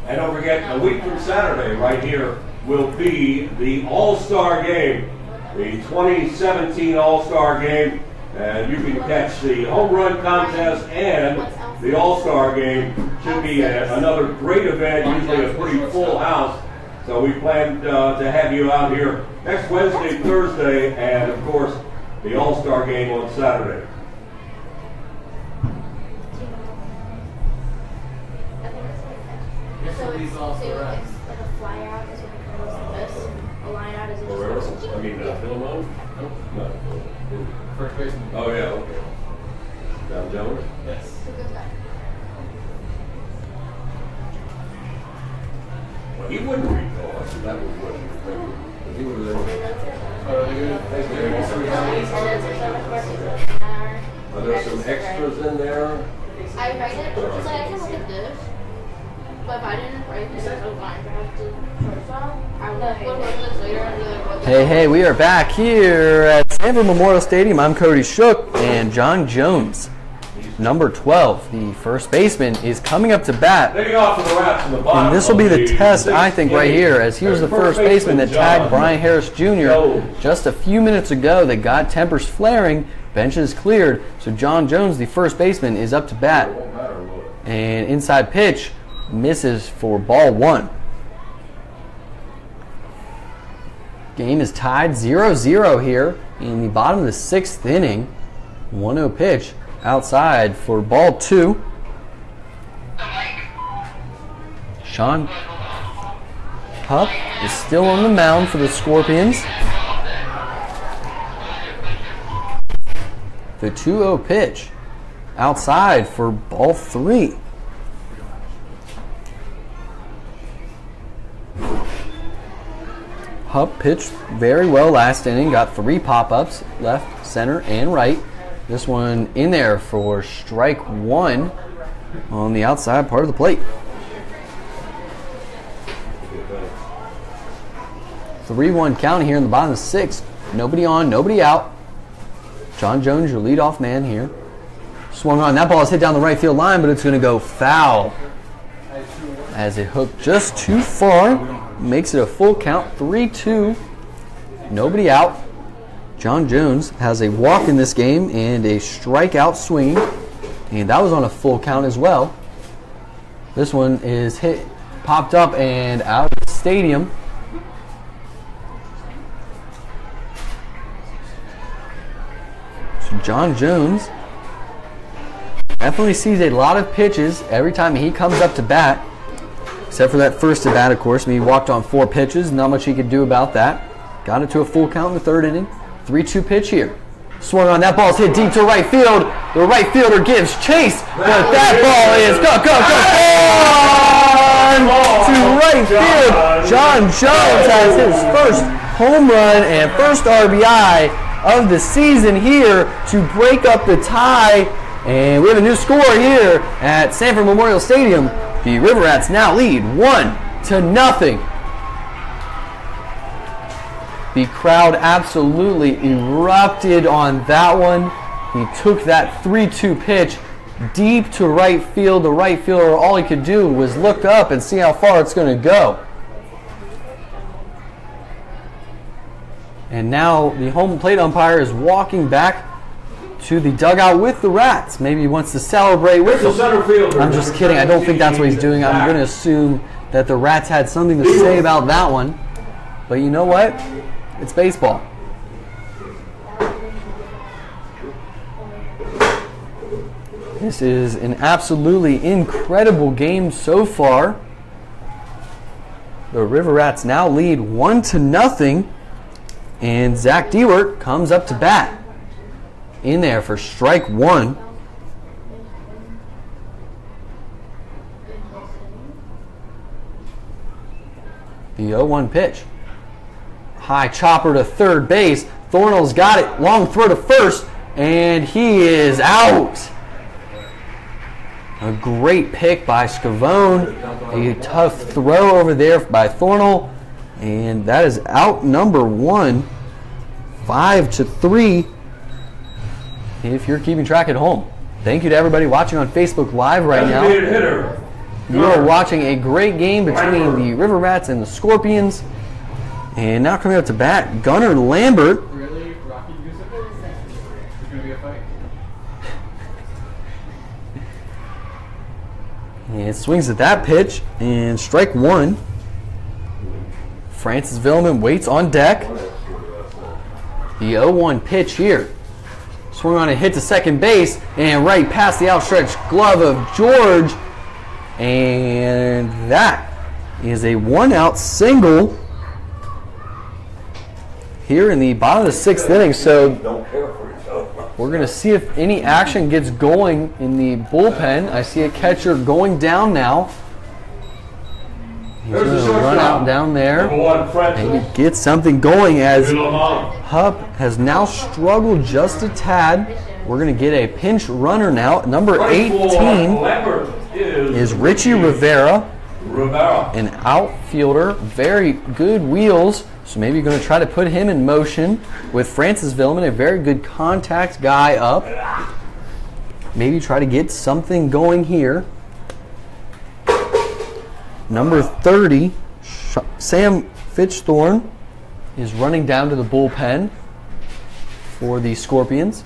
And don't forget, a week from Saturday, right here, will be the All-Star Game, the 2017 All-Star Game. And you can catch the home run contest and the All-Star Game. Should be another great event, usually a pretty full house. So we plan to have you out here next Wednesday, Thursday, and of course, the All-Star Game on Saturday. So it's like a fly out is what like this. A line out is I mean, Philemon? Nope. No. First baseman. Oh, yeah, okay. Down Jones? Yes. Who goes back? Well, he wouldn't recall us, so that was what he was thinking. But he would have. Oh, really good. Thanks, Are there some extras in there? I write it because I can look at this. But if I didn't write this as a line, I have to first off, I would look at this later and be like, what the Hey, we are back here at Sanford Memorial Stadium. I'm Cody Shook, and John Jones, number 12, the first baseman, is coming up to bat. Leading off for the Rats in the bottom. And this will be the test, I think, right inning. here, as he was the first baseman that tagged Brian Harris Jr. just a few minutes ago. They got tempers flaring, benches cleared, so John Jones, the first baseman, is up to bat. And inside pitch misses for ball 1. Game is tied 0-0 here in the bottom of the 6th inning. 1-0 pitch outside for ball 2. Sean Hupp is still on the mound for the Scorpions. The 2-0 pitch outside for ball 3. Hupp pitched very well last inning, got 3 pop-ups, left, center, and right. This one in there for strike 1 on the outside part of the plate. 3-1 count here in the bottom of the 6th. Nobody on, nobody out. John Jones, your leadoff man here. Swung on. That ball is hit down the right field line, but it's going to go foul as it hooked just too far. Makes it a full count, 3-2. Nobody out. John Jones has a walk in this game and a strikeout swing, and that was on a full count as well. This one is hit, popped up and out of the stadium. So John Jones definitely sees a lot of pitches every time he comes up to bat. Except for that first at bat, of course. I mean, he walked on 4 pitches. Not much he could do about that. Got it to a full count in the 3rd inning. 3-2 pitch here. Swung on. That ball's hit deep to right field. The right fielder gives chase. But that ball is go to right field. John Jones has his first home run and first RBI of the season here to break up the tie. And we have a new score here at Sanford Memorial Stadium. The River Rats now lead 1-0. The crowd absolutely erupted on that one. He took that 3-2 pitch deep to right field. The right fielder, all he could do was look up and see how far it's going to go. And now the home plate umpire is walking back to the dugout with the Rats. Maybe he wants to celebrate with them. I'm just kidding. I don't think that's what he's doing. I'm going to assume that the Rats had something to say about that one. But you know what? It's baseball. This is an absolutely incredible game so far. The River Rats now lead 1-0. And Zach Dewart comes up to bat. In there for strike 1. The 0-1 pitch. High chopper to third base. Thornell's got it. Long throw to first. And he is out. A great pick by Scavone. A tough throw over there by Thornell. And that is out number 1, 5-3. If you're keeping track at home. Thank you to everybody watching on Facebook Live right now. You are watching a great game between the River Rats and the Scorpions. And now coming up to bat, Gunnar Lambert. Really? Rocky Music? There's going to be a fight? And swings at that pitch, and strike 1. Francis Villeman waits on deck. The 0-1 pitch here. Swung on a hit to second base, and right past the outstretched glove of George. And that is a 1-out single here in the bottom of the 6th inning. So we're going to see if any action gets going in the bullpen. I see a catcher going down now. He's going to run out down there. Maybe get something going as Hupp has now struggled just a tad. We're going to get a pinch runner now. Number 18 is Richie Rivera, an outfielder. Very good wheels. So maybe you're going to try to put him in motion with Francis Villeman, a very good contact guy up. Maybe try to get something going here. Number 30, Sam Fitchthorne, is running down to the bullpen for the Scorpions.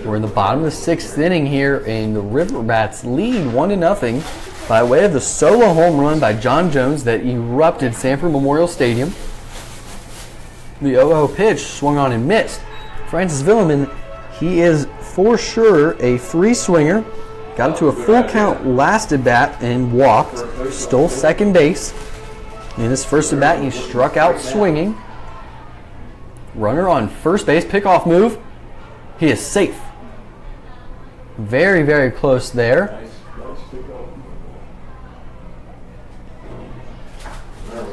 We're in the bottom of the 6th inning here, and the River Rats lead 1-0 by way of the solo home run by John Jones that erupted Sanford Memorial Stadium. The 0-0 pitch swung on and missed. Francis Villeman, he is for sure a free swinger. Got it to a full count last at bat and walked. Stole second base. In his first at bat, he struck out swinging. Runner on first base, pickoff move. He is safe. Very, very close there.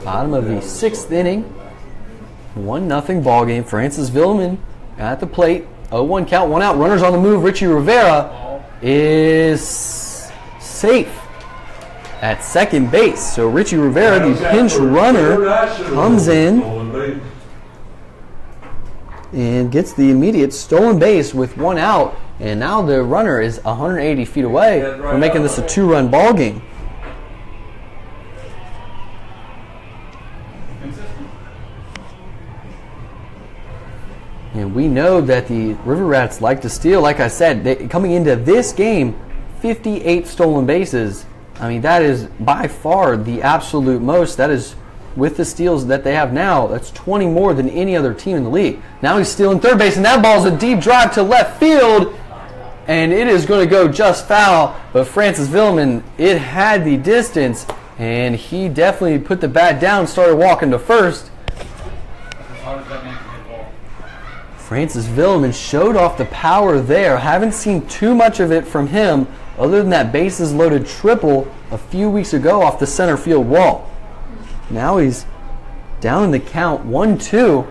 Bottom of the 6th inning. 1-0 ball game. Francis Villeman at the plate. 0-1 count, 1 out. Runners on the move. Richie Rivera is safe at second base. So Richie Rivera, the pinch runner, comes in and gets the immediate stolen base with 1 out. And now the runner is 180 feet away from making this a 2-run ball game. And we know that the River Rats like to steal. Like I said, coming into this game, 58 stolen bases. I mean, that is by far the absolute most. That is, with the steals that they have now, that's 20 more than any other team in the league. Now he's stealing third base, and that ball is a deep drive to left field, and it is going to go just foul. But Francis Villeman, it had the distance, and he definitely put the bat down, started walking to first. Francis Villeman showed off the power there. Haven't seen too much of it from him other than that bases loaded triple a few weeks ago off the center field wall. Now he's down in the count 1-2,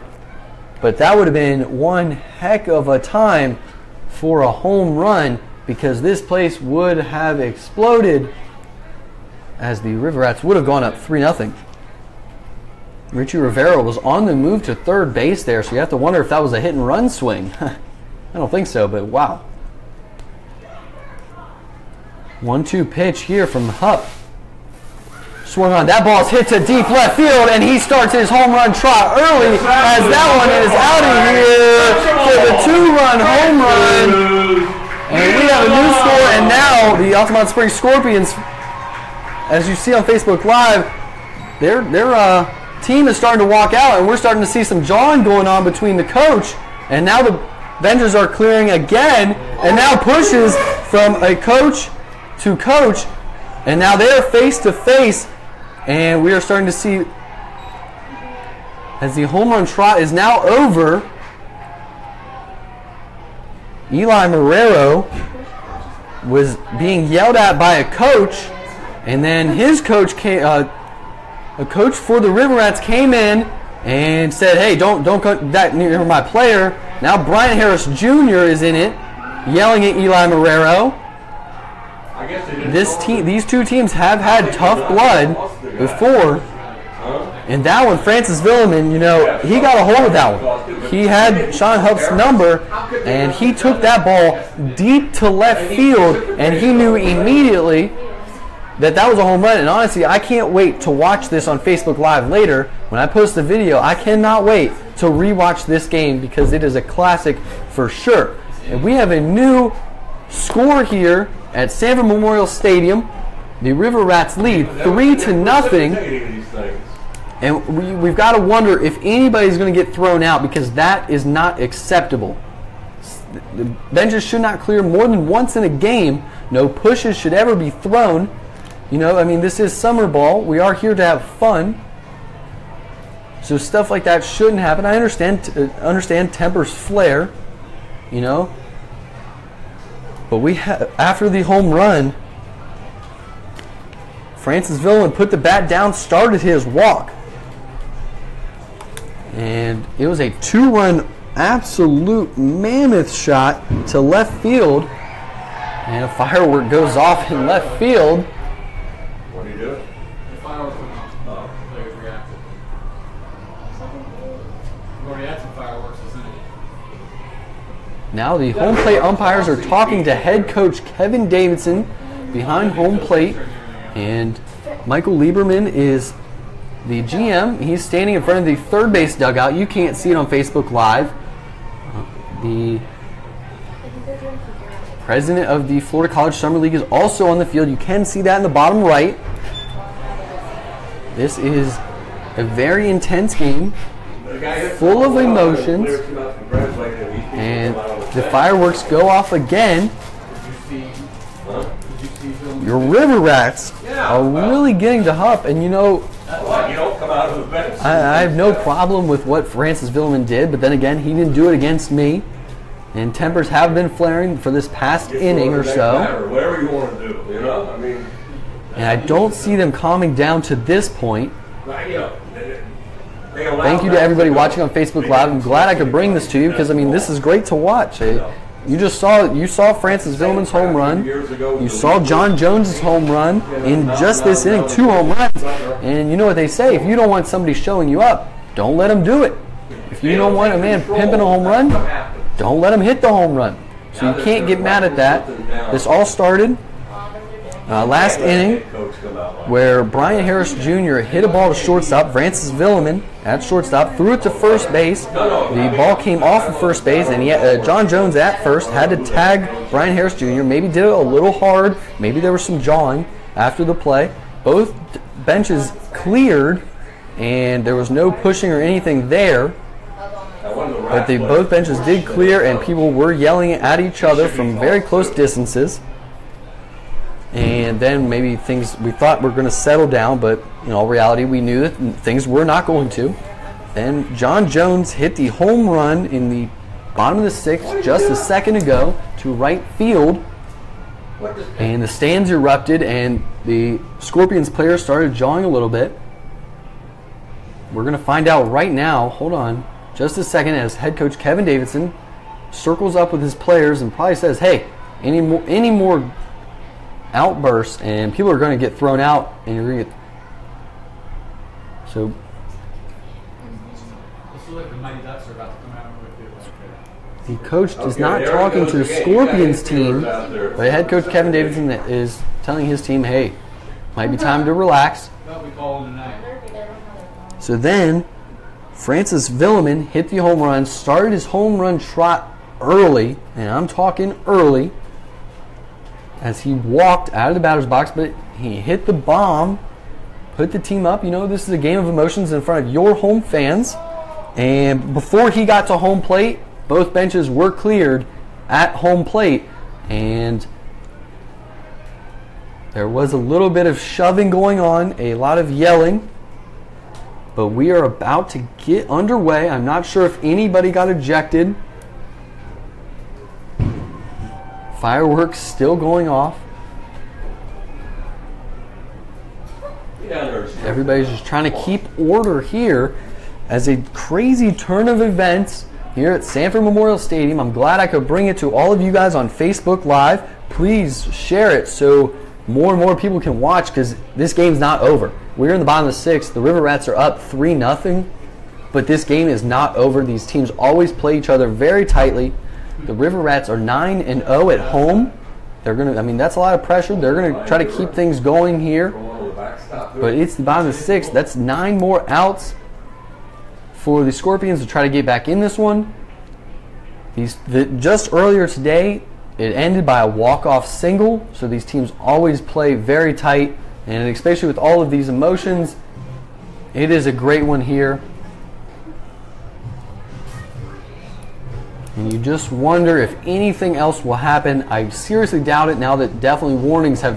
but that would have been one heck of a time for a home run because this place would have exploded as the River Rats would have gone up 3-0. Richie Rivera was on the move to third base there, so you have to wonder if that was a hit and run swing. I don't think so, but wow. 1-2 pitch here from Hupp. Swung on. That ball's hit to deep left field, and he starts his home run trot early as that one is out of here for the 2-run home run. And we have a new score, and now the Altamonte Springs Scorpions, as you see on Facebook Live, their team is starting to walk out, and we're starting to see some jawing going on between the coach, and now the vendors are clearing again, and now pushes from a coach to coach, and now they're face to face, and we are starting to see as the home run trot is now over. Eli Marrero was being yelled at by a coach, and then his coach came. A coach for the River Rats came in and said, "Hey, don't cut that near my player." Now Brian Harris Jr. is in it, yelling at Eli Marrero. These two teams have had tough blood before, And that one, Francis Villeman, you know, he got a hold of that one. He had Sean Huff's number, and he took that ball deep to left field, and he knew immediately that that was a home run. And honestly, I can't wait to watch this on Facebook Live later. When I post the video, I cannot wait to rewatch this game because it is a classic for sure. And we have a new score here at Sanford Memorial Stadium. The River Rats lead 3-0. And we've got to wonder if anybody's going to get thrown out because that is not acceptable. The benches should not clear more than once in a game. No pushes should ever be thrown. You know, I mean, this is summer ball. We are here to have fun. So stuff like that shouldn't happen. I understand tempers flare, you know. But after the home run, Francis Villeman put the bat down, started his walk. And it was a 2-run absolute mammoth shot to left field. And a firework goes off in left field. What are you doing? The fireworks went off. Oh. Players reacted. We've already had some fireworks, isn't it? Now the home plate umpires are talking to head coach Kevin Davidson behind home plate. And Michael Lieberman is the GM. He's standing in front of the third base dugout. You can't see it on Facebook Live. The president of the Florida College Summer League is also on the field. You can see that in the bottom right. This is a very intense game, full of emotions. And the fireworks go off again. Your River Rats are really getting to Huff, and you know, I have no problem with what Francis Villeman did, but then again, he didn't do it against me. And tempers have been flaring for this past inning or so. Whatever you want to do, you know. I mean, and I don't see them calming down to this point. Thank you to everybody watching on Facebook Live. I'm glad I could bring this to you because I mean this is great to watch. You saw Francis Villeman's home run. You saw John Jones's home run in just this inning, 2 home runs. And you know what they say: if you don't want somebody showing you up, don't let them do it. If you don't want a man pimping a home run, don't let him hit the home run. So you can't get mad at that. This all started last inning where Brian Harris Jr. hit a ball to shortstop. Francis Villeman at shortstop threw it to first base. The ball came off of first base, and John Jones at first had to tag Brian Harris Jr. Maybe did it a little hard. Maybe there was some jawing after the play. Both benches cleared, and there was no pushing or anything there. But both benches did clear, and people were yelling at each other from very close distances. And then maybe we thought were going to settle down, but in all reality, we knew that things were not going to. Then John Jones hit the home run in the bottom of the 6th just a second ago to right field. And the stands erupted, and the Scorpions players started jawing a little bit. We're going to find out right now. Hold on just a second as head coach Kevin Davidson circles up with his players and probably says, hey, any more outbursts and people are going to get thrown out, and you're going to get so the coach is not talking to the Scorpions team, but head coach Kevin Davidson is telling his team, hey, might be time to relax. So then Francis Villeman hit the home run, started his home run trot early, and I'm talking early, as he walked out of the batter's box, but he hit the bomb, put the team up. You know, this is a game of emotions in front of your home fans. And before he got to home plate, both benches were cleared at home plate. And there was a little bit of shoving going on, a lot of yelling. But we are about to get underway. I'm not sure if anybody got ejected. Fireworks still going off. Everybody's just trying to keep order here as a crazy turn of events here at Sanford Memorial Stadium. I'm glad I could bring it to all of you guys on Facebook Live. Please share it so more and more people can watch, because this game's not over. We're in the bottom of the 6th. The River Rats are up 3-0, but this game is not over. These teams always play each other very tightly. The River Rats are 9-0 at home. They're gonna. I mean, that's a lot of pressure. They're gonna try to keep things going here. But it's the bottom of the 6th. That's 9 more outs for the Scorpions to try to get back in this one. Just earlier today, it ended by a walk-off single. So these teams always play very tight, and especially with all of these emotions, it is a great one here. And you just wonder if anything else will happen. I seriously doubt it now that definitely warnings have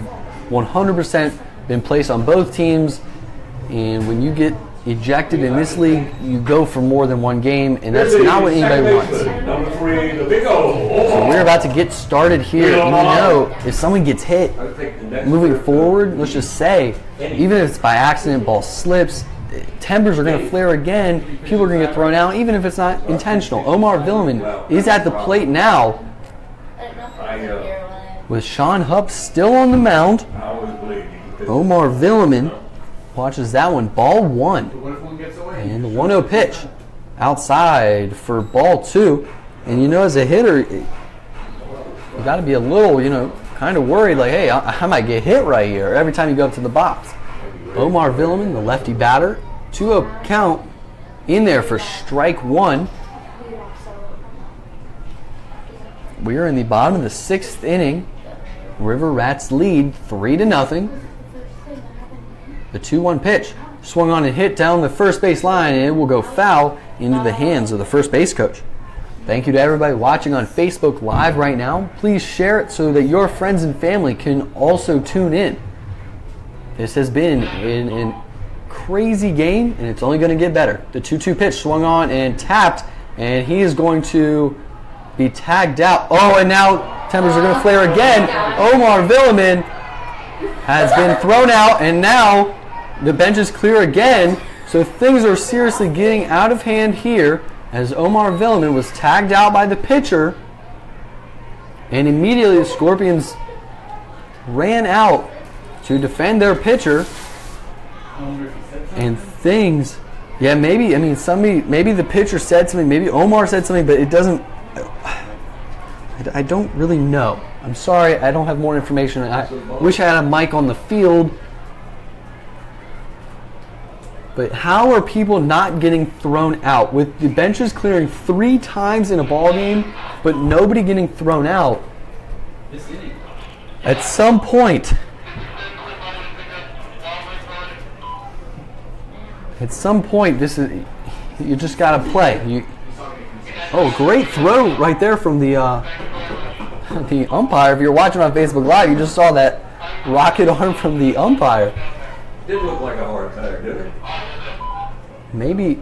100% been placed on both teams. And when you get ejected in this league, you go for more than one game, and that's not what anybody wants. Number 3, the Big O. So we're about to get started here. And you know, if someone gets hit moving forward, let's just say, even if it's by accident, ball slips, tempers are going to flare again. People are going to get thrown out, even if it's not intentional. Omar Villeman is at the plate now, with Sean Hupp still on the mound. Omar Villeman watches that one. Ball 1. And the 1-0 pitch outside for ball 2. And you know, as a hitter, you got to be a little, kind of worried, like, hey, I might get hit right here every time you go up to the box. Omar Villeman, the lefty batter, 2-0 count in there for strike 1. We are in the bottom of the 6th inning. River Rats lead 3-0. The 2-1 pitch swung on and hit down the first base line, and it will go foul into the hands of the first base coach. Thank you to everybody watching on Facebook Live right now. Please share it so that your friends and family can also tune in. This has been an crazy game, and it's only going to get better. The 2-2 pitch swung on and tapped, and he is going to be tagged out. Oh, and now tempers are going to flare again. Omar Villeman has been thrown out, and now the bench is clear again. So things are seriously getting out of hand here, as Omar Villeman was tagged out by the pitcher, and immediately the Scorpions ran out to defend their pitcher, and things, maybe the pitcher said something, maybe Omar said something, but it doesn't, I don't really know. I'm sorry, I don't have more information. I wish I had a mic on the field. But how are people not getting thrown out? With the benches clearing 3 times in a ball game, but nobody getting thrown out. At some point, this is, you just got to play. Great throw right there from the umpire. If you're watching on Facebook Live, you just saw that rocket arm from the umpire. Didn't look like a hard tag, did it? Maybe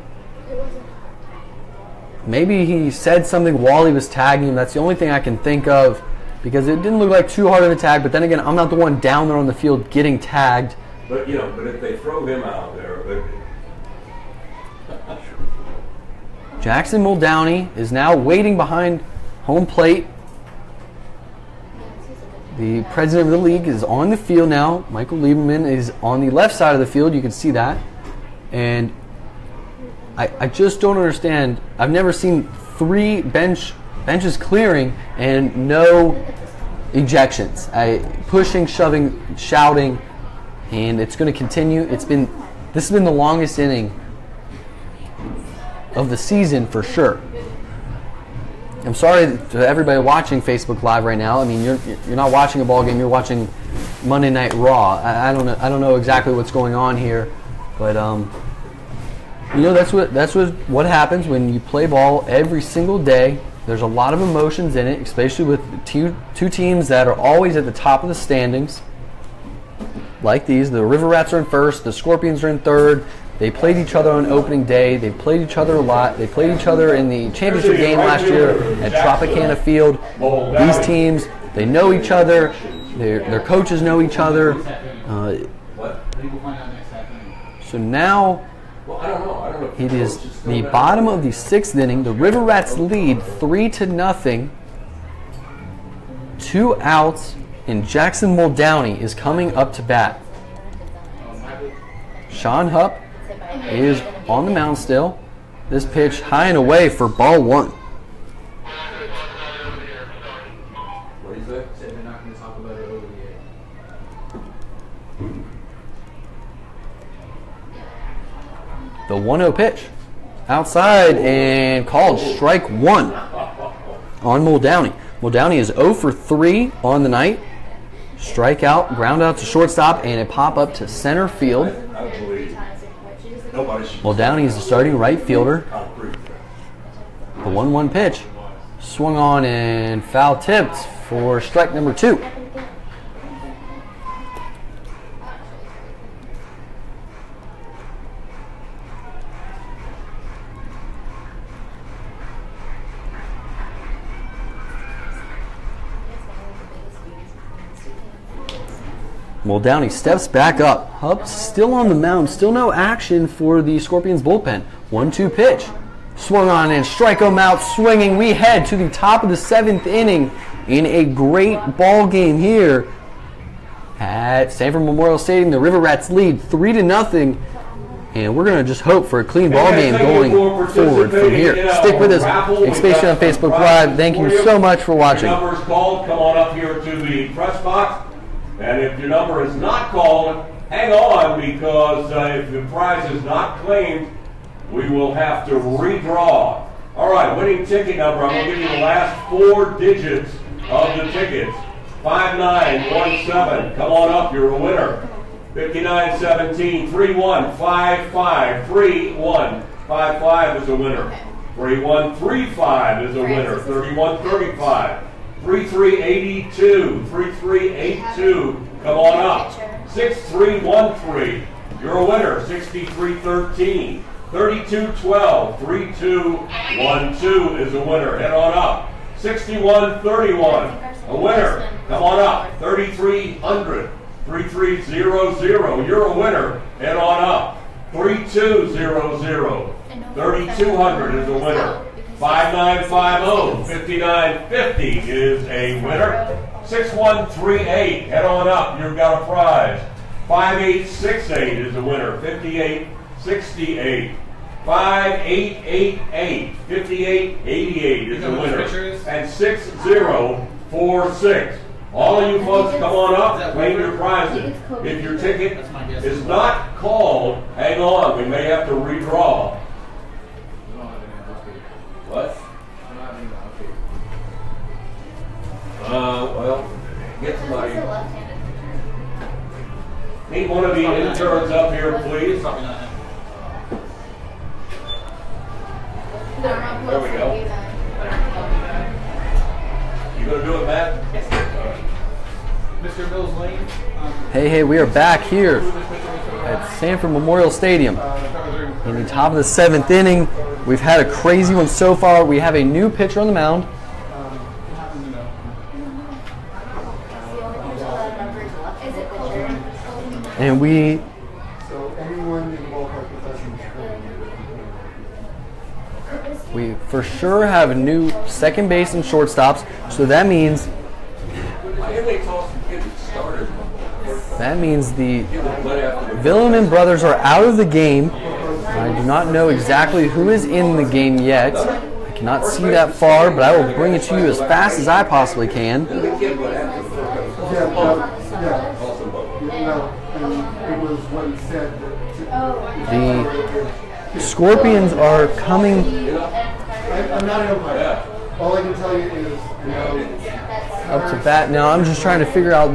he said something while he was tagging him. That's the only thing I can think of, because it didn't look like too hard of a tag. But then again, I'm not the one down there on the field getting tagged. But if they throw him out there, Jackson Muldowney is now waiting behind home plate. The president of the league is on the field now. Michael Lieberman is on the left side of the field. You can see that. And I just don't understand. I've never seen 3 benches clearing and no ejections. Pushing, shoving, shouting, and it's going to continue. This has been the longest inning of the season for sure. I'm sorry to everybody watching Facebook Live right now. I mean, you're not watching a ball game. You're watching Monday Night Raw. I don't know exactly what's going on here, but that's what happens when you play ball every single day. There's a lot of emotions in it, especially with two teams that are always at the top of the standings, like these. The River Rats are in first. The Scorpions are in third. They played each other on opening day. They played each other a lot. They played each other in the championship game last year at Tropicana Field. These teams, they know each other. Their coaches know each other. So now it is the bottom of the 6th inning. The River Rats lead 3-0. 2 outs, and Jackson Muldowney is coming up to bat. Sean Hupp is on the mound still. This pitch high and away for ball 1. What do you say? Said they're not going to talk about it over yet. The 1-0 pitch. Outside and called strike 1 on Muldowney. Muldowney is 0 for 3 on the night. Strikeout, ground out to shortstop, and a pop up to center field. I believe Muldowney is the starting right fielder. The 1-1 pitch. Swung on and foul tipped for strike number 2. Muldowney steps back up. Hupp still on the mound. Still no action for the Scorpions bullpen. 1-2 pitch. Swung on and strike him out swinging. We head to the top of the 7th inning in a great ball game here at Sanford Memorial Stadium. The River Rats lead 3-0. And we're going to just hope for a clean ball game going forward from here. Stick with us. Expation on Facebook Live. Thank you so much for watching. Your number is called. Come on up here to the press box. And if your number is not called, hang on, because if the prize is not claimed, we will have to redraw. All right, winning ticket number. I'm going to give you the last 4 digits of the tickets. 5917. Come on up. You're a winner. 5917 3155 3155 is a winner. 3135 is a winner. 3135. 3382, 3382, come on up. 6313, you're a winner. 6313, 3212, 3212 is a winner. Head on up. 6131, a winner. Come on up. 3300, 3300, you're a winner. Head on up. 3200, 3200 is a winner. 5950, 5950 is a winner. 6138, head on up, you've got a prize. 5868 is a winner. 5868. 5888, 5888 is a winner. And 6046. All of you folks, come on up, claim your prizes. If your ticket is not called, hang on, we may have to redraw. What? Well, get somebody. Need one of the interns up here, please. There we go. You gonna do it, Matt? Yes, Mr. Mills Lane. Hey, we are back here at Sanford Memorial Stadium in the top of the 7th inning. We've had a crazy one so far. We have a new pitcher on the mound. And we for sure have a new second base and shortstops. So that means the Villeman brothers are out of the game. I do not know exactly who is in the game yet. I cannot see that far, but I will bring it to you as fast as I possibly can. The Scorpions are coming. I'm not an umpire. All I can tell you is, up to bat. Now I'm just trying to figure out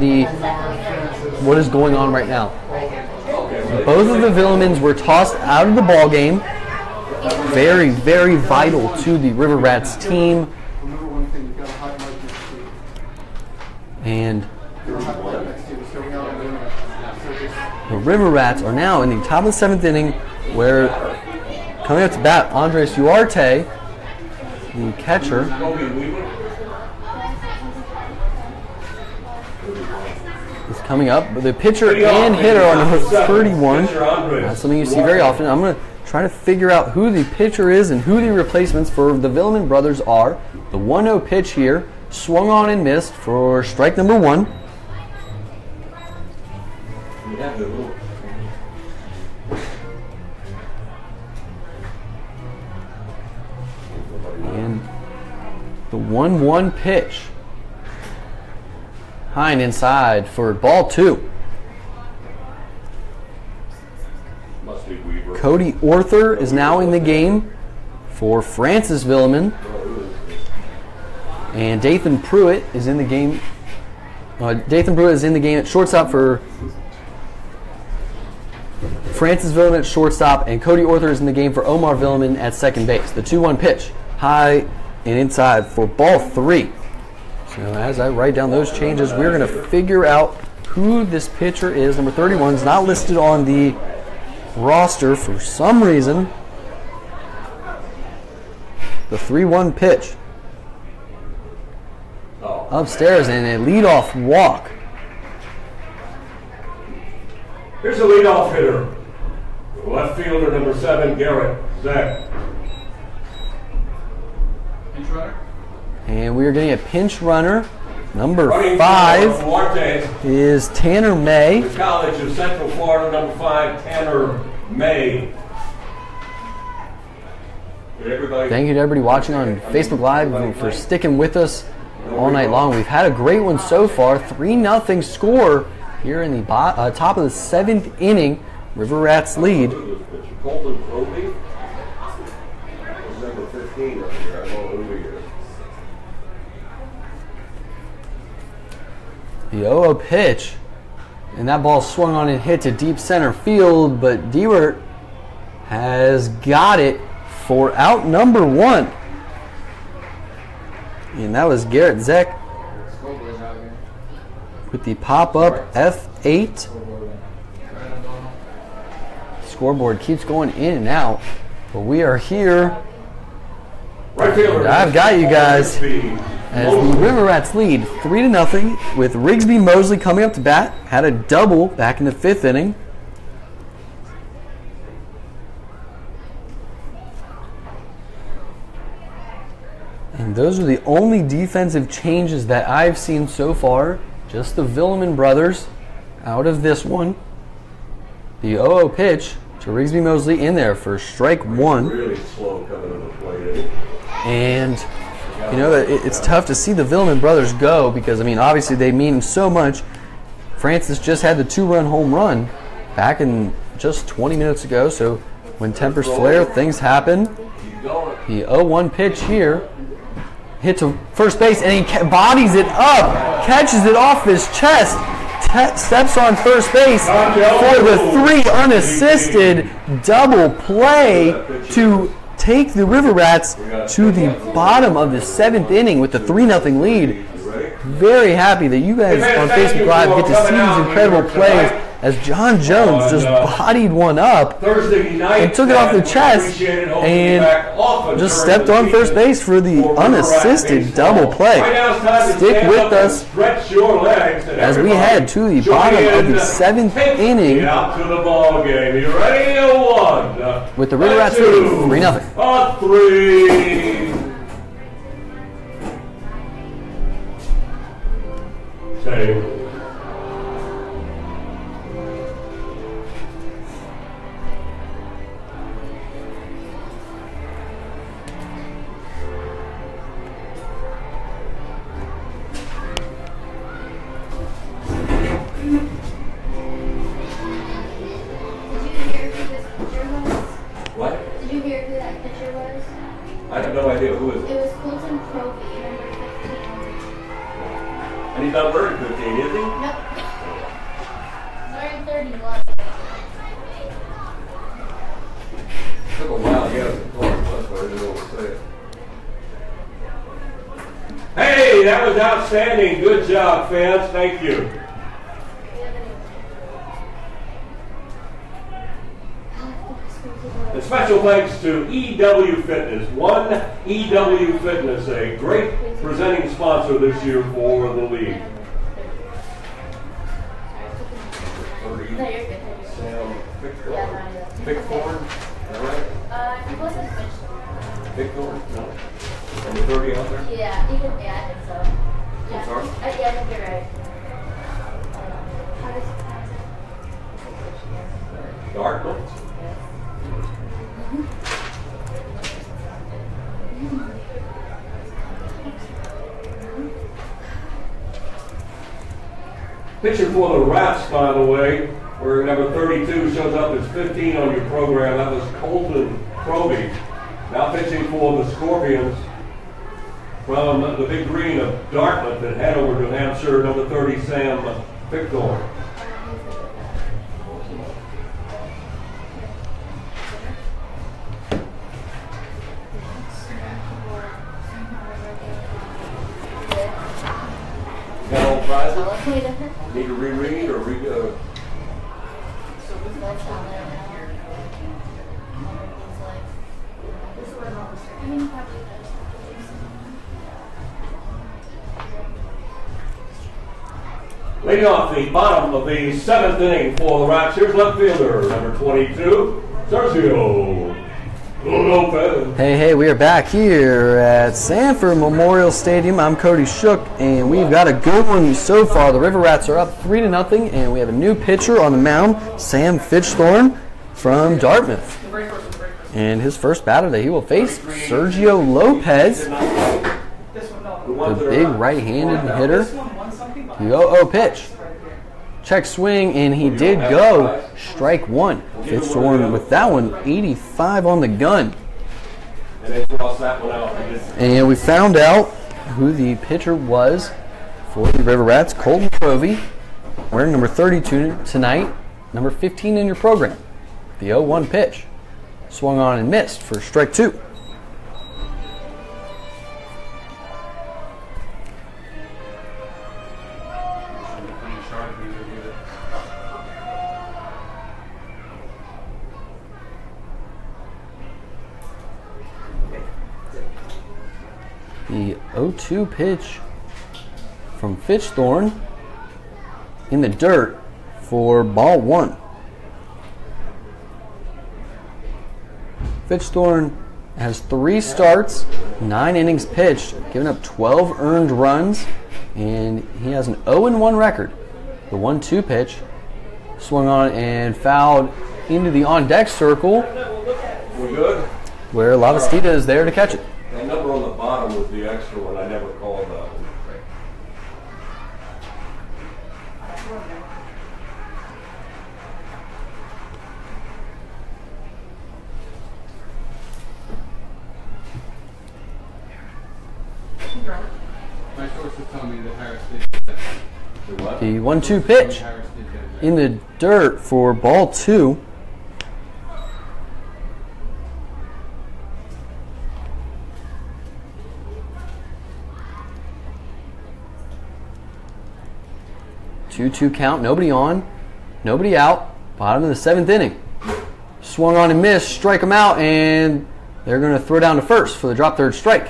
what is going on right now. Both of the Villamans were tossed out of the ball game. Very, very vital to the River Rats team. And the River Rats are now in the top of the 7th inning, where coming up to bat, Andres Uarte, the catcher, is coming up. But the pitcher and hitter are number 31. That's something you see very often. I'm going to try to figure out who the pitcher is and who the replacements for the Villeman brothers are. The 1-0 pitch here, swung on and missed for strike number 1. 1-1 pitch. High and inside for ball 2. Must be Weaver. Cody Arthur is now in the game for Francis Villeman. And Dathan Pruitt is in the game. Dathan Pruitt is in the game at shortstop for Francis Villeman at shortstop, and Cody Arthur is in the game for Omar Villeman at second base. The 2-1 pitch, high and inside for ball 3. So as I write down those changes, we're going to figure out who this pitcher is. Number 31 is not listed on the roster for some reason. The 3-1 pitch. Upstairs and a leadoff walk. Here's a leadoff hitter. Left fielder number 7, Garrett Zach. Pinch runner. And we are getting a pinch runner. Number Running 5 Duarte. is Tanner May. The College of Central Florida, number 5, Tanner May. Thank you to everybody watching on Facebook Live for sticking with us all night long. We've had a great one so far. 3-0 score here in the top of the 7th inning. River Rats lead. Colton Crowley. Number 15 right here. I don't know who he is. The 0-0 pitch. And that ball swung on and hit to deep center field, but Dewart has got it for out number 1. And that was Garrett Zeck with the pop-up F8. Scoreboard keeps going in and out, but we are here. And I've got you guys as the River Rats lead 3-0 with Rigsby Mosley coming up to bat. Had a double back in the 5th inning. And those are the only defensive changes that I've seen so far. Just the Villeman brothers out of this one. The 0-0 pitch to Rigsby Mosley in there for strike 1. Really slow coming to the plate. And you know, it's tough to see the Villeman brothers go because, I mean, obviously they mean so much. Francis just had the 2-run home run back in just 20 minutes ago. So when tempers flare, things happen. The 0-1 pitch here. Hit to first base, and he bodies it up, catches it off his chest, steps on first base for the 3 unassisted double play to take the River Rats to the bottom of the 7th inning with the 3-0 lead. Very happy that you guys on Facebook Live get to see these incredible plays as John Jones just bodied one up and took it off the chest and just stepped on first base for the unassisted double play. Stick with us as we head to the bottom of the 7th inning with the River Rats leading 3-0. 3. Say. What? Did you hear who that pitcher was? I have no idea who is it. It was Colton Crowley, number 15. And he's not very 15, is he? Nope. Sorry, 31. Took a while to get us to talk, that's why I didn't know what to say. Hey, that was outstanding. Good job, fans. Thank you. And special thanks to EW Fitness. One EW Fitness, a great presenting sponsor this year for the league. No, you're good. Sam Victor. Yeah, Bighorn, is that right? He wasn't finished. Bighorn? No. Number 30 out there? Yeah, I think so. Yeah. I'm sorry? Yeah, I think you're right. How does it pronounce it? Dartmouth? Pitcher for the Rats, by the way, where number 32 shows up as 15 on your program. That was Colton Cody. Now pitching for the Scorpions from the Big Green of Dartmouth in Hanover, New Hampshire, number 30, Sam Victor. Got all prizes? Need to reread or re-go? Leading off the bottom of the 7th inning for the Rats, here's left fielder, number 22, Sergio Lopez. Hey, we are back here at Sanford Memorial Stadium. I'm Cody Shook, and we've got a good one so far. The River Rats are up 3-0, and we have a new pitcher on the mound, Sam Fitchthorn from Dartmouth. And his first batter that he will face, Sergio Lopez, the big right-handed hitter. The 0-0 pitch. Check swing, and he did go. Strike one. Fitchthorn with that one, 85 on the gun. And we found out who the pitcher was for the River Rats, Colton Covey, wearing number 32 tonight, number 15 in your program. The 0-1 pitch. Swung on and missed for strike two. The 0-2 pitch from Fitchthorn in the dirt for ball one. Fitchthorn has 3 starts, 9 innings pitched, giving up 12 earned runs, and he has an 0-1 record. The 1-2 pitch swung on and fouled into the on-deck circle. We're good. Where Lavastida is there to catch it. That number on the bottom was the extra one. I never called that one. My sources tell me that Harris did that. The 1-2 pitch in the dirt for ball two. Two count, nobody on, nobody out. Bottom of the 7th inning. Swung on and missed, strike him out, and they're going to throw down to first for the drop third strike.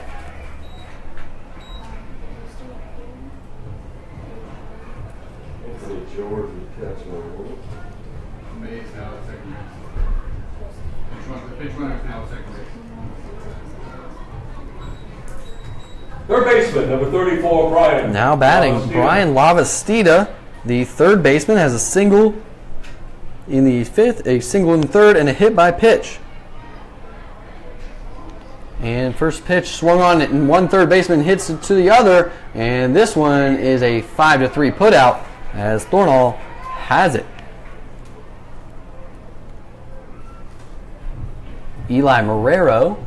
Third baseman, number 34, Brian. Now batting, Brian Lavastida. The third baseman has a single in the 5th, a single in the 3rd, and a hit by pitch. And first pitch swung on it, and one third baseman hits it to the other, and this one is a 5-3 putout as Thornall has it. Eli Marrero,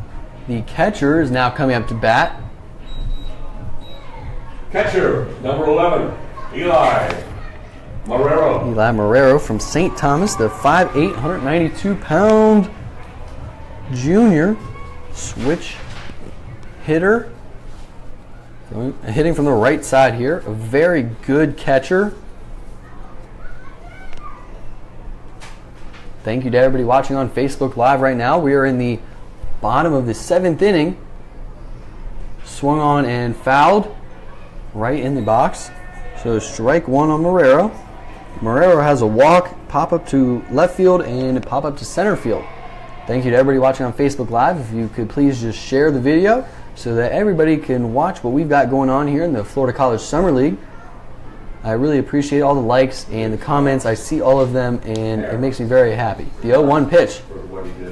the catcher, is now coming up to bat. Catcher, number 11, Eli Marrero. Eli Marrero from St. Thomas, the 5'8", 192-pound junior switch hitter. Hitting from the right side here. A very good catcher. Thank you to everybody watching on Facebook Live right now. We are in the bottom of the 7th inning. Swung on and fouled right in the box. So strike one on Marrero. Marrero has a walk, pop up to left field, and a pop up to center field. Thank you to everybody watching on Facebook Live. If you could please just share the video so that everybody can watch what we've got going on here in the Florida College Summer League. I really appreciate all the likes and the comments. I see all of them, and it makes me very happy. The 0-1 pitch.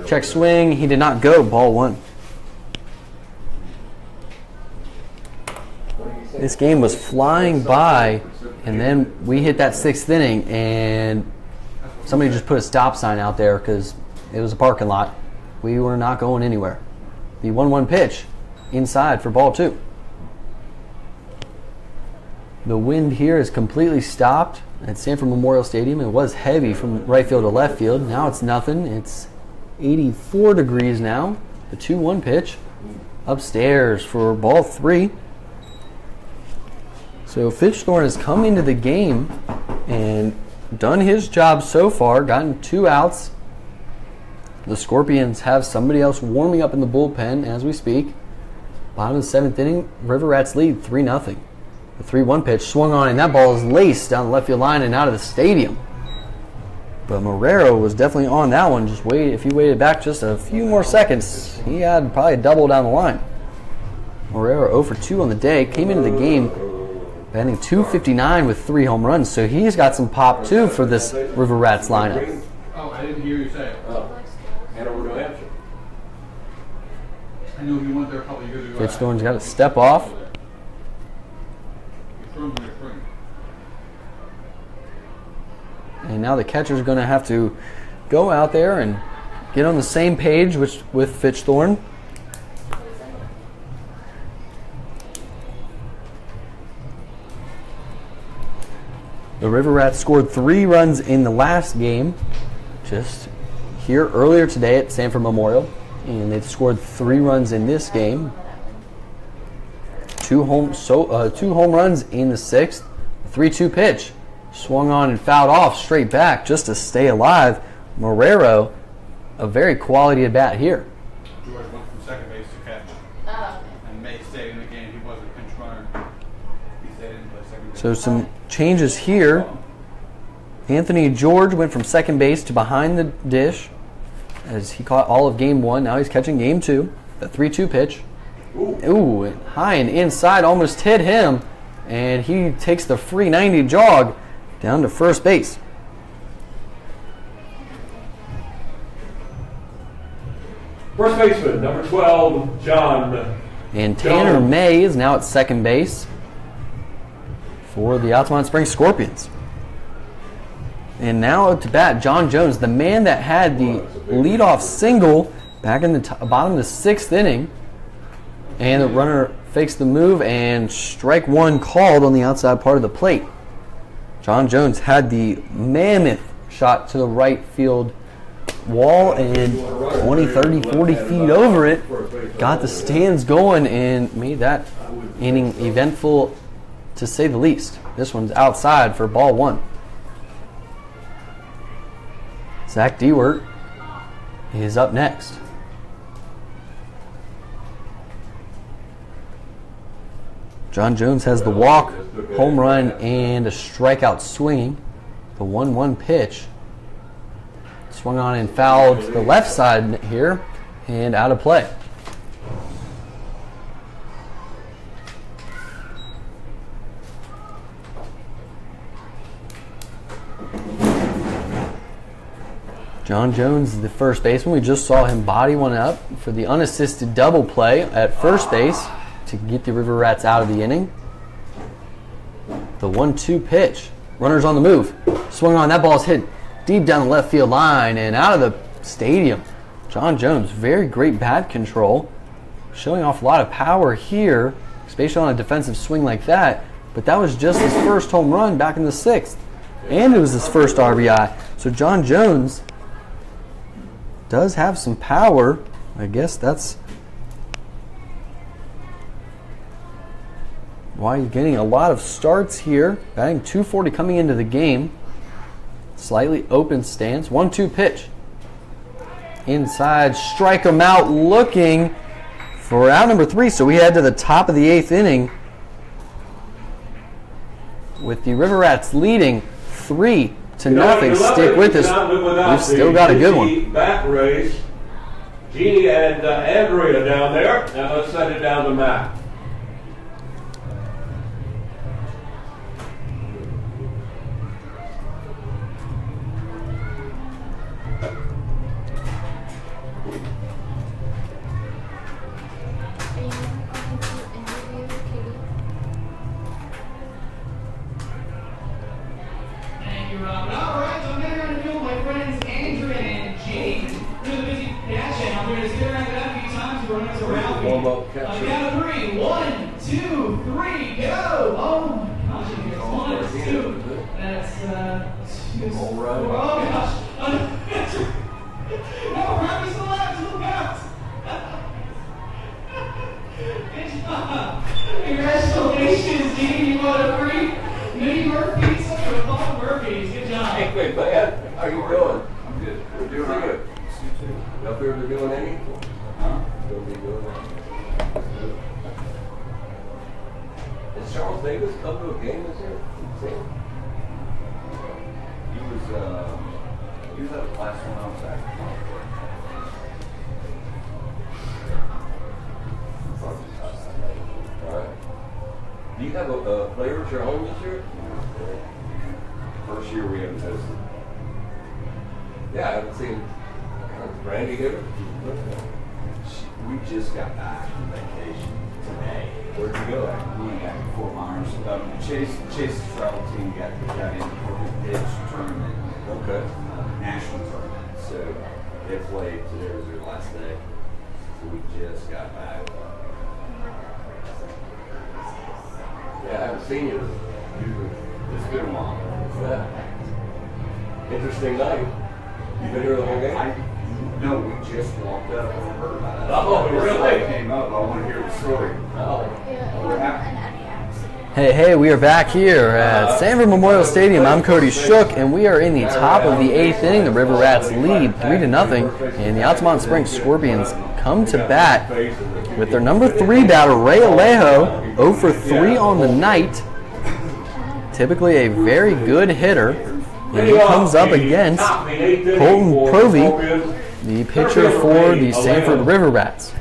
Check swing. He did not go. Ball one. This game was flying by And then we hit that 6th inning, and somebody just put a stop sign out there because it was a parking lot. We were not going anywhere. The 1-1 pitch inside for ball 2. The wind here is completely stopped at Sanford Memorial Stadium. It was heavy from right field to left field. Now it's nothing. It's 84 degrees now. The 2-1 pitch upstairs for ball 3. So Fitchthorne has come into the game and done his job so far, gotten 2 outs. The Scorpions have somebody else warming up in the bullpen as we speak. Bottom of the 7th inning, River Rats lead 3-0. The 3-1 pitch swung on, and that ball is laced down the left field line and out of the stadium. But Marrero was definitely on that one. Just wait. If he waited back just a few more seconds, he had probably a double down the line. Marrero 0 for 2 on the day. Came into the game batting .259 with 3 home runs. So he's got some pop too for this River Rats lineup. Oh, I didn't hear you say it. Hanover, New Hampshire. I knew he went there a couple of years ago. Fitchthorne's got to step off. And now the catcher's going to have to go out there and get on the same page with Fitchthorne. The River Rats scored 3 runs in the last game, just here earlier today at Sanford Memorial, and they've scored 3 runs in this game. 2 home runs in the 6th. 3-2 pitch swung on and fouled off straight back just to stay alive. Marrero, a very quality at bat here. George went from second base to catch. And May stayed in the game. He wasn't a pinch runner. He stayed in play second base. So some changes here. Anthony George went from second base to behind the dish as he caught all of game 1. Now he's catching game 2. The 3-2 pitch. Ooh, high and inside, almost hit him. And he takes the free 90 jog down to first base. First baseman, number 12, John. And Tanner May is now at second base for the Altamonte Springs Scorpions. And now up to bat, John Jones, the man that had the leadoff single back in the bottom of the 6th inning. And the runner fakes the move, and strike 1 called on the outside part of the plate. John Jones had the mammoth shot to the right field wall and 20, 30, 40 feet over it. Got the stands going and made that inning eventful, to say the least. This one's outside for ball 1. Zach Dewart is up next. John Jones has the walk, home run, and a strikeout swinging. The 1-1 pitch swung on and fouled to the left side here and out of play. John Jones is the first baseman. We just saw him body one up for the unassisted double play at first base to get the River Rats out of the inning. The 1-2 pitch. Runners on the move. Swung on. That ball's hit deep down the left field line and out of the stadium. John Jones, very great bat control. Showing off a lot of power here, especially on a defensive swing like that. But that was just his first home run back in the 6th. And it was his first RBI. So John Jones does have some power. I guess that's why he's getting a lot of starts here. Batting .240 coming into the game. Slightly open stance. 1-2 pitch. Inside, strike him out, looking for out number 3. So we head to the top of the 8th inning with the River Rats leading 3-0. Stick with us. We've still got a good one. Back race. Jeannie and Andrea down there. And let's set it down the mat. All right, so I'm going to run a field with my friends Andrew and Gene. They're the busy dash and I'm going to sit around that a few times to run us around. Count of 3. 1, 2, 3, go! Oh my gosh, here's 1, it's 2. That's 2. All right. Oh gosh. No, Robbie's still left. Look out. Good job. Congratulations, Gene. You won a free mini Murphy's from Paul Murphy's. Good job. Hey, wait, man. How you doing? I'm good. We're doing good. You up here to doing any? Huh? Don't be doing that. Is Charles Davis come to a game this year? He was at the last one I was at. All right. Do you have a player at your home this year? First year we haven't hosted. Yeah, I haven't seen Brandy here. We just got back from vacation today. Where'd you go? We went back to Fort Myers. Chase's travel team got in for the pitch tournament. Okay. National tournament. So they played. Today was their last day. So we just got back. Yeah, I haven't seen you. It's been a while. Yeah. Interesting night. You been here the whole game? No, we just walked up and heard about it. Oh, really? Came up. I want to hear the story. Oh. What happened? Hey, we are back here at Sanford Memorial Stadium. I'm Cody Shook, and we are in the top of the 8th inning. The River Rats lead 3-0, and the Altamonte Springs Scorpions come to bat with their number 3 batter, Ray Alejo, 0 for 3 on the night. Typically a very good hitter, and he comes up against Colton Provey, the pitcher for the Sanford River Rats.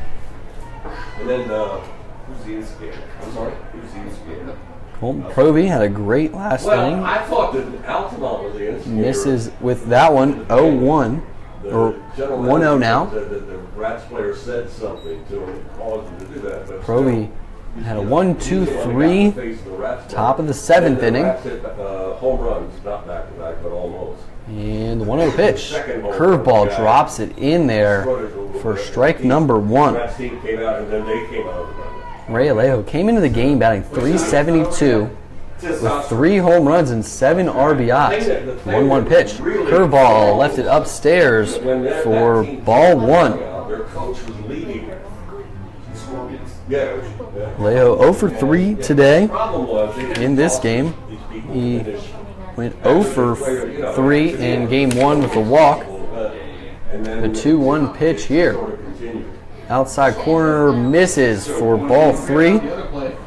And then, Who's the instigator? I'm sorry? Who's the instigator? Colton Provey had a great last inning. Well, I thought that Altamonte was the instigator. Misses with that one, 0-1, or 1-0 now. The Rats player said something to him, caused him to do that. But Provey had a 1-2-3, top of the 7th inning. Rats hit home runs, not back to back, but almost. And the 1-0 pitch. Curveball drops it in there for strike number 1. Rats team came out, and then they came out. Ray Alejo came into the game batting .372 with 3 home runs and 7 RBIs. 1-1 pitch. Curveball left it upstairs for ball 1. Their coach was leading. Yeah. Alejo 0 for 3 today Problem was in this game. He went 0 for 3 in game 1 with a walk. The 2-1 pitch here. Outside corner misses for ball 3.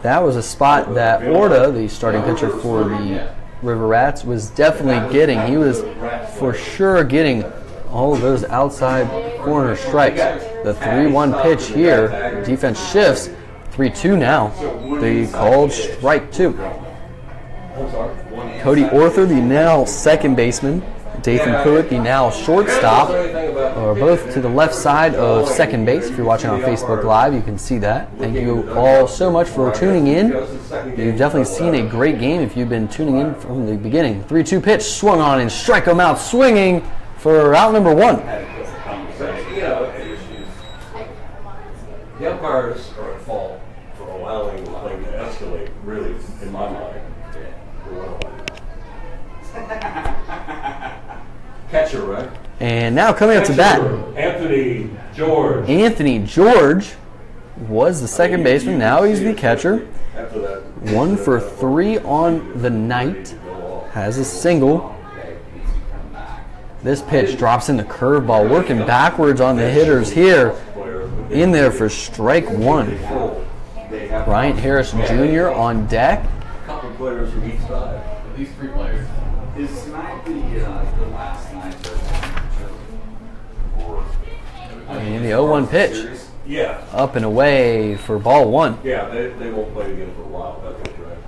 That was a spot that Orta, the starting pitcher for the River Rats, was definitely getting. He was for sure getting all of those outside corner strikes. The 3-1 pitch here. Defense shifts. 3-2 now. They called strike 2. Cody Orther, the now second baseman, Dathan Pruitt, the now shortstop, are both to the left side of second base. If you're watching on Facebook Live, you can see that. Thank you all so much for tuning in. You've definitely seen a great game if you've been tuning in from the beginning. 3-2 pitch, swung on and strike him out, swinging for out number 1. The umpires are at fault for allowing the thing to escalate, really, in my mind. Catcher, right? And now coming up to bat, Anthony George. Anthony George was the second baseman. Now he's the catcher. 1 for 3 on the night. Has a single. This pitch drops in the curveball, working backwards on the hitters here. In there for strike 1. Bryant Harris Jr. on deck. A couple players from each side. At least 3 players. Is tonight the last night And the 0-1 pitch. Yeah. Up and away for ball 1. Yeah, they won't play again for a while. That's correct.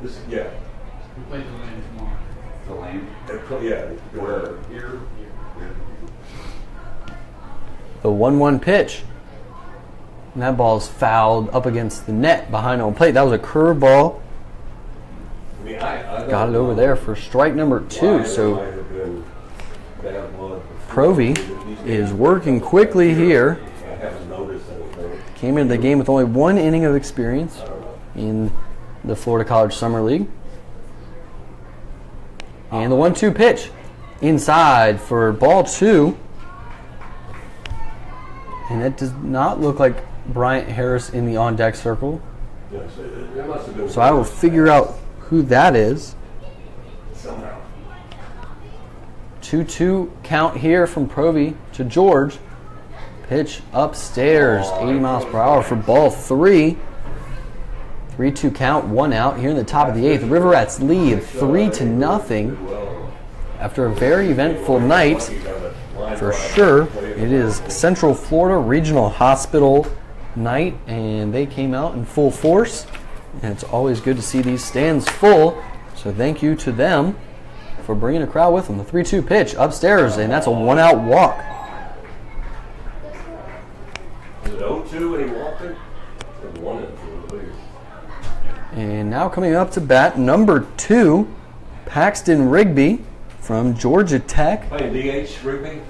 This, yeah. We play the Lane tomorrow. The Lane? Yeah. Where? Here. The 1-1 pitch. And that ball's fouled up against the net behind home plate. That was a curveball. The got it over there for strike number 2. So Provy is working quickly here. Came into the game with only 1 inning of experience in the Florida College Summer League. And the 1-2 pitch inside for ball 2. And that does not look like Bryant Harris in the on-deck circle. So I will figure out who that is. 2-2 count here from Provy to George. Pitch upstairs, 80 miles per hour for ball 3. 3-2 count, 1 out here in the top of the 8th. River Rats lead 3-0 after a very eventful night. For sure, it is Central Florida Regional Hospital night, and they came out in full force. And it's always good to see these stands full. So thank you to them for bringing a crowd with them. The 3-2 pitch upstairs, and that's a 1-out walk. Is it 0-2 and he walked it? And now coming up to bat, number 2, Paxton Rigby from Georgia Tech. Playing DH, Rigby.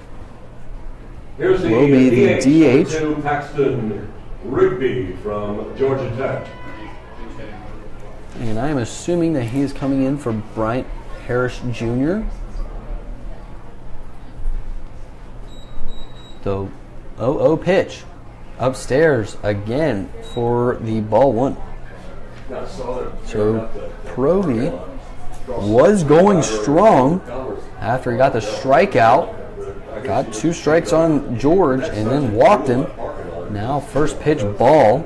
Here's the Will be the DH. to Paxton Rigby from Georgia Tech. And I am assuming that he is coming in for Bryant Harris Jr. The 0-0 pitch upstairs again for the ball 1. So Provy was going strong after he got the strikeout. Got 2 strikes on George and then walked him. Now first pitch ball.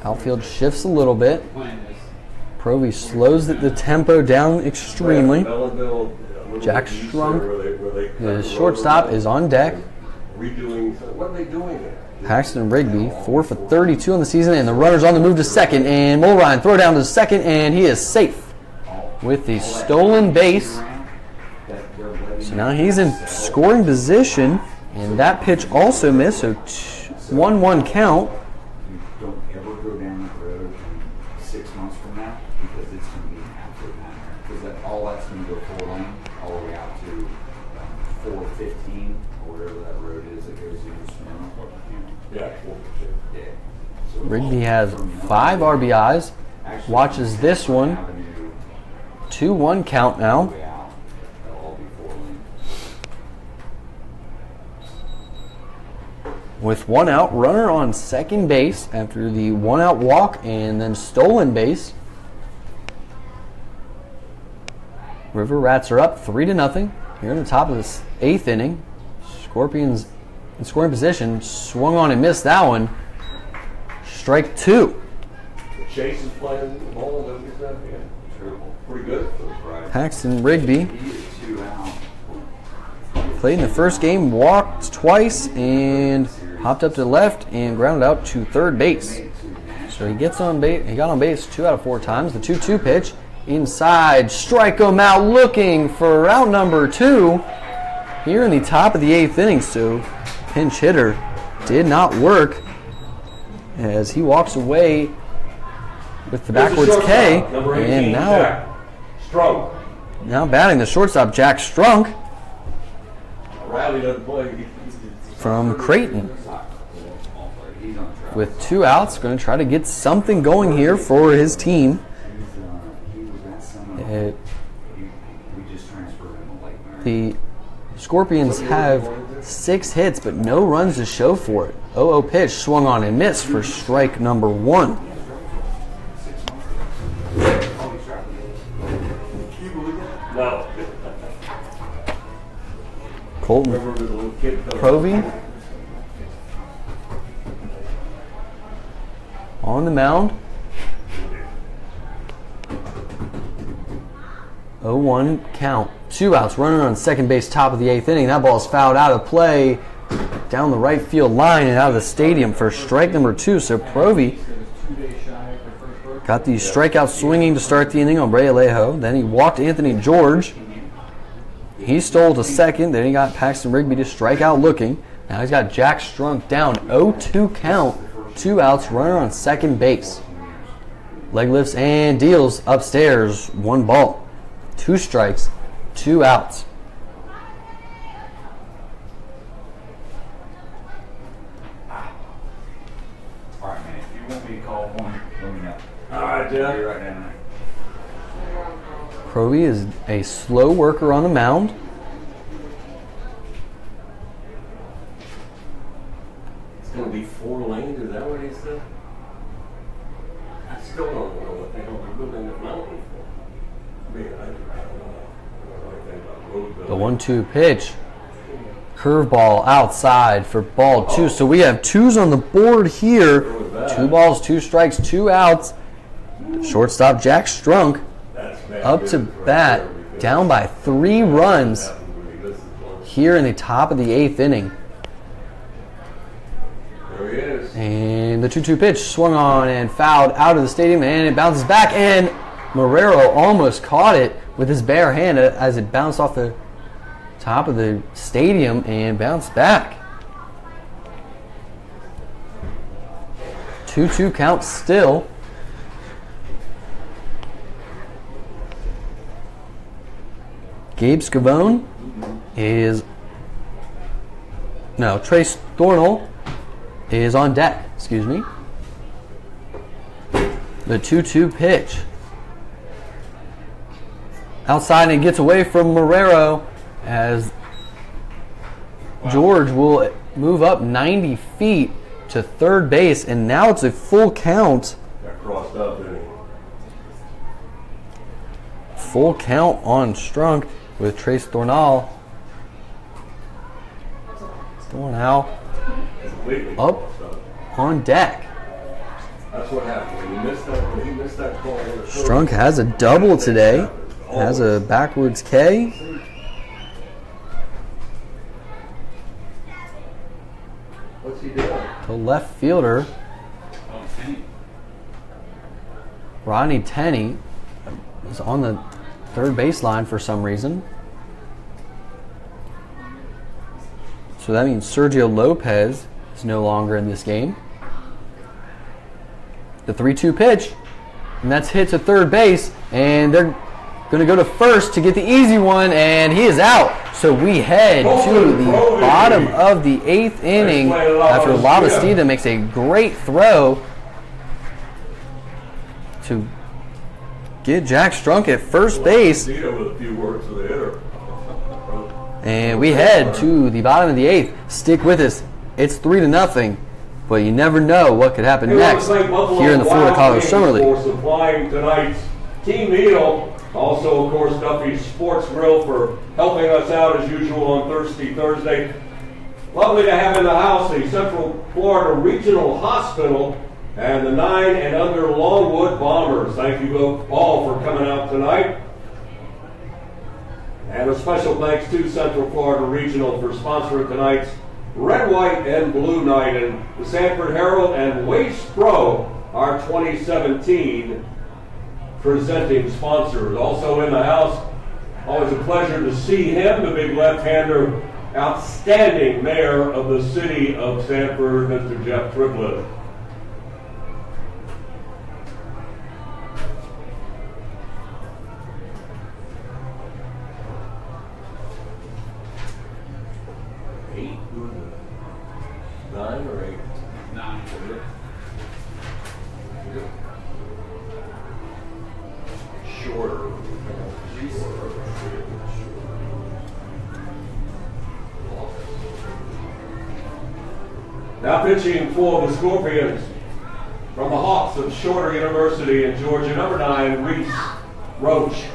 Outfield shifts a little bit. Provy slows the tempo down extremely. Jack Strunk, the shortstop, is on deck. Paxton Rigby, 4 for 32 on the season, and the runner's on the move to second. And Mulrine throw down to second, and he is safe with the stolen base. So now he's in scoring position, and that pitch also missed. So 1-1 count. Don't ever go down that road 6 months from now, because it's going to be an absolute nightmare. Because all that's going to go 4 lane all the way out to 415 or whatever that road is that goes into Smyrna. Yeah. So Rigby has 5 RBIs. Watches this one. 2-1 count now. With 1 out, runner on second base after the 1-out walk and then stolen base. River Rats are up 3-0 here in the top of this 8th inning. Scorpions in scoring position, swung on and missed that one. Strike 2. Chase is playing the ball, is that what you said? Yeah. Pretty good. Paxton Rigby played in the first game, walked twice, and hopped up to the left and grounded out to third base. So he gets on base. He got on base 2 out of 4 times. The 2-2 pitch inside, strike him out, looking for out number 2 here in the top of the 8th inning. So pinch hitter did not work as he walks away with the backwards K, and now batting the shortstop, Jack Strunk from Creighton. With 2 outs, going to try to get something going here for his team. The Scorpions have 6 hits, but no runs to show for it. 0-0 pitch, swung on and missed for strike number 1. No. Colton Provy on the mound. 0-1 count. 2 outs, runner on second base, top of the 8th inning. That ball is fouled out of play down the right field line and out of the stadium for strike number 2. So Provy got the strikeout swinging to start the inning on Bray Alejo. Then he walked Anthony George. He stole to second. Then he got Paxton Rigby to strike out looking. Now he's got Jack Strunk down 0-2 count, 2 outs, runner on second base. Leg lifts and deals upstairs, 1 ball, 2 strikes, 2 outs. All right, man. If you want me to call one, let me know. All right, Jeff. Be right down there. Cody is a slow worker on the mound. It's going to be 4 lanes, is that what he said? I still don't know what the hell they're building the mountain for. I mean, I don't know anything about road building. The 1-2 pitch. Curveball outside for ball 2. So we have 2s on the board here. 2 balls, 2 strikes, 2 outs. Shortstop Jack Strunk up to bat, down by 3 runs here in the top of the 8th inning. There he is. And the 2-2 pitch swung on and fouled out of the stadium, and it bounces back, and Marrero almost caught it with his bare hand as it bounced off the top of the stadium and bounced back. 2-2 count still. Gabe Scavone is, no, Trace Thornell is on deck, excuse me. The 2-2 pitch. Outside, and it gets away from Marrero as George will move up 90 feet to third base, and now it's a full count. Got crossed up, didn't he? Full count on Strunk with Trace Thornell. Thornell Completely up crossed up. on deck. That's what happened. When he missed that call. Strunk has a double today. Has a backwards K. What's he doing? The left fielder, Oh, Kenny. Rodney Tenney, is on the third baseline for some reason. So that means Sergio Lopez is no longer in this game. The 3-2 pitch, and that's hit to third base, and they're going to go to first to get the easy one, and he is out. So we head to the bottom of the 8th inning after Lavastida makes a great throw to get Jack Strunk at first base. With a few words to the hitter. And we head to the bottom of the 8th. Stick with us. It's 3-0, but you never know what could happen next here in the Florida College Summer League. For supplying tonight's team meal. Also, of course, Duffy's Sports Grill for helping us out as usual on Thirsty Thursday. Lovely to have in the house the Central Florida Regional Hospital and the 9 and under Longwood Bombers. Thank you all for coming out tonight. And a special thanks to Central Florida Regional for sponsoring tonight's Red, White, and Blue Night, and the Sanford Herald and Waste Pro, our 2017 presenting sponsors. Also in the house, always a pleasure to see him, the big left-hander, outstanding mayor of the city of Sanford, Mr. Jeff Triplett. Nine or 8? 9. Shorter. Now pitching for the Scorpions from the Hawks of Shorter University in Georgia, number 9, Reese Roach.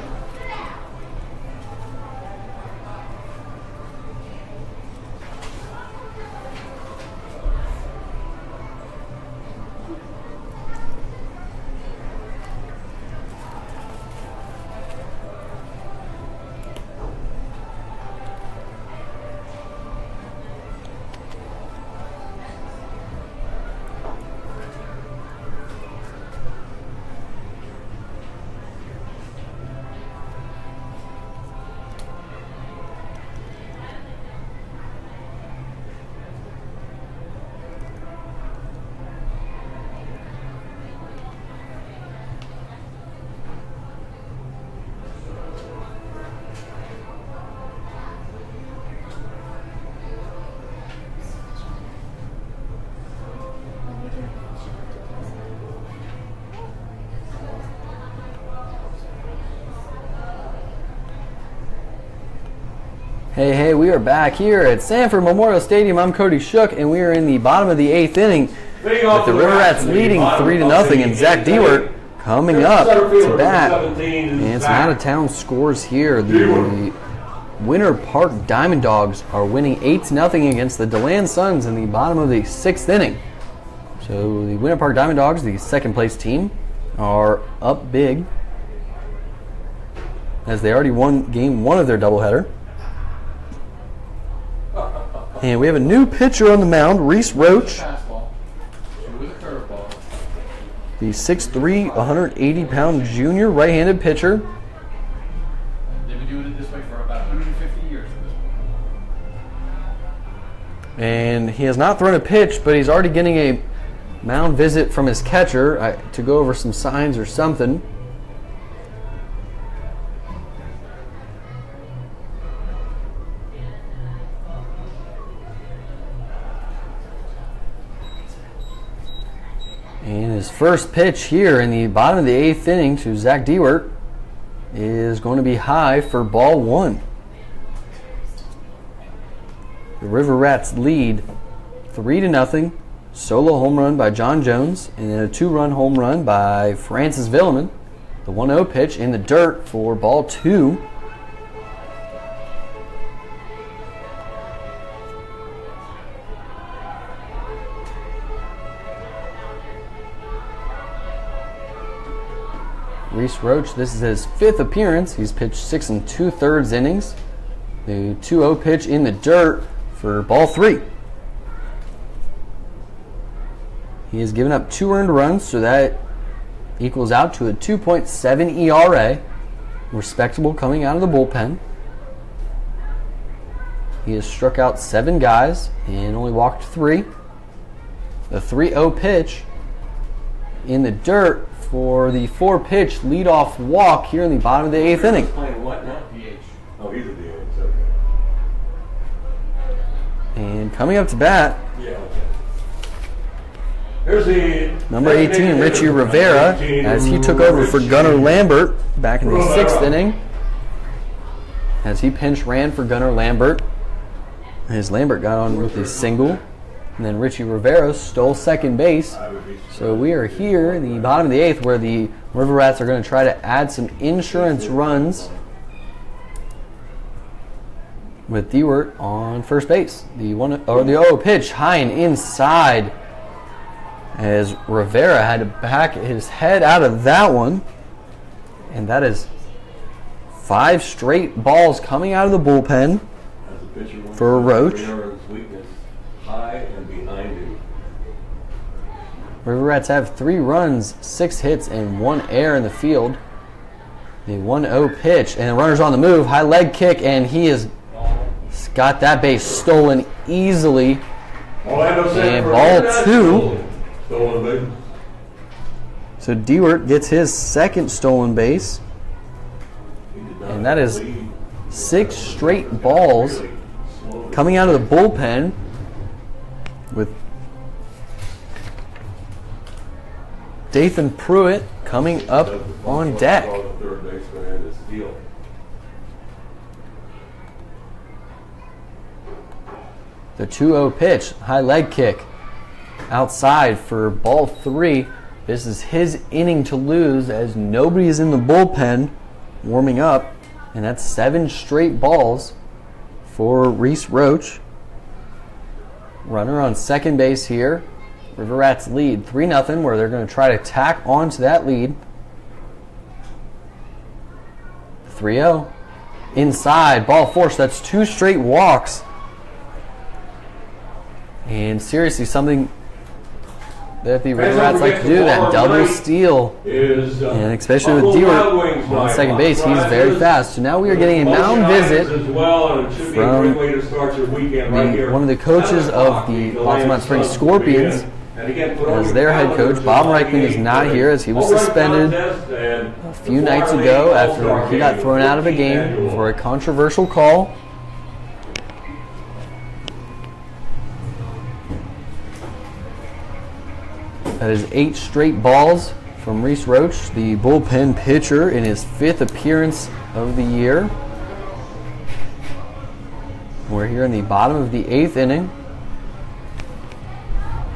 Hey, we are back here at Sanford Memorial Stadium. I'm Cody Shook, and we are in the bottom of the 8th inning with the River Rats leading 3-0, and Zach Dewart coming up to bat. And some out-of-town scores here. The Winter Park Diamond Dogs are winning 8-0 against the DeLand Suns in the bottom of the 6th inning. So the Winter Park Diamond Dogs, the second-place team, are up big as they already won game 1 of their doubleheader. And we have a new pitcher on the mound, Reese Roach. The 6'3", 180-pound junior right-handed pitcher. They've been doing it this way for about 150 years at this point. And he has not thrown a pitch, but he's already getting a mound visit from his catcher to go over some signs or something. And his first pitch here in the bottom of the 8th inning to Zach Dewart is going to be high for ball 1. The River Rats lead 3-0. Solo home run by John Jones, and then a 2-run home run by Francis Villeman. The 1-0 pitch in the dirt for ball 2. Reese Roach, this is his 5th appearance. He's pitched 6 2/3 innings. The 2-0 pitch in the dirt for ball 3. He has given up 2 earned runs, so that equals out to a 2.7 ERA. Respectable coming out of the bullpen. He has struck out 7 guys and only walked 3. The 3-0 pitch in the dirt for the 4-pitch leadoff walk here in the bottom of the 8th inning. Playing what now? DH. Oh, he's a DH. Okay. And coming up to bat, Yeah. Okay. Here's the number 18, Richie Rivera, as he took over for Gunnar Lambert back in the 6th inning. As he pinch ran for Gunnar Lambert. As Lambert got on with his single. And then Richie Rivera stole second base. So we are here in the bottom of the 8th where the River Rats are going to try to add some insurance runs with Dewart on first base. The 0 pitch high and inside as Rivera had to back his head out of that one. And that is 5 straight balls coming out of the bullpen for Roach. River Rats have 3 runs, 6 hits, and 1 error in the field. The 1-0 pitch, and the runner's on the move. High leg kick, and he has got that base stolen easily. And ball 2. So Dewart gets his 2nd stolen base. And that is 6 straight balls coming out of the bullpen with Dathan Pruitt coming up on deck. The 2-0 pitch, high leg kick, outside for ball 3. This is his inning to lose as nobody is in the bullpen warming up, and that's 7 straight balls for Reese Roach. Runner on second base here. River Rats lead 3-0, where they're going to try to tack on to that lead. 3-0. Inside, ball 4, so that's 2 straight walks. And seriously, something that the River Rats like to do, that double steal. And especially with Dewart on second base, he's very fast. So now we are getting a mound visit from one of the coaches of the Altamonte Springs Scorpions. As their head coach, Bob Reichman, is not here as he was suspended a few nights ago after he got thrown out of a game for a controversial call. That is 8 straight balls from Reese Roach, the bullpen pitcher, in his 5th appearance of the year. We're here in the bottom of the 8th inning.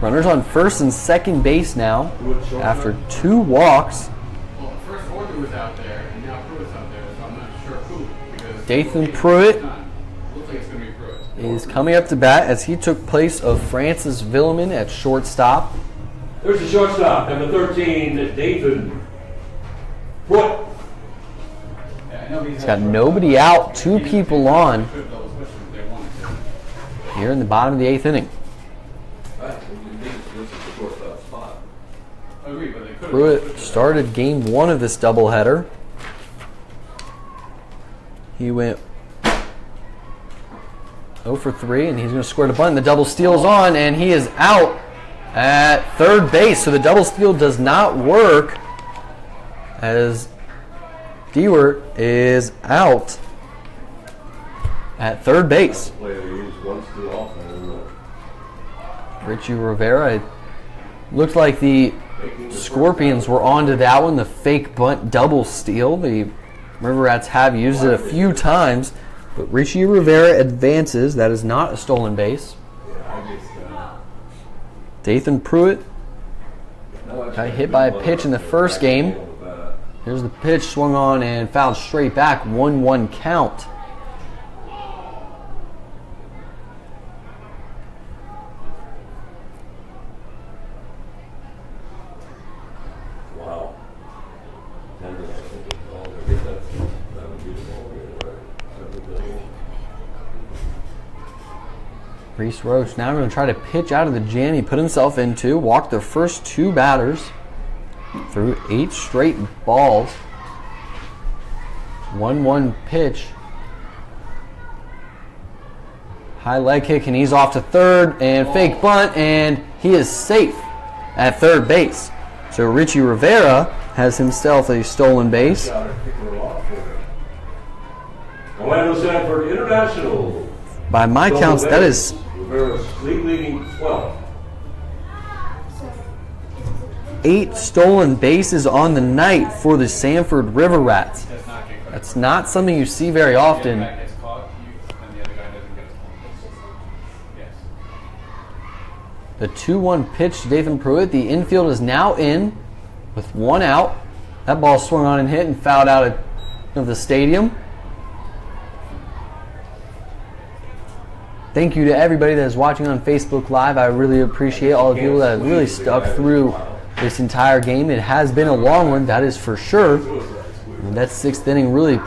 Runners on first and second base now after 2 walks. Well, first Arthur was out there, and now Pruitt's out there, so I'm not sure who. Dathan Pruitt Looks like it's going to be Pruitt. is coming up to bat as he took place of Francis Villeman at shortstop. There's the shortstop, number 13, Dathan Pruitt. He's got nobody out, 2 people on here in the bottom of the 8th inning. Pruitt started game 1 of this doubleheader. He went 0 for 3, and he's going to score the bunt. The double steal's on, and he is out at third base. So the double steal does not work as Dewart is out at third base. Richie Rivera, it looked like the Scorpions were onto that one, the fake bunt double steal. The River Rats have used it a few times, but Richie Rivera advances. That is not a stolen base. Dathan Pruitt got hit by a pitch in the first game. Here's the pitch, swung on and fouled straight back, 1-1 count. Wow. Reese Roach now going to try to pitch out of the jam he put himself into. Walked the first 2 batters through 8 straight balls. 1-1 pitch. High leg kick, and he's off to third, and fake bunt, and he is safe at third base. So Richie Rivera has himself a stolen base. Orlando Sanford International. By my counts, that is Rivera's league leading 12. 8 stolen bases on the night for the Sanford River Rats. That's not something you see very often. The 2-1 pitch to Dathan Pruitt. The infield is now in with 1 out. That ball swung on and hit and fouled out of the stadium. Thank you to everybody that is watching on Facebook Live. I really appreciate all the people that have really stuck through this entire game. It has been a long one, that is for sure. And that 6th inning really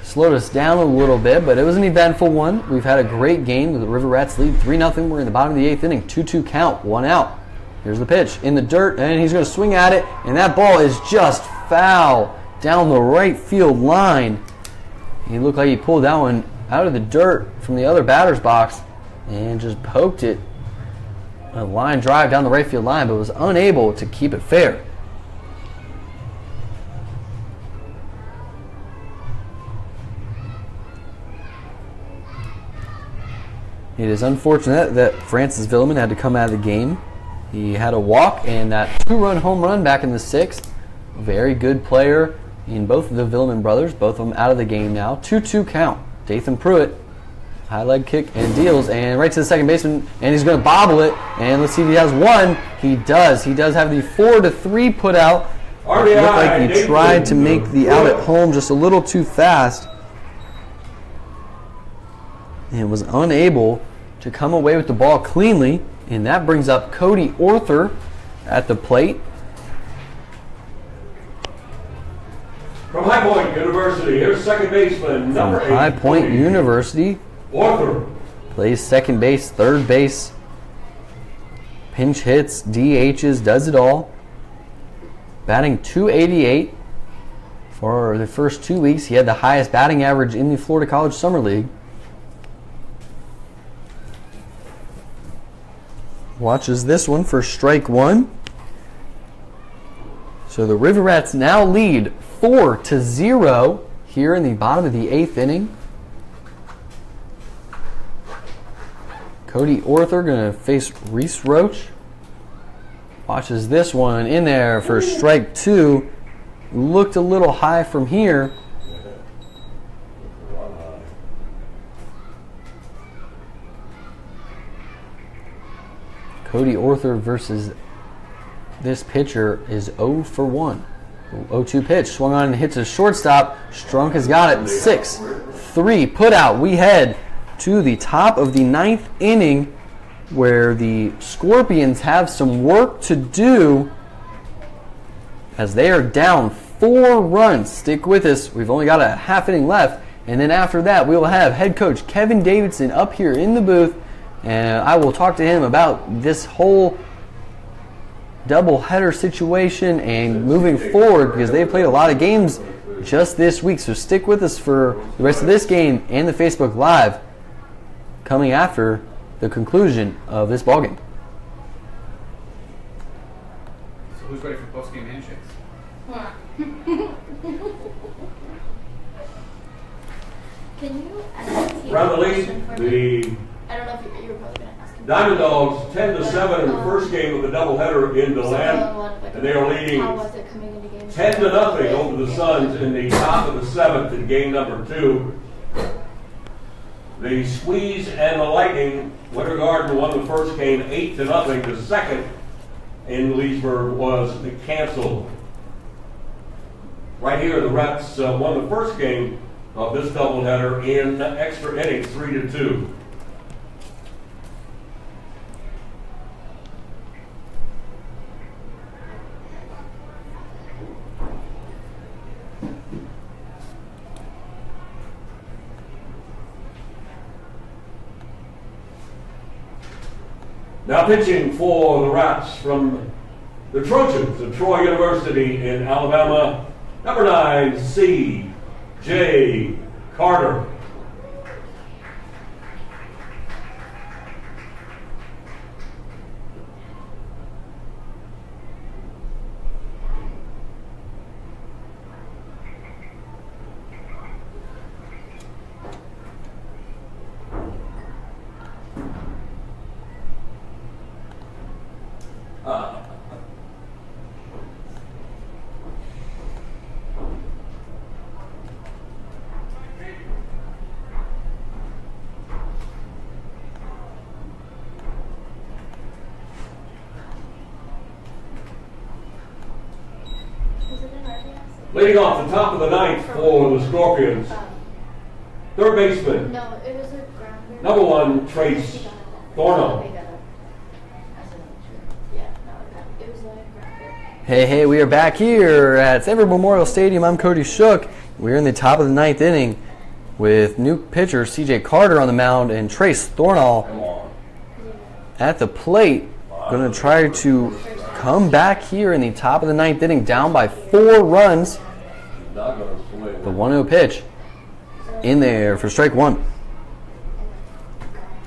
slowed us down a little bit, but it was an eventful one. We've had a great game. The River Rats lead 3-0. We're in the bottom of the 8th inning. 2-2 count, 1 out. Here's the pitch in the dirt, and he's going to swing at it, and that ball is just foul down the right field line. He looked like he pulled that one out of the dirt from the other batter's box and just poked it. A line drive down the right field line, but was unable to keep it fair. It is unfortunate that Francis Villeman had to come out of the game. He had a walk and that 2-run home run back in the 6th. A very good player in both of the Villeman brothers, both of them out of the game now. 2-2 count. Dathan Pruitt, high leg kick and deals, and right to the second baseman, and he's going to bobble it, and let's see if he has one. He does. He does have the 4-3 put out. It looked like he tried to make the out at home just a little too fast and was unable to come away with the ball cleanly, and that brings up Cody Arthur at the plate. From High Point University, here's second baseman, number 8. High Point University. Arthur. Plays second base, third base. Pinch hits, DHs, does it all. Batting .288 for the first 2 weeks. He had the highest batting average in the Florida College Summer League. Watches this one for strike 1. So the River Rats now lead 4-0 here in the bottom of the 8th inning. Cody Arthur going to face Reese Roach. Watches this one in there for strike 2. Looked a little high from here. Cody Arthur versus this pitcher is 0 for 1. 0-2 pitch, swung on and hits a shortstop. Strunk has got it. 6-3 put out. We head to the top of the 9th inning where the Scorpions have some work to do as they are down 4 runs. Stick with us. We've only got a half inning left. And then after that, we will have head coach Kevin Davidson up here in the booth. And I will talk to him about this whole doubleheader situation and moving forward because they've played a lot of games just this week. So stick with us for the rest of this game and the Facebook Live coming after the conclusion of this ballgame. So who's ready for post-game handshakes? Can you ask me Around the a question league, for me? the I don't know if you were probably going to ask him. Diamond Dogs 10-7 in the first game of the doubleheader in DeLand, and they are leading How was it coming into game? 10-0 over the Suns in the top of the 7th in game number 2. The Squeeze and the Lightning, Winter Garden won the first game 8-0. The second in Leesburg was canceled. Right here, the Rats won the first game of this doubleheader in extra innings, 3-2. Now pitching for the Rats from the Trojans of Troy University in Alabama, number 9, C.J. Carter. Leading off the top of the 9th for the Scorpions, third baseman, No, it was a ground. number 1, Trace Thorno. Hey, we are back here at Sanford Memorial Stadium. I'm Cody Shook. We're in the top of the 9th inning with new pitcher C.J. Carter on the mound and Trace Thornall at the plate. Going to try to come back here in the top of the 9th inning, down by 4 runs. The 1-0 pitch in there for strike 1.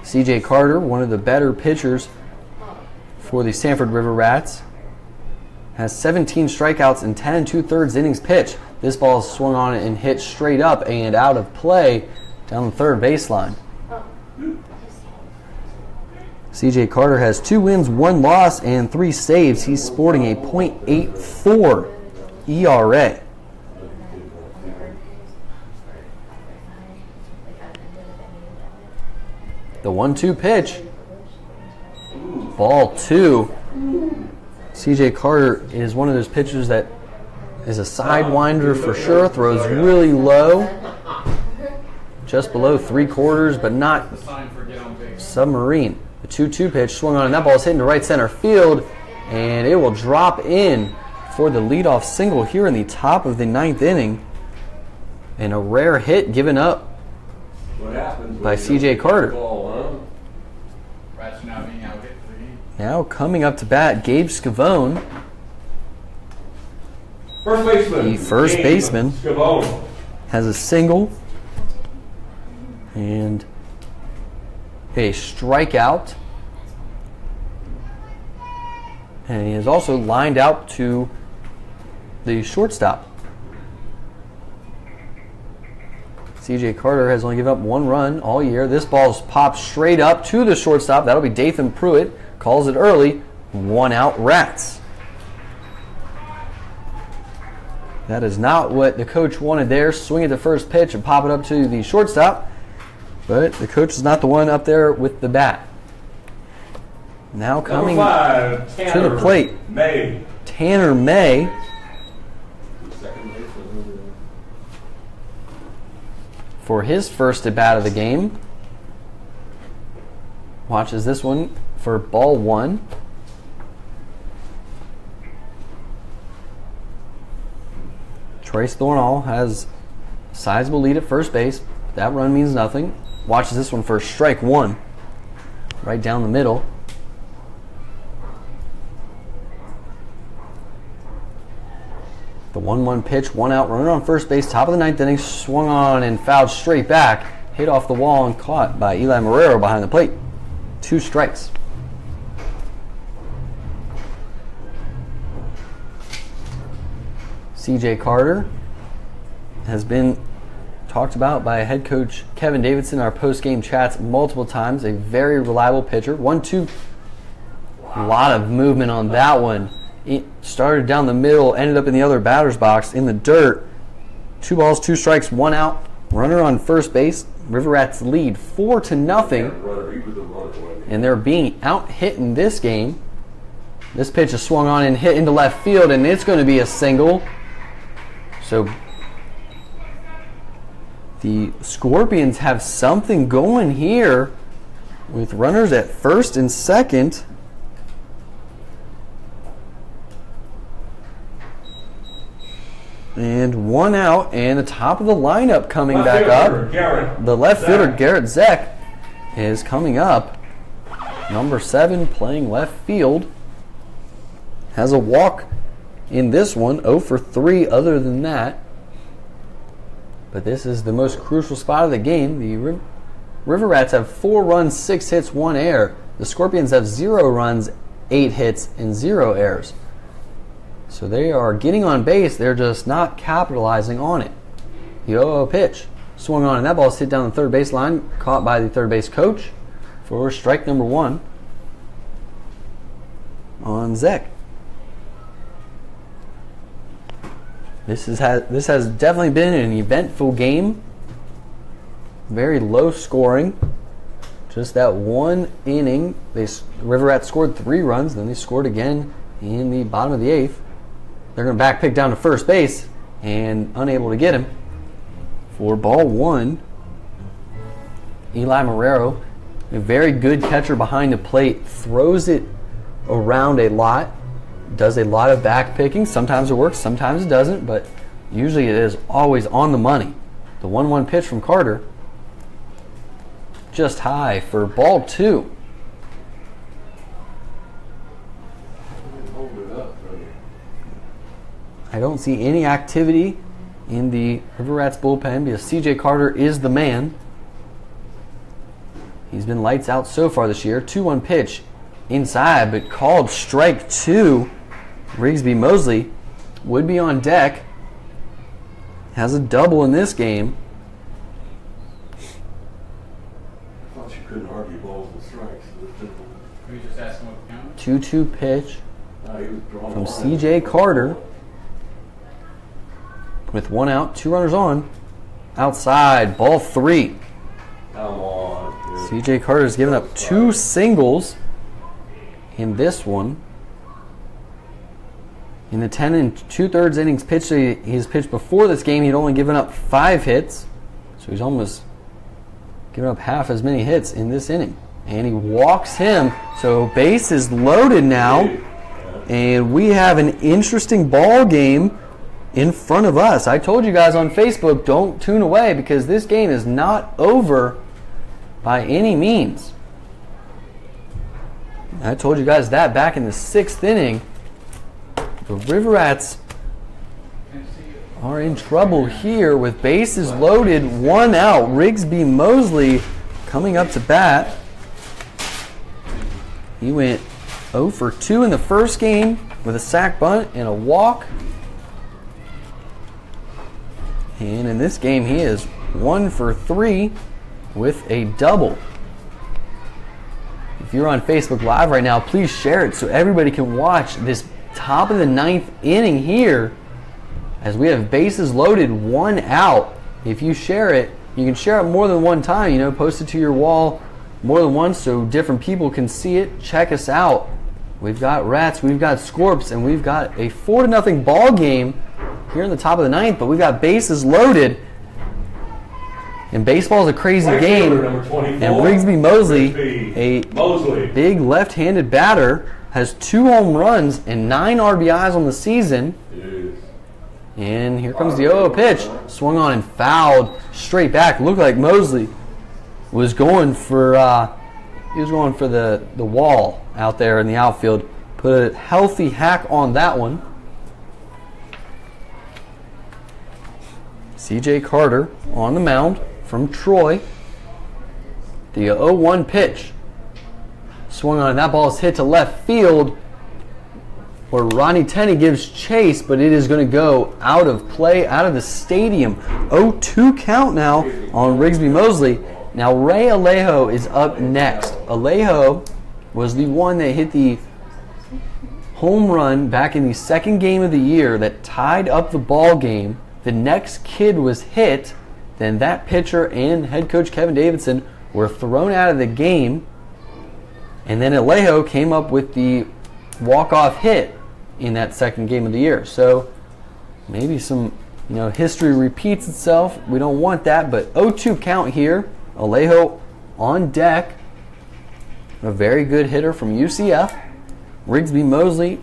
C.J. Carter, one of the better pitchers for the Sanford River Rats, has 17 strikeouts and 10 2/3 innings pitched. This ball is swung on and hit straight up and out of play down the third baseline. C.J. Carter has 2 wins, 1 loss, and 3 saves. He's sporting a .84 ERA. The 1-2 pitch. Ball 2. C.J. Carter is one of those pitchers that is a sidewinder for sure. Throws really low. Just below 3/4, but not submarine. The 2-2 pitch swung on, and that ball is hitting to right center field, and it will drop in for the leadoff single here in the top of the 9th inning. And a rare hit given up by C.J. Carter. Now coming up to bat, Gabe Scavone. First baseman. The first baseman Scavone has a single and a strikeout. And he is also lined out to the shortstop. C.J. Carter has only given up 1 run all year. This ball's popped straight up to the shortstop. That'll be Dathan Pruitt. Calls it early. 1 out, Rats. That is not what the coach wanted there. Swing at the first pitch and pop it up to the shortstop. But the coach is not the one up there with the bat. Now coming Number 5, to the plate, May. Tanner May. For his first at bat of the game. Watches this one for ball 1. Trace Thornall has a sizable lead at first base. That run means nothing. Watches this one for strike 1. Right down the middle. The 1-1 pitch, 1 out, runner on first base, top of the 9th inning, swung on and fouled straight back. Hit off the wall and caught by Eli Marrero behind the plate. 2 strikes. C.J. Carter has been talked about by head coach Kevin Davidson in our post-game chats multiple times. A very reliable pitcher. 1-2. A lot of movement on that one. It started down the middle, ended up in the other batter's box in the dirt. 2 balls, 2 strikes, 1 out. Runner on first base. River Rats lead 4-0. And they're being out-hit in this game. This pitch is swung on and hit into left field, and it's going to be a single. So the Scorpions have something going here with runners at first and second. And 1 out, and the top of the lineup coming back up. The left fielder, Garrett Zeck, is coming up. Number 7 playing left field. Has a walk in this one, 0 for 3 other than that. But this is the most crucial spot of the game. The River Rats have 4 runs, 6 hits, 1 error. The Scorpions have 0 runs, 8 hits, and 0 errors. So they are getting on base, they're just not capitalizing on it. The 0-0 pitch swung on, and that ball is hit down the third base line, caught by the third base coach for strike number 1 on Zeck. This has definitely been an eventful game. Very low scoring. Just that 1 inning, River Rats scored 3 runs, then they scored again in the bottom of the 8th. They're going to back pick down to first base and unable to get him. For ball 1, Eli Marrero, a very good catcher behind the plate, throws it around a lot, does a lot of back picking. Sometimes it works, sometimes it doesn't, but usually it is always on the money. The 1-1 pitch from Carter, just high for ball 2. I don't see any activity in the River Rats bullpen because C.J. Carter is the man. He's been lights out so far this year. 2-1 pitch inside, but called strike 2. Rigsby Mosley would be on deck. Has a double in this game. I thought you couldn't argue balls and strikes. Were you just asking what the count? 2-2 pitch from C.J. Carter. With 1 out, 2 runners on. Outside, ball 3. Come on. C.J. Carter's given up 2 singles in this one. In the 10 2/3 innings pitched he's pitched before this game, he'd only given up 5 hits. So he's almost given up half as many hits in this inning. And he walks him. So base is loaded now. And we have an interesting ball game in front of us. I told you guys on Facebook, don't tune away because this game is not over by any means. I told you guys that back in the 6th inning. The River Rats are in trouble here with bases loaded, 1 out. Rigsby Mosley coming up to bat. He went 0 for 2 in the first game with a sac bunt and a walk. And in this game, he is 1 for 3 with a double. If you're on Facebook Live right now, please share it so everybody can watch this top of the 9th inning here as we have bases loaded, 1 out. If you share it, you can share it more than one time. Post it to your wall more than once so different people can see it. Check us out. We've got Rats, we've got Scorps, and we've got a 4-0 ball game here in the top of the 9th, but we've got bases loaded. And baseball is a crazy game. And Rigsby Mosley, a big left-handed batter, has 2 home runs and 9 RBIs on the season. And here comes the 0-0 pitch. Swung on and fouled straight back. Looked like Mosley was going for the wall out there in the outfield. Put a healthy hack on that one. CJ Carter on the mound from Troy. The 0-1 pitch. Swung on, and that ball is hit to left field where Ronnie Tenney gives chase, but it is going to go out of play, out of the stadium. 0-2 count now on Rigsby Mosley. Now Ray Alejo is up next. Alejo was the one that hit the home run back in the second game of the year that tied up the ball game. The next kid was hit. Then that pitcher and head coach Kevin Davidson were thrown out of the game. And then Alejo came up with the walk-off hit in that second game of the year. So maybe some, history repeats itself. We don't want that, but 0-2 count here. Alejo on deck. A very good hitter from UCF. Rigsby Mosley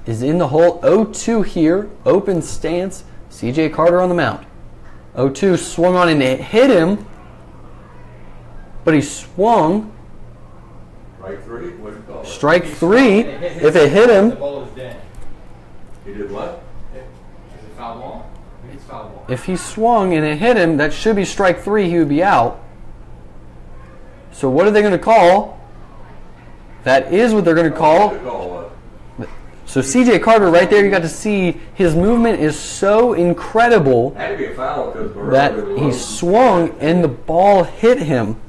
is in the hole. 0-2 here. Open stance. CJ Carter on the mound. 0-2 swung on and it hit him. But he swung. Strike 3? What do you call it? Strike 3. If it hit him. The ball is dead. He did what? Is it foul ball? I think it's foul ball. If he swung and it hit him, that should be strike 3. He would be out. So what are they going to call? That is what they're going to call. So CJ Carter right there, you got to see his movement is so incredible Had to be a foul that he swung and the ball hit him.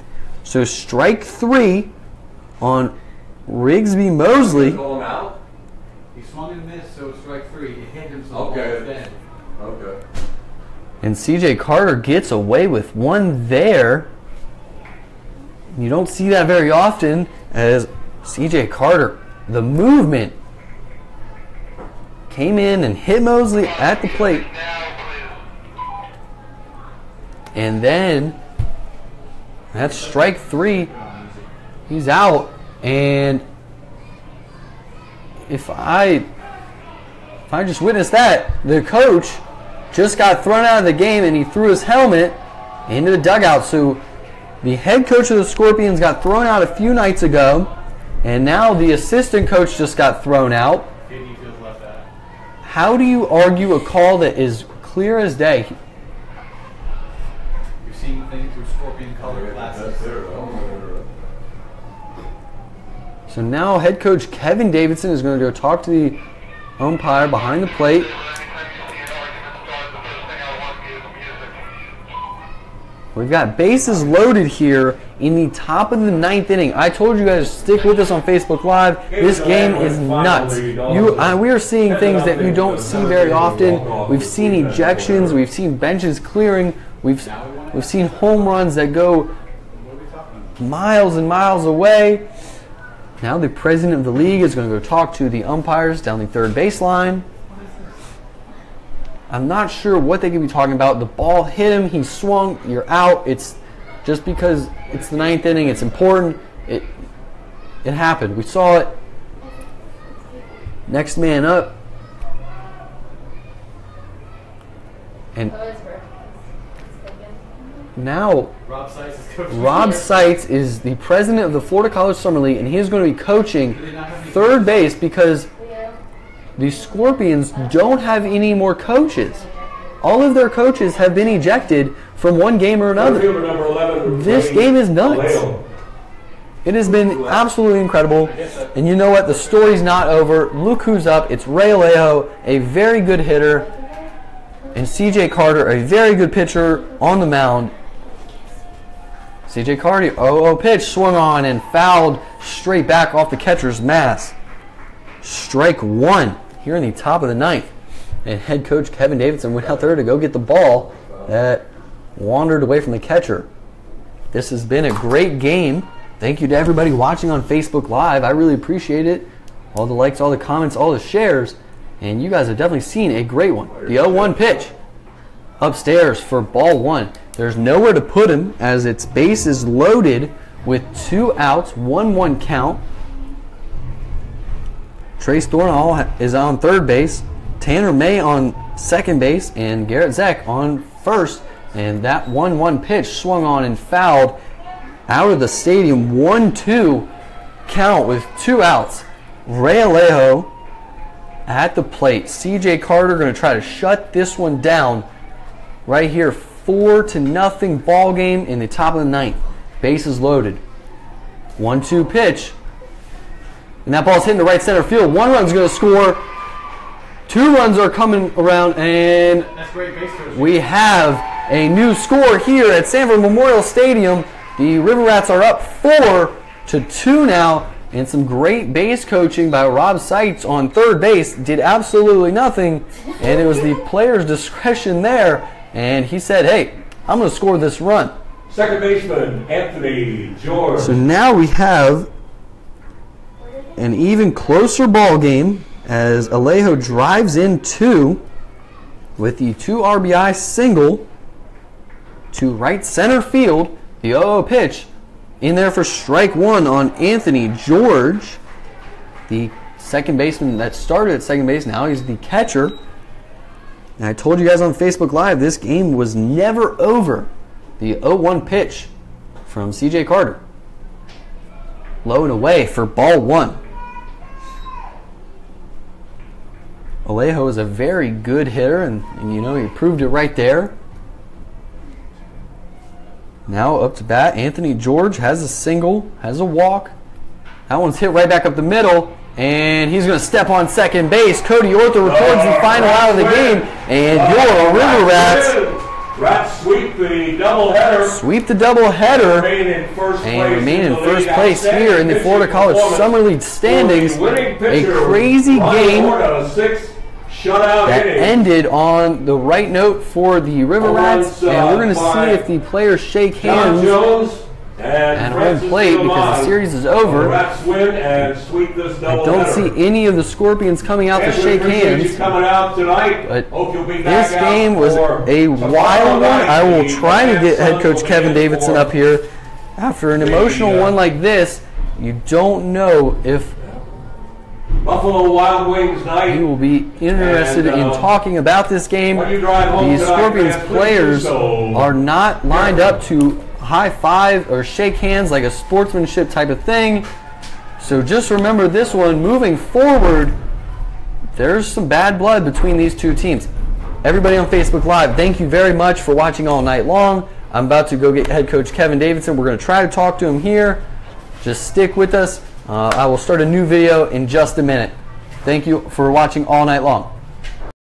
So strike 3 on Rigsby Mosley. Call him out? He swung and missed, so it's strike 3. It hit him, so the ball is dead. Okay. And CJ Carter gets away with one there. You don't see that very often as CJ Carter, the movement, came in and hit Mosley at the plate. And then that's strike 3. He's out. And if I just witnessed that, the coach just got thrown out of the game and he threw his helmet into the dugout. So the head coach of the Scorpions got thrown out a few nights ago, and now the assistant coach just got thrown out. How do you argue a call that is clear as day? You're seeing things through Scorpion color glasses. So now head coach Kevin Davidson is going to go talk to the umpire behind the plate. We've got bases loaded here in the top of the 9th inning. I told you guys to stick with us on Facebook Live. This game is nuts. We are seeing things that you don't see very often. We've seen ejections. We've seen benches clearing. We've seen home runs that go miles and miles away. Now the president of the league is going to go talk to the umpires down the third baseline. I'm not sure what they could be talking about. The ball hit him. He swung. You're out. It's just because it's the 9th inning. It's important. It happened. We saw it. Next man up. And now Rob Seitz is the president of the Florida College Summer League, and he is going to be coaching third base because the Scorpions don't have any more coaches. All of their coaches have been ejected from one game or another. This game is nuts. It has been absolutely incredible. And you know what? The story's not over. Look who's up. It's Ray Alejo, a very good hitter, and CJ Carter, a very good pitcher on the mound. CJ Carter, 0-0 pitch, swung on and fouled straight back off the catcher's mask. Strike 1 here in the top of the 9th. And head coach Kevin Davidson went out there to go get the ball that wandered away from the catcher. This has been a great game. Thank you to everybody watching on Facebook Live. I really appreciate it. All the likes, all the comments, all the shares. And you guys have definitely seen a great one. The 0-1 pitch upstairs for ball 1. There's nowhere to put him as its base is loaded with 2 outs, 1-1 count. Trace Thornall is on third base. Tanner May on second base. And Garrett Zeck on first. And that 1-1 pitch swung on and fouled out of the stadium. 1-2 count with 2 outs. Ray Alejo at the plate. CJ Carter going to try to shut this one down right here. 4-0 ball game in the top of the 9th. Bases loaded. 1-2 pitch. And that ball's hitting the right center field. 1 run's going to score. 2 runs are coming around, and that's great base coaching. We have a new score here at Sanford Memorial Stadium. The River Rats are up 4-2 now. And some great base coaching by Rob Seitz on third base. Did absolutely nothing. And it was the player's discretion there. And he said, hey, I'm going to score this run. Second baseman, Anthony George. So now we have an even closer ball game as Alejo drives in 2 with the 2 RBI single to right center field. The 0-0 pitch. In there for strike 1 on Anthony George, the second baseman that started at second base. Now he's the catcher. And I told you guys on Facebook Live, this game was never over. The 0-1 pitch from CJ Carter. Low and away for ball 1. Alejo is a very good hitter, and you know, he proved it right there. Now up to bat, Anthony George has a single, has a walk. That one's hit right back up the middle, and he's going to step on second base. Cody Ortho records the final out of the game, and your River Rats sweep the doubleheader. Sweep the doubleheader and remain in first place here in the Florida College Summer League standings. A crazy game that ended on the right note for the River Rats, and we're going to see if the players shake hands at home plate because the series is over. I don't see any of the Scorpions coming out to shake hands, but this game was a wild one. I will try to get head coach Kevin Davidson up here. After an emotional one like this, you don't know if Buffalo Wild Wings night. He will be interested in talking about this game. The Scorpions players are not lined up to high five or shake hands like a sportsmanship type of thing. So just remember this one. Moving forward, there's some bad blood between these two teams. Everybody on Facebook Live, thank you very much for watching all night long. I'm about to go get head coach Kevin Davidson. We're going to try to talk to him here. Just stick with us. I will start a new video in just a minute. Thank you for watching all night long.